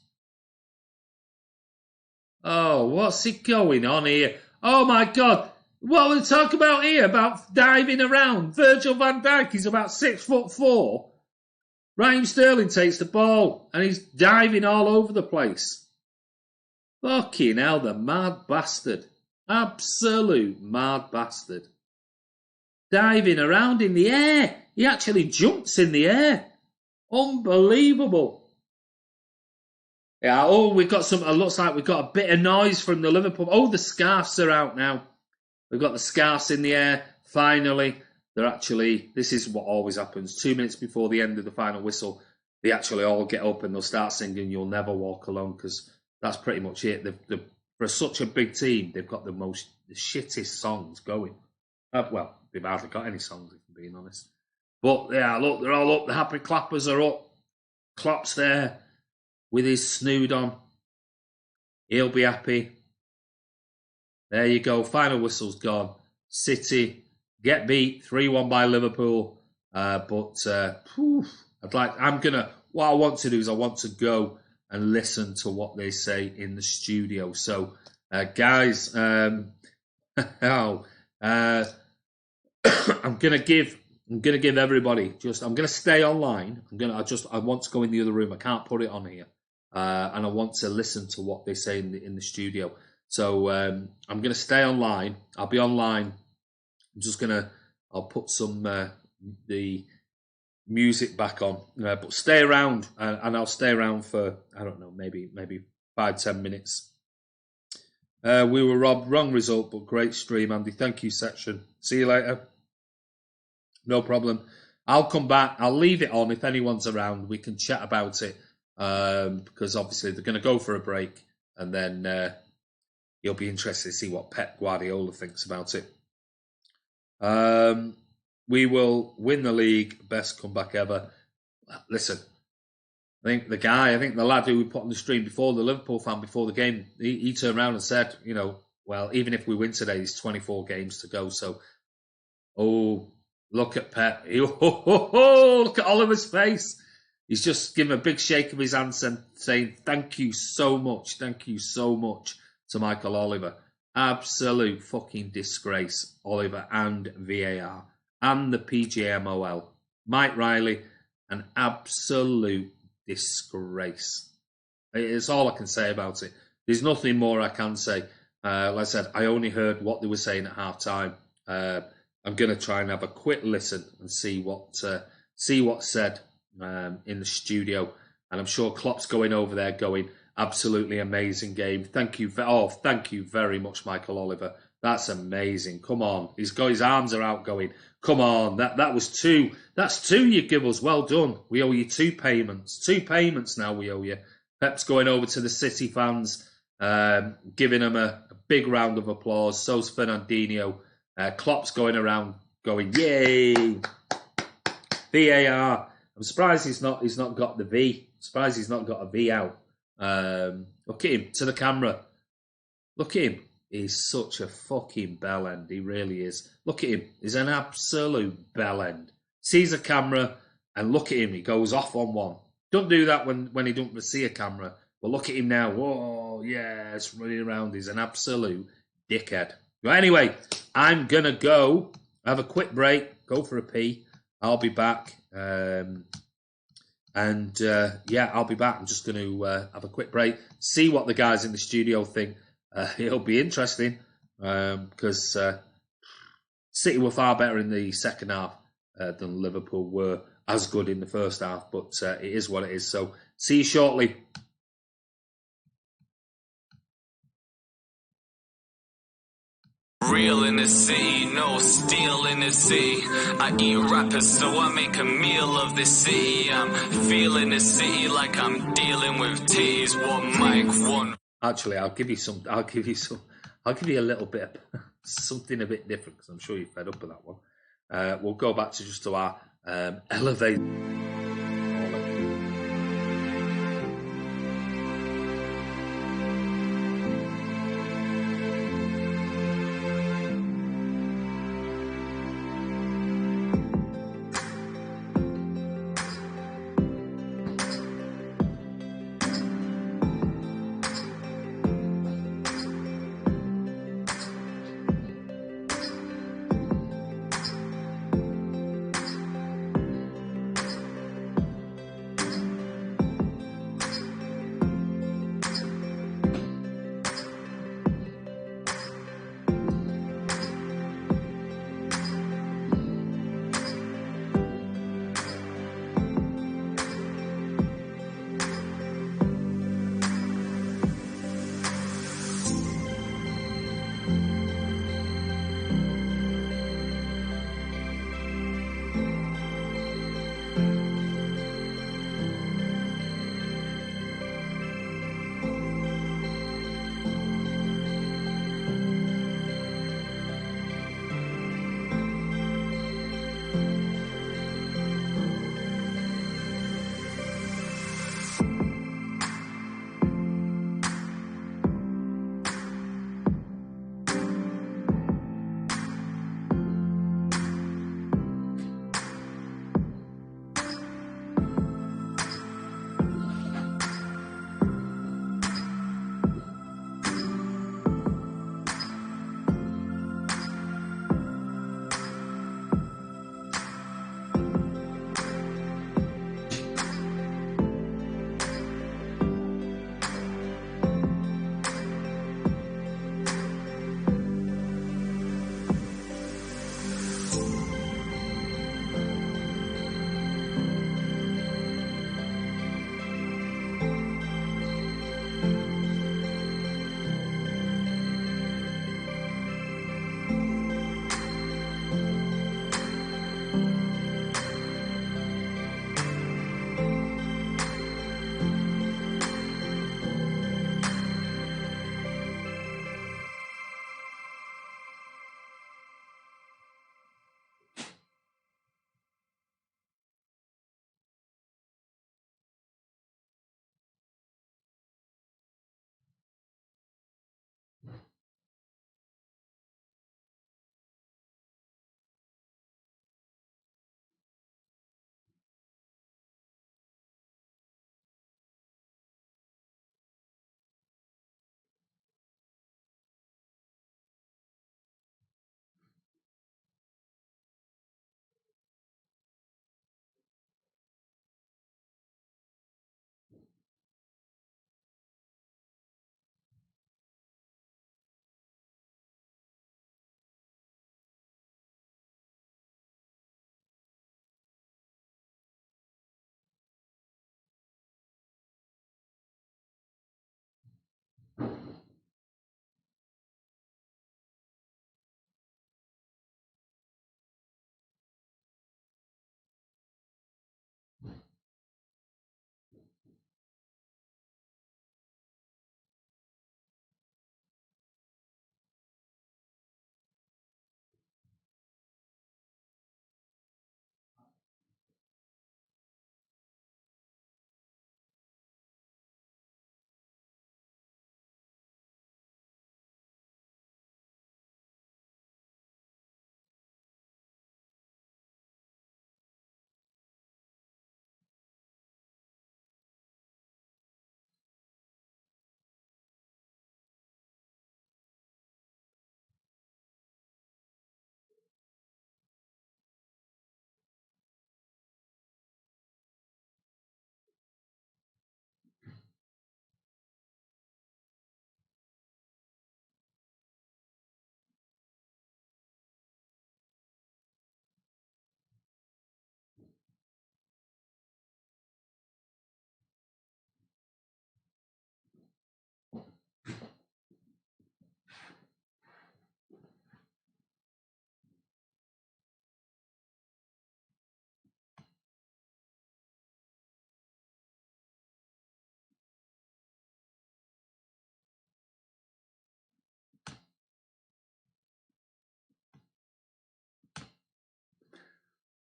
Oh, what's it going on here? Oh my God. What are we talking about here? About diving around. Virgil van Dijk is about 6'4". Raheem Sterling takes the ball and he's diving all over the place. Fucking hell, the mad bastard. Absolute mad bastard. Diving around in the air. He actually jumps in the air. Unbelievable. Yeah, we've got some, it looks like we've got a bit of noise from the Liverpool. Oh, the scarves are out now. We've got the scarves in the air. Finally, they're actually, this is what always happens. 2 minutes before the end of the final whistle, they actually all get up and they'll start singing You'll Never Walk Alone, because that's pretty much it. For such a big team, they've got the shittest songs going. Well, they've hardly got any songs, if I'm being honest. But yeah, look, they're all up. The happy clappers are up. Klopp's there with his snood on. He'll be happy. There you go. Final whistle's gone. City get beat 3-1 by Liverpool. What I want to do is I want to go and listen to what they say in the studio. So, guys, Oh, I'm gonna give everybody I'm gonna stay online. I want to go in the other room. I can't put it on here, and I want to listen to what they say in the studio. So I'm gonna stay online. I'll be online. I'll put some the music back on, but stay around, and I'll stay around for, I don't know, maybe 5-10 minutes. We were robbed. Wrong result, but great stream, Andy. Thank you, section. See you later. No problem. I'll come back. I'll leave it on if anyone's around. We can chat about it, because obviously they're going to go for a break, and then you'll be interested to see what Pep Guardiola thinks about it. We will win the league. Best comeback ever. Listen, I think the lad who we put on the stream before, the Liverpool fan before the game, he turned around and said, well, even if we win today, there's 24 games to go. So, look at Pep. Look at Oliver's face. He's just given a big shake of his hand and saying, thank you so much to Michael Oliver. Absolute fucking disgrace, Oliver and VAR and the PGMOL. Mike Riley, an absolute disgrace. It's all I can say about it. There's nothing more I can say. Like I said, I only heard what they were saying at half time. I'm going to try and have a quick listen and see what's said in the studio. And I'm sure Klopp's going over there going, absolutely amazing game. Thank you very much, Michael Oliver. That's amazing. Come on. He's got his arms are out going, come on. That was two. That's two you give us. Well done. We owe you 2 payments. 2 payments now we owe you. Pep's going over to the City fans, giving them a big round of applause. So's Fernandinho. Klopp's going around going, yay. VAR. I'm surprised he's not got the V. I'm surprised he's not got a V out. Look at him to the camera. Look at him. He's such a fucking bellend. He really is. Look at him. He's an absolute bellend. Sees a camera and look at him. He goes off on one. Don't do that when he don't see a camera. But look at him now. Whoa, yes, running around. He's an absolute dickhead. But anyway, I'm going to go have a quick break, go for a pee. I'll be back. I'll be back. I'm just going to have a quick break, see what the guys in the studio think. It'll be interesting because City were far better in the second half than Liverpool were as good in the first half, but it is what it is. So see you shortly. Real in the city, no steel in the city. I eat rappers, so I make a meal of the city. I'm feeling the city like I'm dealing with teas. One mic, one. Actually, I'll give you a little bit of something a bit different because I'm sure you're fed up with that one. We'll go back to our elevate.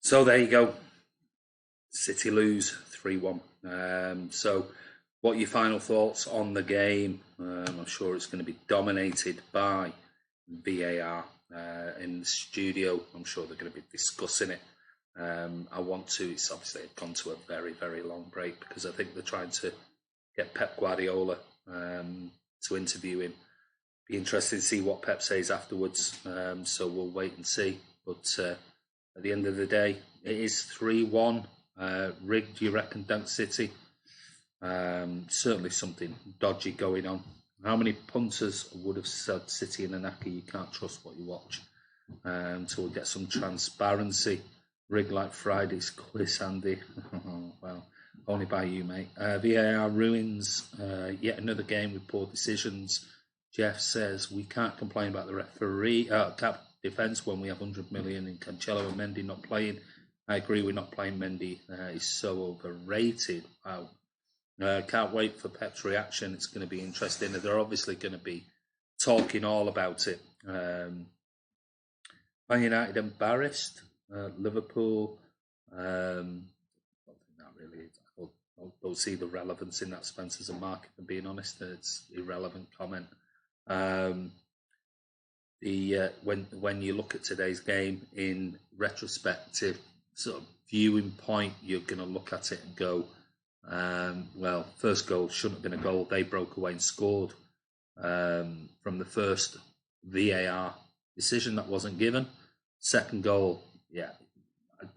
So there you go. City lose 3-1. So what are your final thoughts on the game? I'm sure it's going to be dominated by VAR in the studio. I'm sure they're going to be discussing it. It's obviously gone to a very, very long break because I think they're trying to get Pep Guardiola to interview him. Be interested to see what Pep says afterwards. So we'll wait and see. But at the end of the day, it is 3-1. Rigged, you reckon, Dunk City? Certainly something dodgy going on. How many punters would have said City in the knacker? You can't trust what you watch. So we'll get some transparency. Rigged like Friday's quiz, Andy. Well, only by you, mate. VAR ruins yet another game with poor decisions. Jeff says we can't complain about the referee cap defence when we have 100 million in Cancelo and Mendy not playing. I agree, we're not playing Mendy. He's so overrated. Wow. Can't wait for Pep's reaction. It's going to be interesting. They're obviously going to be talking all about it. Man United embarrassed. Liverpool. I don't think that really. I don't see the relevance in that, Spencer's a market. And being honest, it's irrelevant comment. When you look at today's game in retrospective sort of viewing point, you're going to look at it and go, well, first goal shouldn't have been a goal. They broke away and scored from the first VAR decision that wasn't given. Second goal, yeah,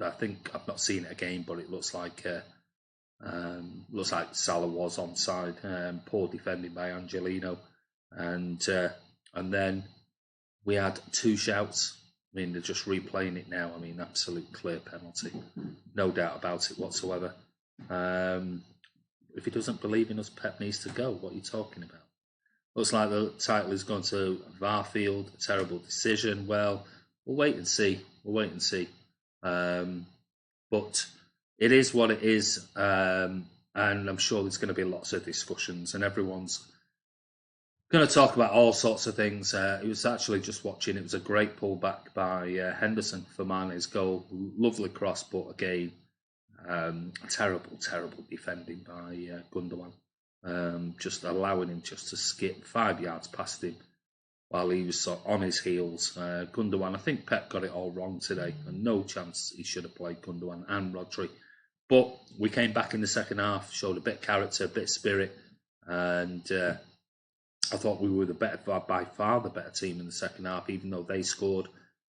I think I've not seen it again, but it looks like Salah was onside. Poor defending by Angelino, and then we had two shouts. I mean, they're just replaying it now. I mean, absolute clear penalty, no doubt about it whatsoever. If he doesn't believe in us, Pep needs to go. What are you talking about? Looks like the title is going to Varfield. A terrible decision. Well, we'll wait and see. But it is what it is, and I'm sure there's going to be lots of discussions, and everyone's going to talk about all sorts of things. It was actually just watching. It was a great pullback by Henderson for Mane's goal. Lovely cross, but again, terrible defending by Gundogan. Just allowing him just to skip 5 yards past him while he was on his heels. Gundogan, I think Pep got it all wrong today, and no chance he should have played Gundogan and Rodri. But we came back in the second half, showed a bit of character, a bit of spirit, and I thought we were by far the better team in the second half, even though they scored.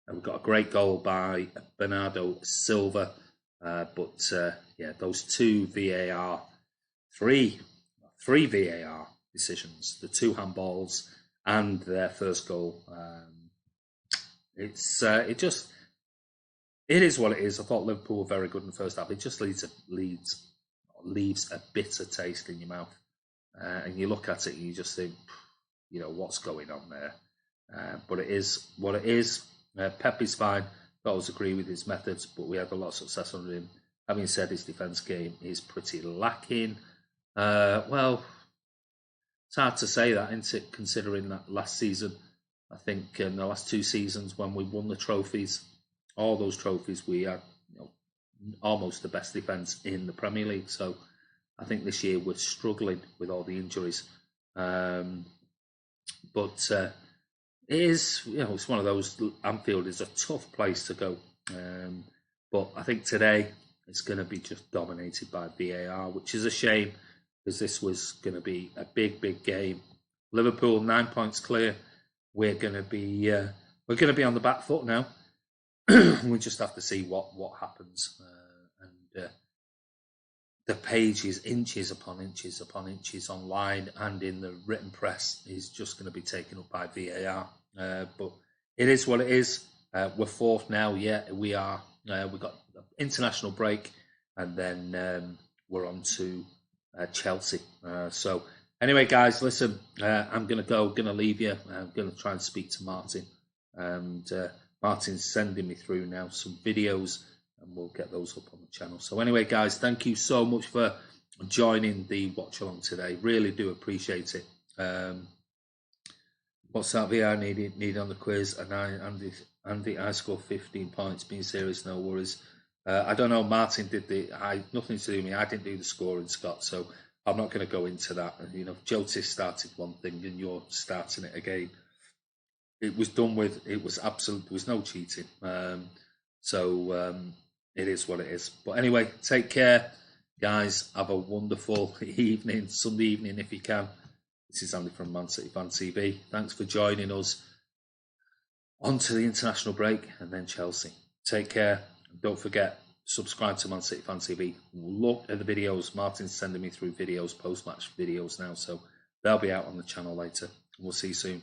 We got a great goal by Bernardo Silva, but those three VAR decisions, the two handballs and their first goal. It is what it is. I thought Liverpool were very good in the first half. It just leaves a bitter taste in your mouth, and you look at it and you just think, what's going on there? But it is what it is. Pep is fine. I always agree with his methods, but we had a lot of success under him. Having said, his defence game is pretty lacking. Well, it's hard to say that, isn't it, considering that last season, I think in the last 2 seasons when we won the trophies, all those trophies, we had almost the best defence in the Premier League. So I think this year we're struggling with all the injuries. But it is, it's one of those. Anfield is a tough place to go. But I think today it's going to be just dominated by VAR, which is a shame because this was going to be a big game. Liverpool 9 points clear. We're going to be on the back foot now. We just have to see what happens. And the page is inches upon inches online and in the written press is just going to be taken up by VAR. But it is what it is. We're fourth now. Yeah, we are. We've got an international break, and then we're on to Chelsea. So anyway, guys, listen, I'm going to leave you. I'm going to try and speak to Martin. And Martin's sending me through now some videos, and we'll get those up on the channel. So anyway, guys, thank you so much for joining the watch along today. Really do appreciate it. What's that VR needed on the quiz? And Andy, I scored 15 points. Being serious, no worries. I don't know. Martin did nothing to do with me. I didn't do the scoring, Scott. So I'm not going to go into that. You know, Jota started one thing and you're starting it again. It was done with. It was absolute. There was no cheating. It is what it is. But anyway, take care, guys. Have a wonderful evening, Sunday evening if you can. This is Andy from Man City Fan TV. Thanks for joining us. On to the international break and then Chelsea. Take care. Don't forget, subscribe to Man City Fan TV. Look at the videos. Martin's sending me through videos, post-match videos now, so they'll be out on the channel later. We'll see you soon.